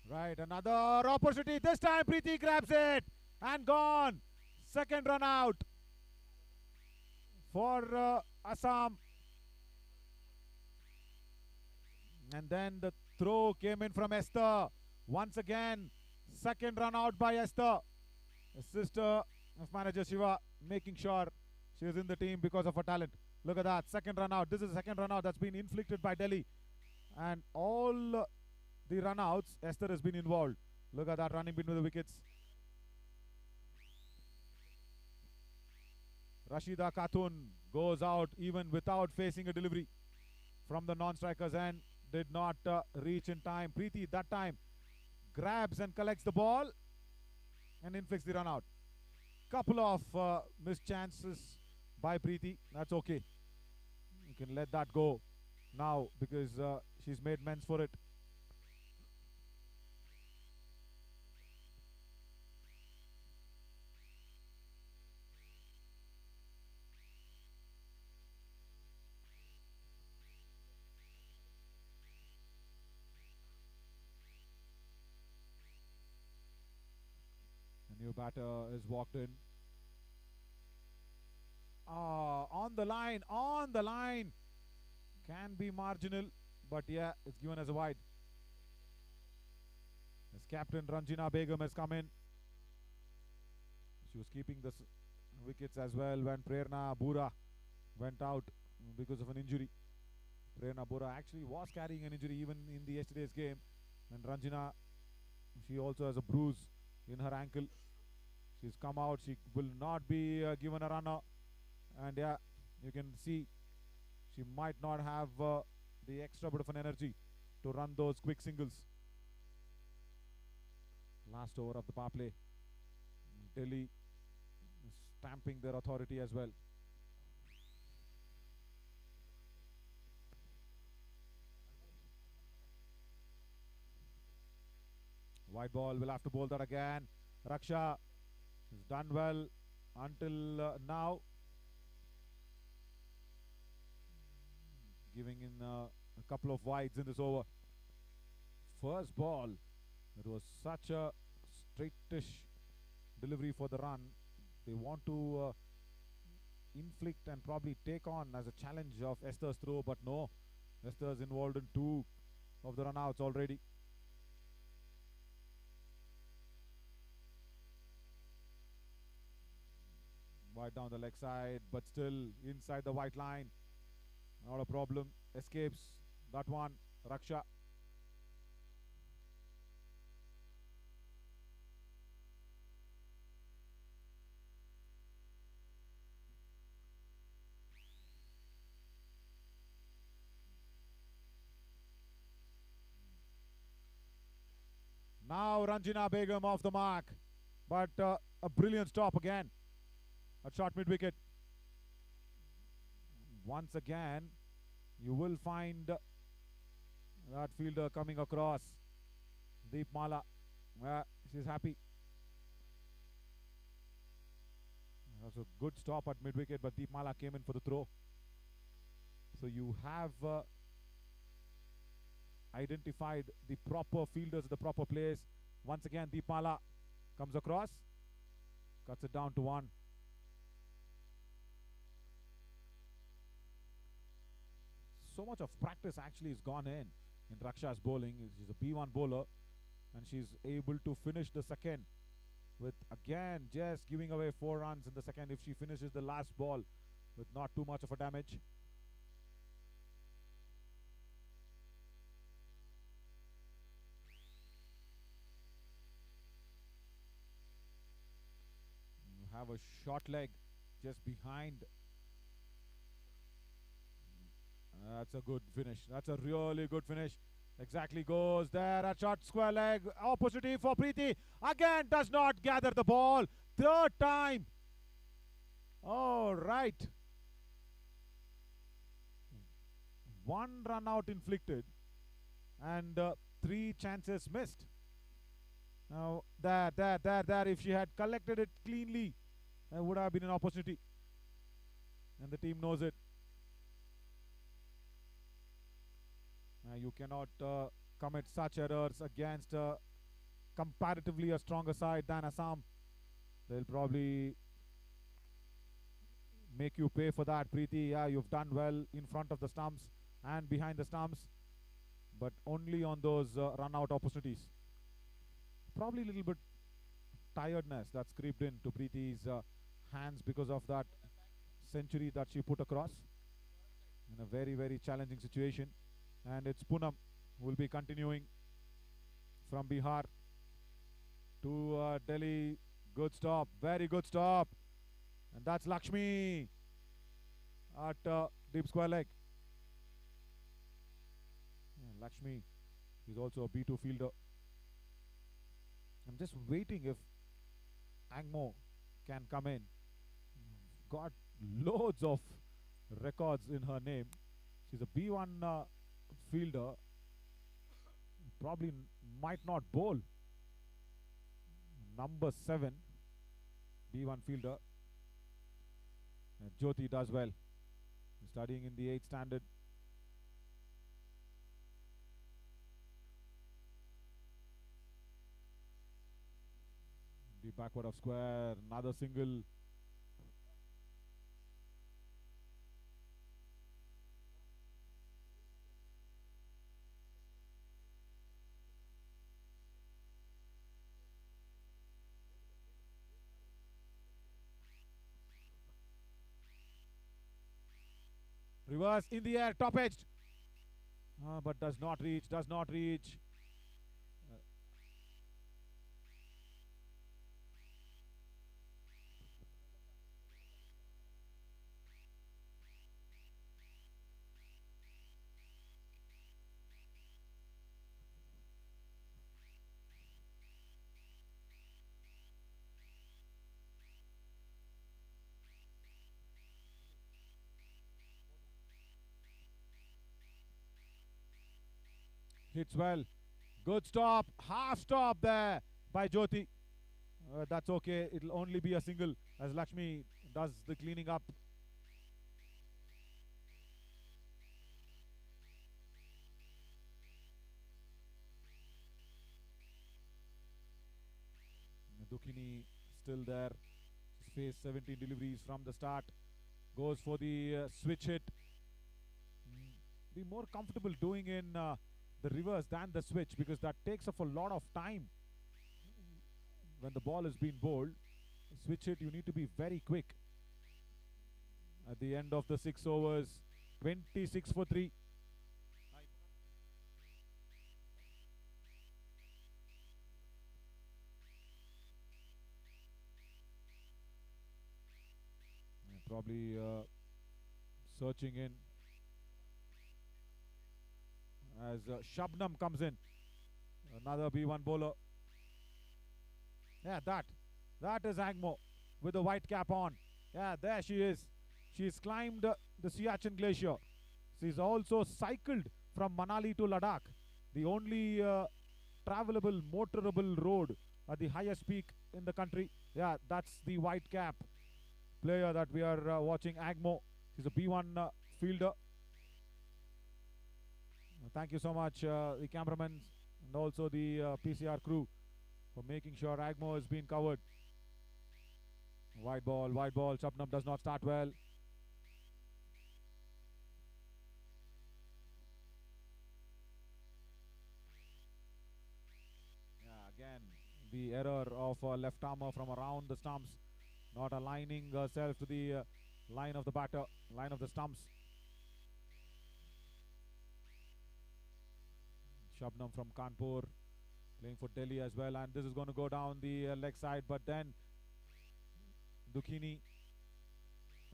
Right, another opportunity. This time Preeti grabs it and gone. Second run out for Assam. And then the throw came in from Esther. Once again, second run out by Esther. The sister of manager Shiva, making sure she is in the team because of her talent. Look at that, second run out. This is the second run out that's been inflicted by Delhi. And all the run outs, Esther has been involved. Look at that running between the wickets. Rashida Khatun goes out even without facing a delivery from the non-strikers and did not reach in time. Preeti that time grabs and collects the ball and inflicts the run out. Couple of missed chances by Preeti. That's okay. You can let that go now because she's made amends for it. New batter is walked in. On the line. Can be marginal, but yeah, it's given as a wide. As captain Ranjina Begum has come in. She was keeping the wickets as well when Prerna Bura went out because of an injury. Prerna Bura actually was carrying an injury even in the yesterday's game. And Ranjina, she also has a bruise in her ankle. She's come out. She will not be given a runner. And yeah, you can see she might not have the extra bit of an energy to run those quick singles. Last over of the power play. Delhi stamping their authority as well. White ball, will have to bowl that again. Raksha has done well until now. Giving in a couple of wides in this over. First ball, it was such a straightish delivery for the run. They want to inflict and probably take on as a challenge of Esther's throw, but no. Esther's involved in 2 of the run-outs already. Wide down the leg side, but still inside the white line. Not a problem. Escapes that one. Raksha. Now Ranjina Begum off the mark. But a brilliant stop again. A short mid-wicket. Once again, you will find that fielder coming across. Deep Mala. She's happy. That was a good stop at mid-wicket, but Deep Mala came in for the throw. So you have identified the proper fielders, the proper place. Once again, Deep Mala comes across, cuts it down to 1. So much of practice actually has gone in Raksha's bowling. She's a B1 bowler, and she's able to finish the second with, again, just giving away 4 runs in the second if she finishes the last ball with not too much of a damage. You have a short leg just behind. That's a good finish. That's a really good finish. Exactly goes there. A short square leg. Opportunity for Preeti. Again does not gather the ball. Third time. All right. 1 run out inflicted. And 3 chances missed. Now, there. If she had collected it cleanly, there would have been an opportunity. And the team knows it. You cannot commit such errors against comparatively a stronger side than Assam. They'll probably make you pay for that, Preeti. Yeah, you've done well in front of the stumps and behind the stumps, but only on those run-out opportunities. Probably a little bit tiredness that's creeped into Preeti's hands because of that century that she put across in a very, very challenging situation. And it's Poonam who will be continuing from Bihar to Delhi. Good stop, very good stop. And that's Lakshmi at deep square leg. Yeah, Lakshmi is also a B2 fielder. I'm just waiting if Angmo can come in. Got loads of records in her name. She's a B1 fielder. Probably might not bowl. Number 7 B1 fielder. And Jyoti does well. Studying in the 8th standard. The backward of square, another single. Reverse in the air, top edged. But does not reach, does not reach. Hits well. Good stop. Half stop there by Jyoti. That's okay. It'll only be a single as Lakshmi does the cleaning up. Dukhini still there. She's faced 17 deliveries from the start. Goes for the switch hit. Be more comfortable doing in the reverse than the switch because that takes up a lot of time when the ball is being bowled. Switch hit, you need to be very quick. At the end of the 6 overs, 26 for 3. Probably searching in as Shabnam comes in, another B1 bowler. Yeah, that is Agmo with the white cap on. Yeah, there she is. She's climbed the Siachen Glacier. She's also cycled from Manali to Ladakh, the only travelable, motorable road at the highest peak in the country. Yeah, that's the white cap player that we are watching, Agmo. She's a B1 fielder. Thank you so much, the cameramen and also the PCR crew for making sure Agmo has been covered. Wide ball. Shabnam does not start well. Yeah, again, the error of left armer from around the stumps, not aligning herself to the line of the batter, line of the stumps. Shabnam from Kanpur playing for Delhi as well, and this is going to go down the leg side, but then Dukhini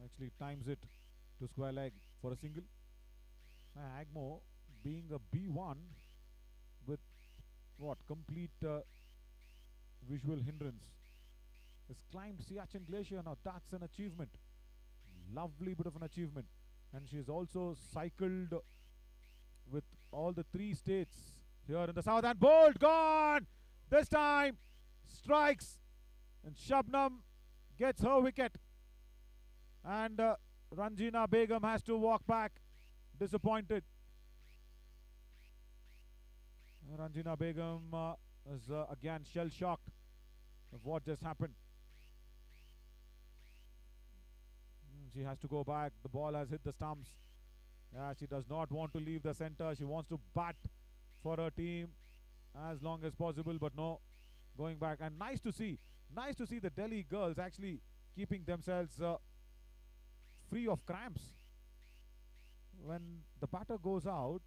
actually times it to square leg for a single. Agmo being a B1 with what complete visual hindrance has climbed Siachen Glacier. Now that's an achievement, lovely bit of an achievement, and she has also cycled with all the 3 states here in the south, and bowled, gone this time, strikes, and Shabnam gets her wicket, and Ranjina Begum has to walk back disappointed. Ranjina Begum is again shell-shocked of what just happened. She has to go back. The ball has hit the stumps. Yeah, she does not want to leave the center. She wants to bat for her team as long as possible, but no, going back. And nice to see the Delhi girls actually keeping themselves free of cramps. When the batter goes out,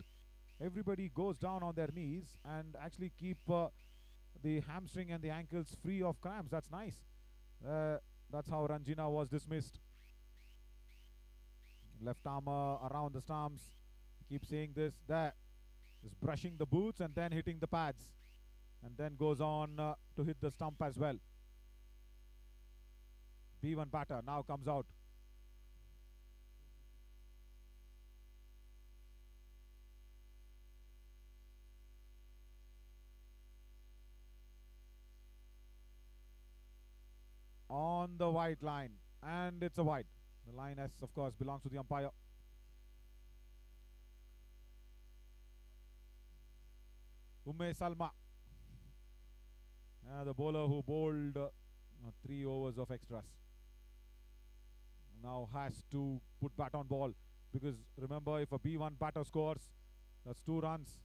everybody goes down on their knees and actually keep the hamstring and the ankles free of cramps. That's nice. That's how Ranjina was dismissed. Left armer around the stumps. Keep saying this. There is brushing the boots and then hitting the pads, and then goes on to hit the stump as well. B1 batter now comes out. On the white line, and it's a wide. The line, as of course, belongs to the umpire. Salma, the bowler who bowled 3 overs of extras, now has to put bat on ball, because remember, if a B1 batter scores, that's 2 runs.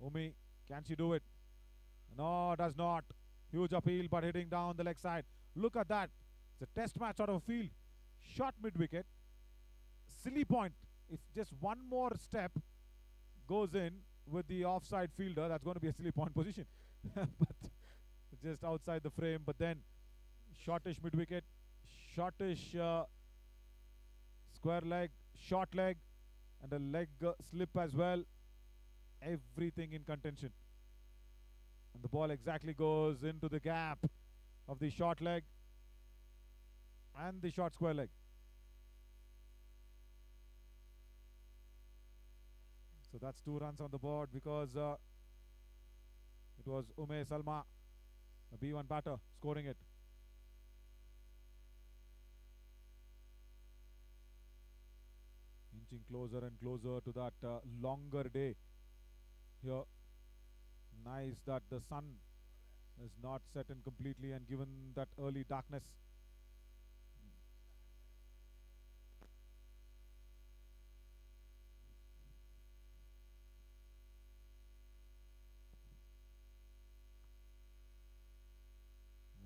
Umi, can she do it? No, does not. Huge appeal, but hitting down the leg side. Look at that. It's a test match out of field. Shot mid-wicket. Silly point. If just one more step goes in with the offside fielder, that's going to be a silly point position. But just outside the frame. But then shortish mid-wicket, shortish square leg, short leg, and a leg slip as well. Everything in contention. And the ball exactly goes into the gap of the short leg and the short square leg. So that's 2 runs on the board, because it was Salma, the B1 batter, scoring it. Inching closer and closer to that longer day here. Nice that the sun is not set in completely and given that early darkness.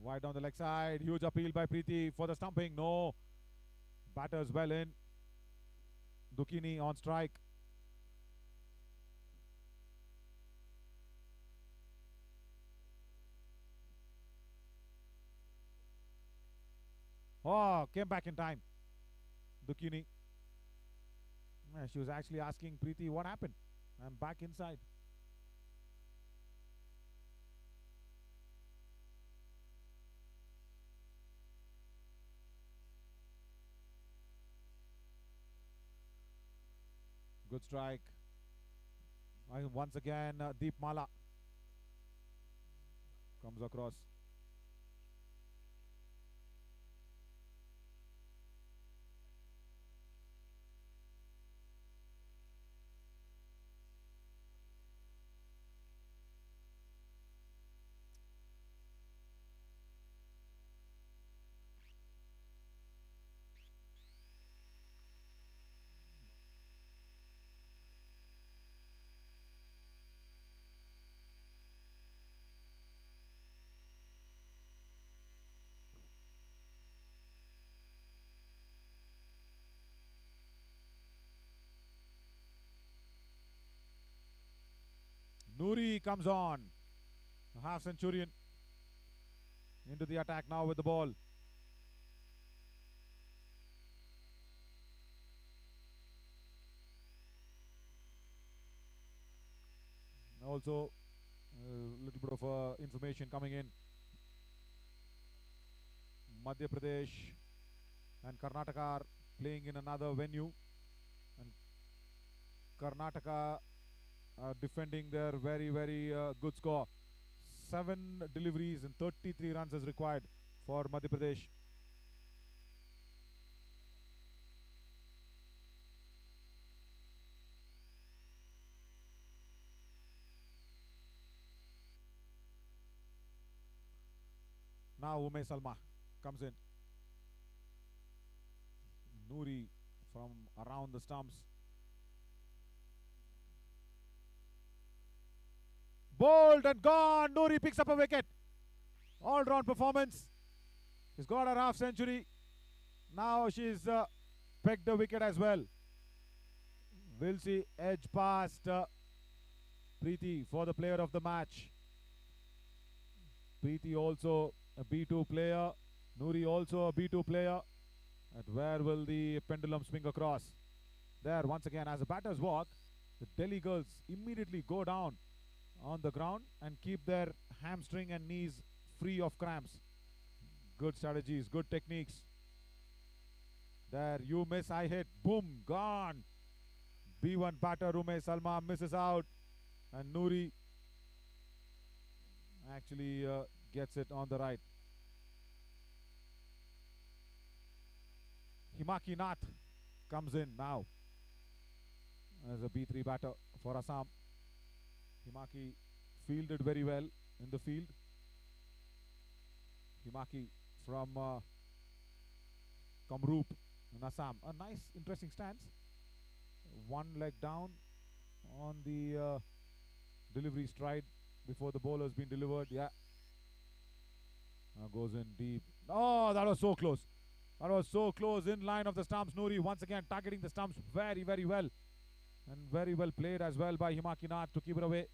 Wide down the leg side. Huge appeal by Preeti for the stumping. No. Batters well in. Dukhini on strike. Oh, came back in time. Dukhini. She was actually asking Preeti, what happened? I'm back inside. Good strike. Once again, Deep Mala comes across. Noori comes on. A half centurion into the attack now with the ball. Also, a little bit of information coming in. Madhya Pradesh and Karnataka are playing in another venue, and Karnataka are defending their very good score. 7 deliveries and 33 runs is required for Madhya Pradesh. Now Umesh Salma comes in. Noori from around the stumps. Bowled and gone. Noori picks up a wicket. All-round performance. She's got her half century. Now she's pegged a wicket as well. We'll see edge past Preeti for the player of the match. Preeti also a B2 player. Noori also a B2 player. And where will the pendulum swing across? There, once again, as a batter's walk, the Delhi girls immediately go down on the ground and keep their hamstring and knees free of cramps. Good strategies, good techniques. There, you miss, I hit, boom, gone. B1 batter Umesh Salma misses out, and Noori actually gets it on the right. Himaki Nath comes in now as a B3 batter for Assam. Himaki fielded very well in the field. Himaki from Kamrup in Assam. A nice, interesting stance. One leg down on the delivery stride before the bowler has been delivered. Yeah. Now goes in deep. Oh, that was so close. That was so close, in line of the stumps. Noori once again targeting the stumps very well. And very well played as well by Himaki Nath to keep it away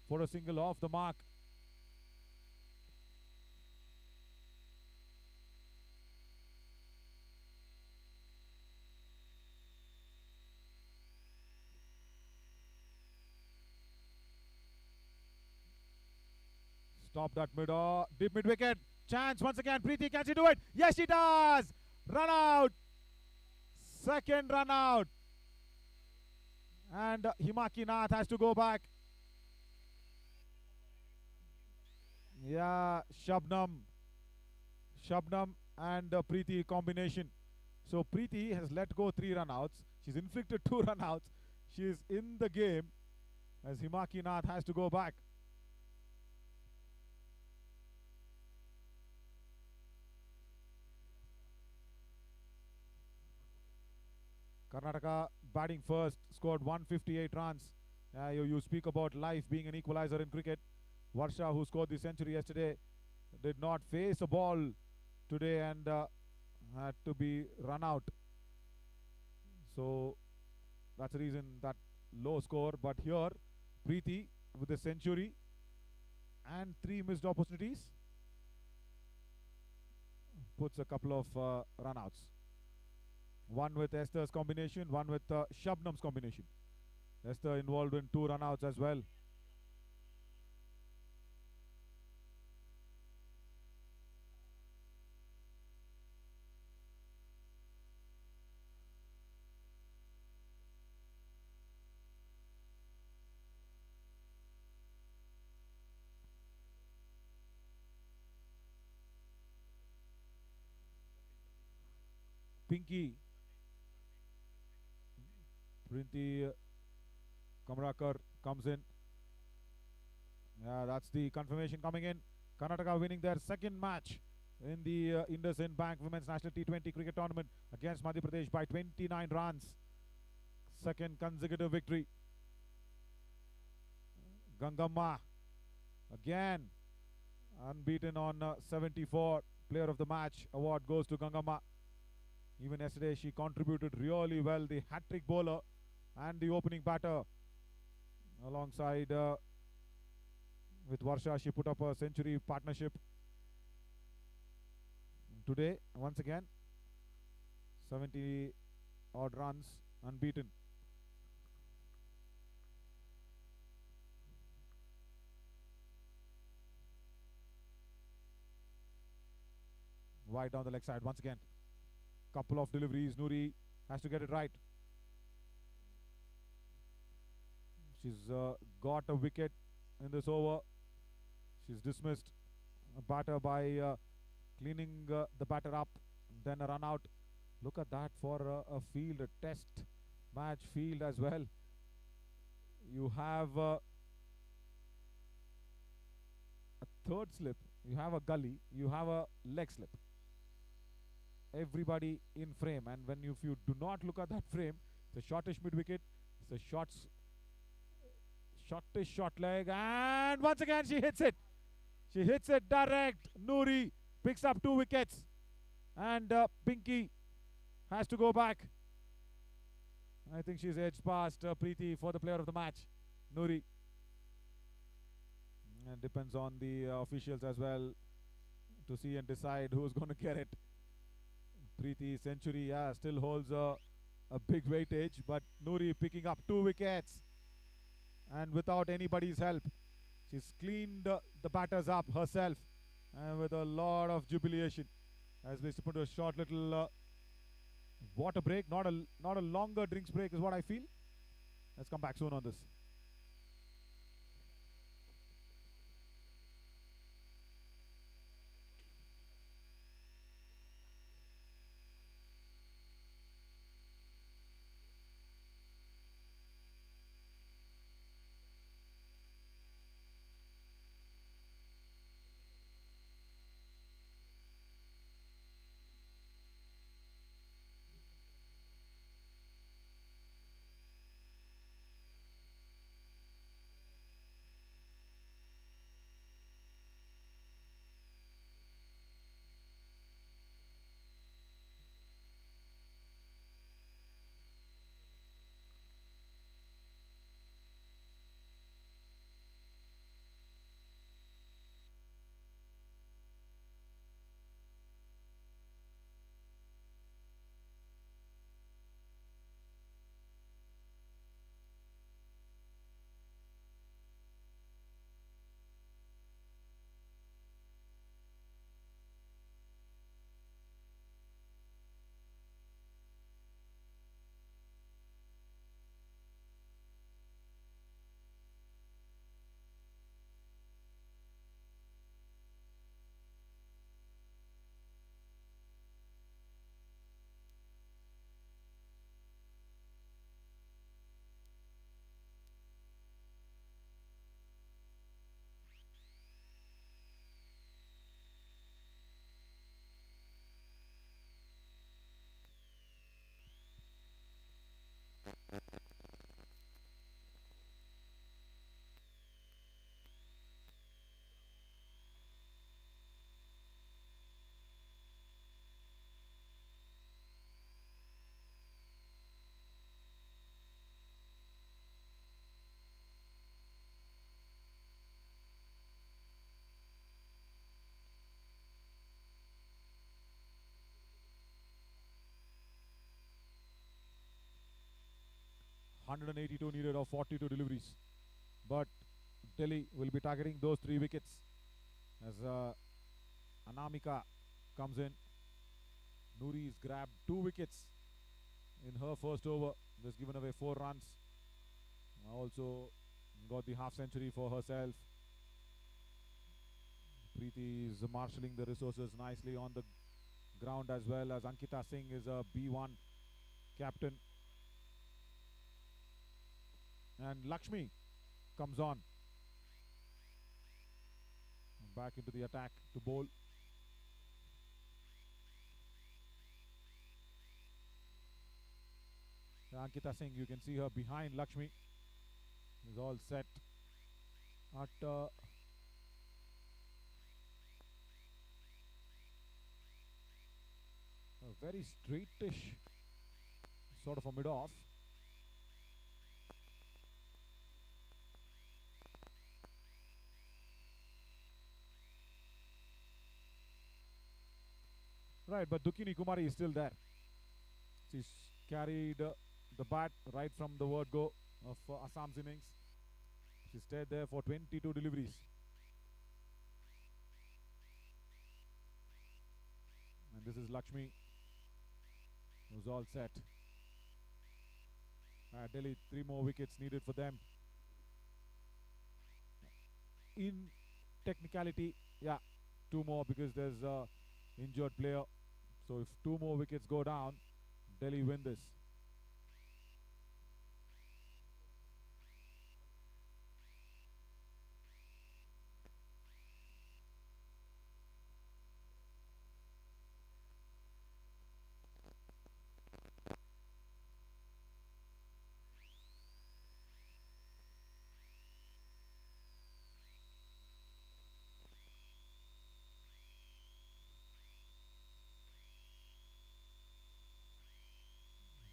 for a single off the mark. Stop that deep mid wicket. Chance once again. Preeti, can she do it? Yes, she does. Run out. Second run out. And Himaki Nath has to go back. Yeah, Shabnam and Preeti combination. So Preeti has let go 3 run outs. She's inflicted 2 run outs. She is in the game as Himaki Nath has to go back. Karnataka batting first, scored 158 runs. You speak about life being an equalizer in cricket. Varsha, who scored the century yesterday, did not face a ball today and had to be run out. So that's the reason that low score. But here, Preeti with a century and 3 missed opportunities puts a couple of run outs. One with Esther's combination, one with Shabnam's combination. Esther involved in 2 run outs as well. Pinky. Printi Kamrakar comes in. Yeah, that's the confirmation coming in. Karnataka winning their second match in the INDUSInd Bank Women's National T20 Cricket Tournament against Madhya Pradesh by 29 runs. Second consecutive victory. Gangamma again unbeaten on 74. Player of the match award goes to Gangamma. Even yesterday she contributed really well. The hat-trick bowler and the opening batter alongside with Varsha, she put up a century partnership. Today, once again, 70 odd runs, unbeaten. Wide down the leg side once again. Couple of deliveries. Noori has to get it right. She's got a wicket in this over. She's dismissed a batter by cleaning the batter up, then a run out. Look at that for a field, a test match field as well. You have a third slip, you have a gully, you have a leg slip. Everybody in frame, and if you do not look at that frame, it's a shortish mid wicket, it's a shortish short leg, and once again she hits it. She hits it direct. Noori picks up 2 wickets, and Pinky has to go back. I think she's edged past Preeti for the player of the match, Noori. And depends on the officials as well to see and decide who's going to get it. Preeti century, yeah, still holds a big weightage, but Noori picking up 2 wickets, and without anybody's help. She's cleaned the batters up herself, and with a lot of jubilation as they put a short little water break, not a longer drinks break is what I feel. Let's come back soon on this. (182 needed of 42 deliveries), but Delhi will be targeting those 3 wickets as Anamika comes in. Noori's grabbed 2 wickets in her first over. Just given away 4 runs. Also got the half century for herself. Preeti is marshalling the resources nicely on the ground as well, as Ankita Singh is a B1 captain. And Lakshmi comes on. Back into the attack to bowl. Ankita Singh, you can see her behind Lakshmi, is all set at a very straightish sort of a mid-off. Right, but Dukini Kumari is still there. She's carried the bat right from the word go of Assam's innings. She stayed there for 22 deliveries. And this is Lakshmi, who's all set. Delhi, 3 more wickets needed for them. In technicality, yeah, 2 more because there's a injured player. So if 2 more wickets go down, Delhi win this.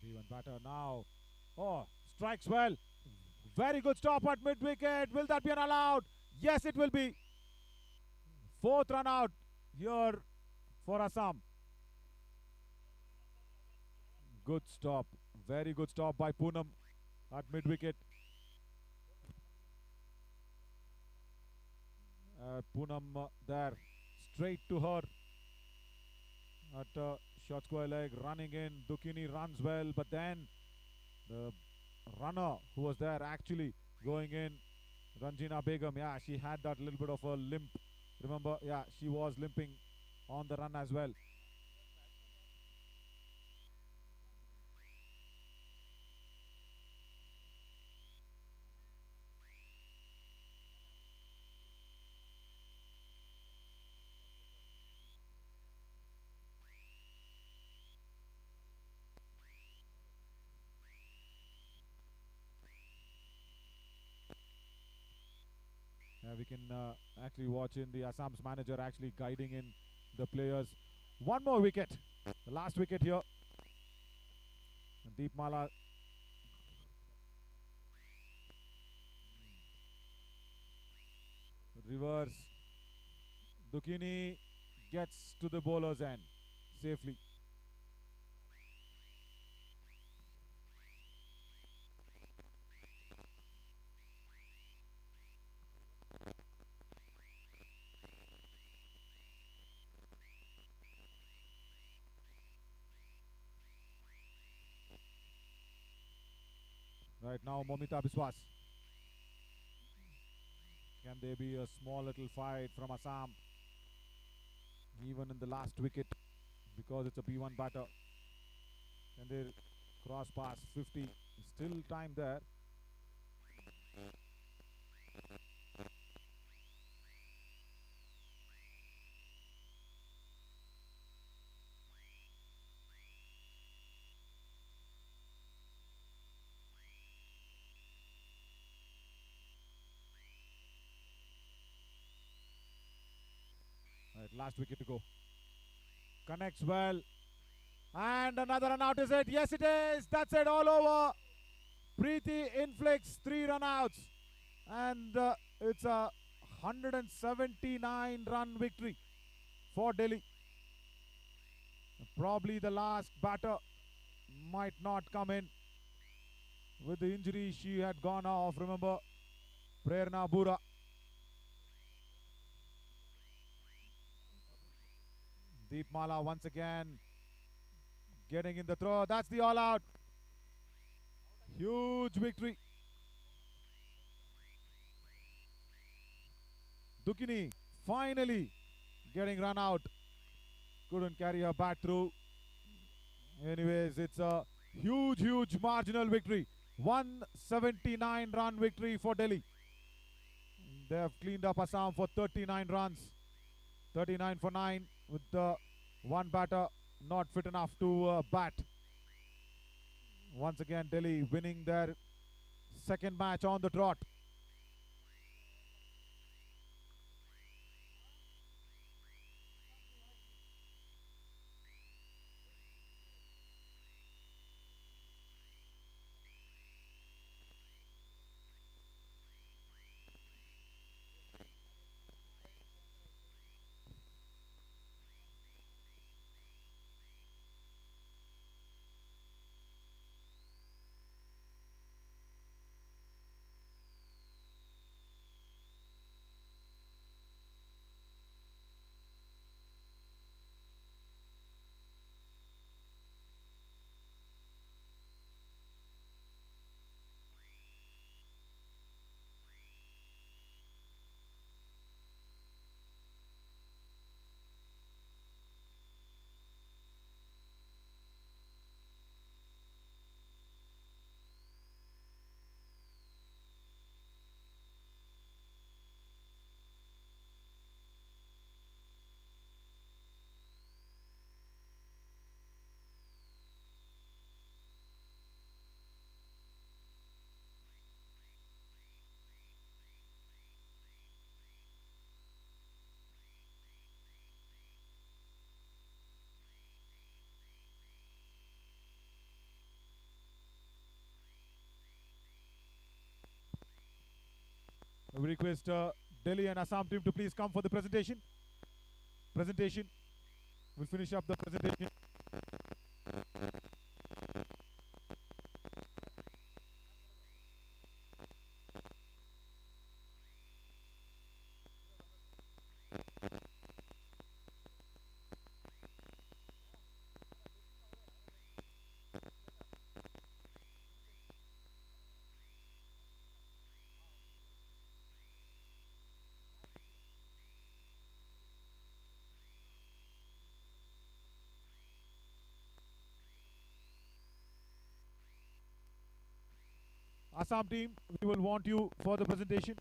Even batter now. Oh, strikes well. Very good stop at mid wicket. Will that be an allowed? Yes, it will be. 4th run out here for Assam. Good stop. Very good stop by Poonam at mid wicket. Poonam there, straight to her at short square leg, running in. Dukini runs well, but then the runner who was there actually going in, Ranjina Begum, yeah, she had that little bit of a limp. Remember, yeah, she was limping on the run as well. We can actually watch in the Assam's manager actually guiding in the players. 1 more wicket, the last wicket here. Deepmala reverse. Dukini gets to the bowler's end safely. Right now, Momita Biswas. Can there be a small little fight from Assam? Even in the last wicket, because it's a B1 batter. Can they cross past 50? Still time there. Right, last wicket to go. Connects well. And another run out, is it? Yes, it is. That's it, all over. Preeti inflicts 3 run outs. And it's a 179 run victory for Delhi. Probably the last batter might not come in. With the injury, she had gone off. Remember, Prerna Bura. Deepmala once again getting in the throw. That's the all out. Huge victory. Dukini finally getting run out. couldn't carry her bat through. Anyways, it's a huge marginal victory. 179 run victory for Delhi. They have cleaned up Assam for 39 runs. 39 for 9 with the one batter not fit enough to bat. Once again, Delhi winning their second match on the trot. We request Delhi and Assam team to please come for the presentation. We'll finish up the presentation. Assam team, we will want you for the presentation.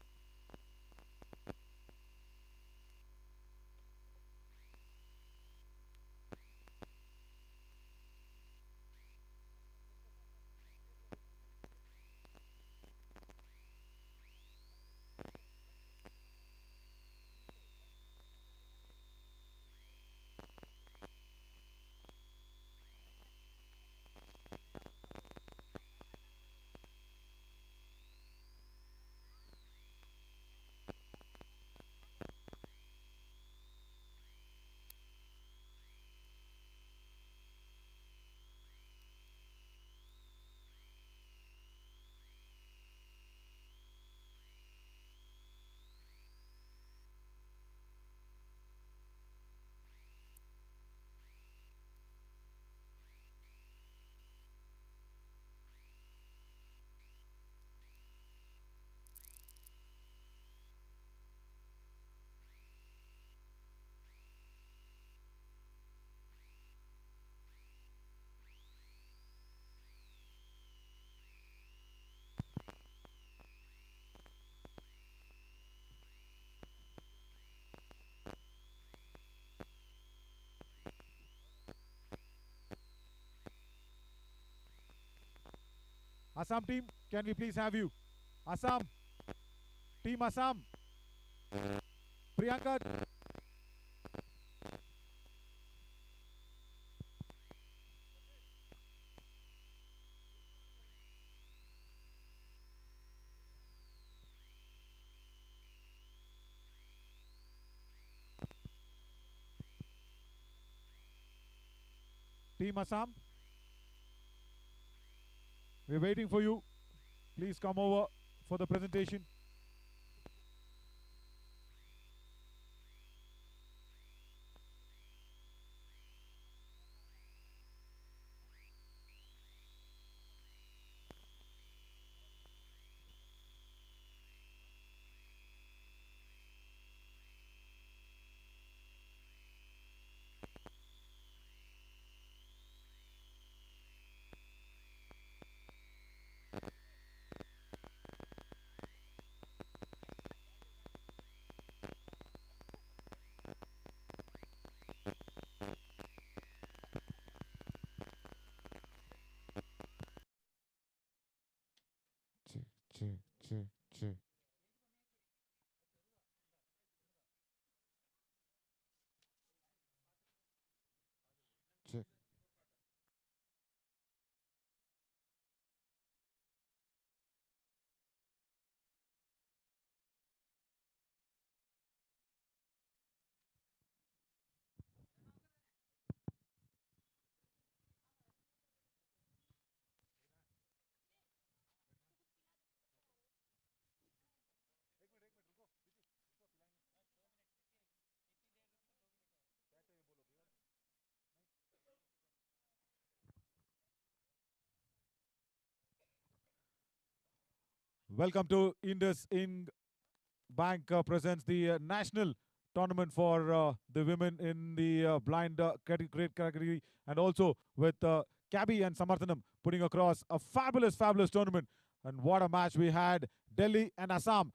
Assam team, can we please have you? Assam, team Assam, Priyanka. Team Assam, we're waiting for you. Please come over for the presentation. Check, check, check. Check. Welcome to INDUSInd Bank presents the national tournament for the women in the blind grade category, and also with Kabi and Samarthanam putting across a fabulous, fabulous tournament. And what a match we had. Delhi and Assam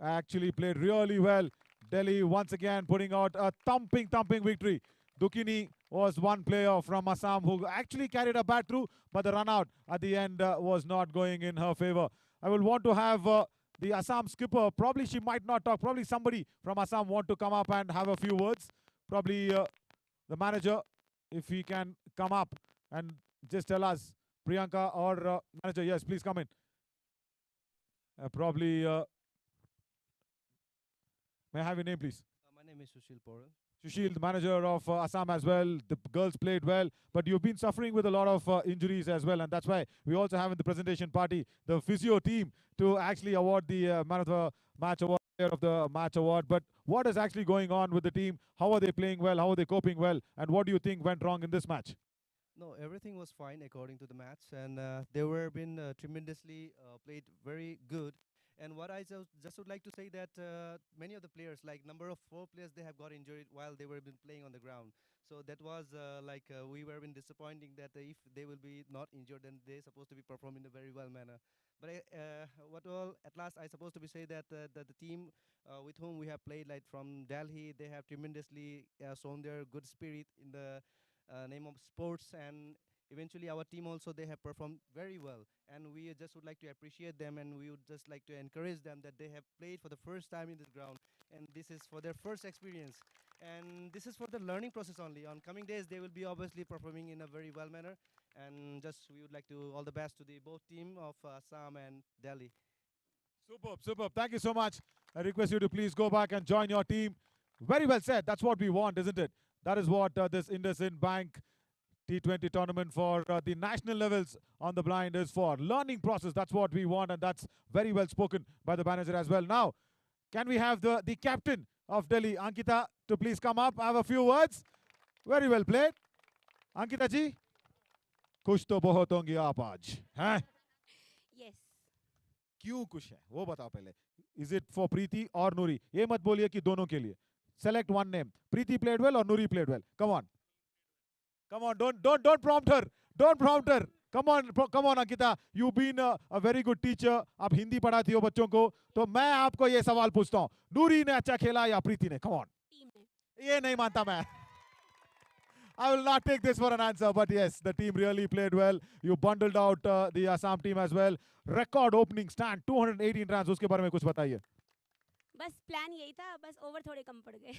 actually played really well. Delhi once again putting out a thumping victory. Dukini was one player from Assam who actually carried a bat through, but the run out at the end was not going in her favor. I will want to have the Assam skipper, probably she might not talk, probably somebody from Assam want to come up and have a few words. Probably the manager, if he can come up and just tell us, Priyanka or manager, yes, please come in. Probably, may I have your name, please? My name is Sushil Porel. Sushil, the manager of Assam as well. The girls played well, but you've been suffering with a lot of injuries as well, and that's why we also have in the presentation party the physio team to actually award the man of the match award, player of the match award. But what is actually going on with the team? How are they playing well? How are they coping well? And what do you think went wrong in this match? No, everything was fine according to the match, and they were been tremendously played very good. And what I just would like to say that many of the players, like number of 4 players, they have got injured while they were been playing on the ground. So that was we were been disappointing that if they will be not injured, then they're supposed to be performing in a very well manner. But what all at last I supposed to be say that the team with whom we have played, like from Delhi, they have tremendously shown their good spirit in the name of sports, and eventually our team also they have performed very well, and we just would like to appreciate them, and we would just like to encourage them that they have played for the first time in this ground, and this is for their first experience, and this is for the learning process only. On coming days they will be obviously performing in a very well manner, and just we would like to all the best to the both team of Assam and Delhi. Superb, superb. Thank you so much. I request you to please go back and join your team. Very well said. That's what we want, isn't it? That is what this INDUSInd Bank T20 tournament for the national levels on the blind is for. Learning process, that's what we want, and that's very well spoken by the manager as well. Now, can we have the captain of Delhi, Ankita, to please come up, have a few words? Very well played. Ankita ji, खुश तो बहुत होंगी आप आज, हैं? Yes. क्यों खुश है वो बताओ पहले. Is it for Preeti or Nuri? ये मत बोलिए कि दोनों के लिए. Select one name. Preeti played well or Nuri played well? Come on. Come on, don't prompt her. Don't prompt her. Come on, Ankita. You've been a very good teacher. आप हिंदी पढ़ाती हो बच्चों को. तो मैं आपको ये सवाल पूछता हूँ. नूरी ने अच्छा खेला या प्रीति ने? Come on. Team ने. ये नहीं मानता मैं. I will not take this for an answer, but yes, the team really played well. You bundled out the Assam team as well. Record opening stand, 218 runs. उसके बारे में कुछ बताइए. बस प्लान यही था, बस ओवर थोड़े कम पड़ गए.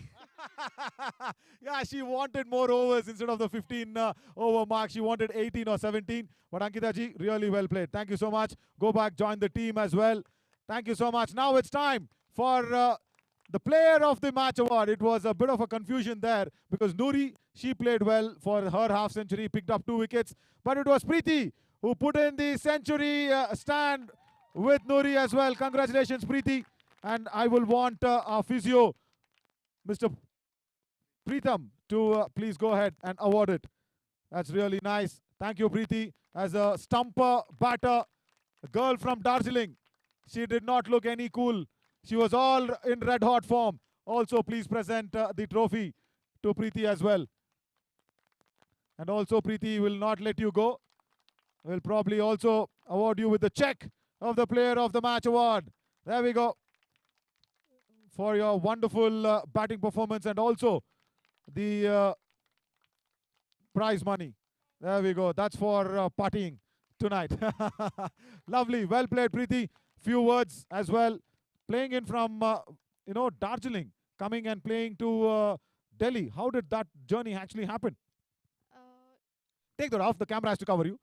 Yeah, she wanted more overs instead of the 15 over mark. She wanted 18 or 17. But Ankita ji, really well played. Thank you so much. Go back, join the team as well. Thank you so much. Now it's time for the player of the match award. It was a bit of a confusion there because Nuri, she played well for her half century, picked up 2 wickets. But it was Preeti who put in the century stand with Nuri as well. Congratulations, Preeti. And I will want our physio, Mr. Preetham, to please go ahead and award it. That's really nice. Thank you, Preeti. As a stumper batter, a girl from Darjeeling, she did not look any cool. She was all in red hot form. Also, please present the trophy to Preeti as well. And also, Preeti will not let you go. We'll probably also award you with the check of the Player of the Match award. There we go. For your wonderful batting performance and also the prize money. There we go. That's for partying tonight. Lovely. Well played, Preeti. few words as well. Playing in from, Darjeeling, coming and playing to Delhi. How did that journey actually happen? Uh, Take that off. The camera has to cover you.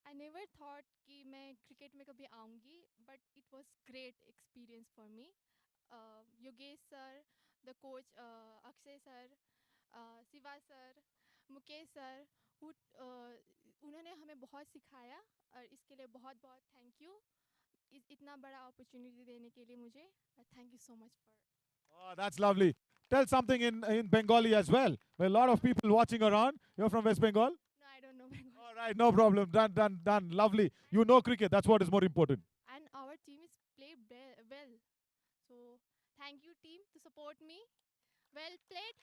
I never thought कि मैं cricket में कभी आऊँगी, but it was great experience for me. Yogesh sir, the coach Akshay sir, Shiva sir, Mukesh sir, उन्होंने हमें बहुत सिखाया और इसके लिए बहुत बहुत थैंक यू. इतना बड़ा अपॉर्चुनिटी देने के लिए मुझे thank you so much for. Oh, that's lovely. Tell something in Bengali as well. There are a lot of people watching around. You're from West Bengal? No, I don't know Bengali. All right, no problem. Done. Lovely. You know cricket. That's what is more important. And our team is played well. So thank you team to support me. Well played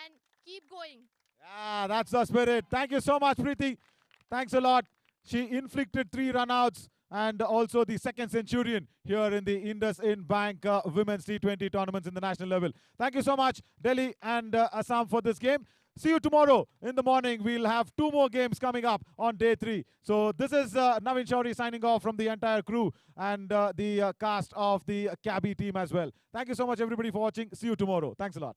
and keep going. Yeah, that's the spirit. Thank you so much, Preeti. Thanks a lot. She inflicted 3 runouts and also the second centurion here in the INDUSInd Bank Women's T20 tournaments in the national level. Thank you so much, Delhi and Assam, for this game. See you tomorrow in the morning. We'll have 2 more games coming up on day 3. So this is Navin Shauri signing off from the entire crew and the cast of the Cabby team as well. Thank you so much, everybody, for watching. See you tomorrow. Thanks a lot.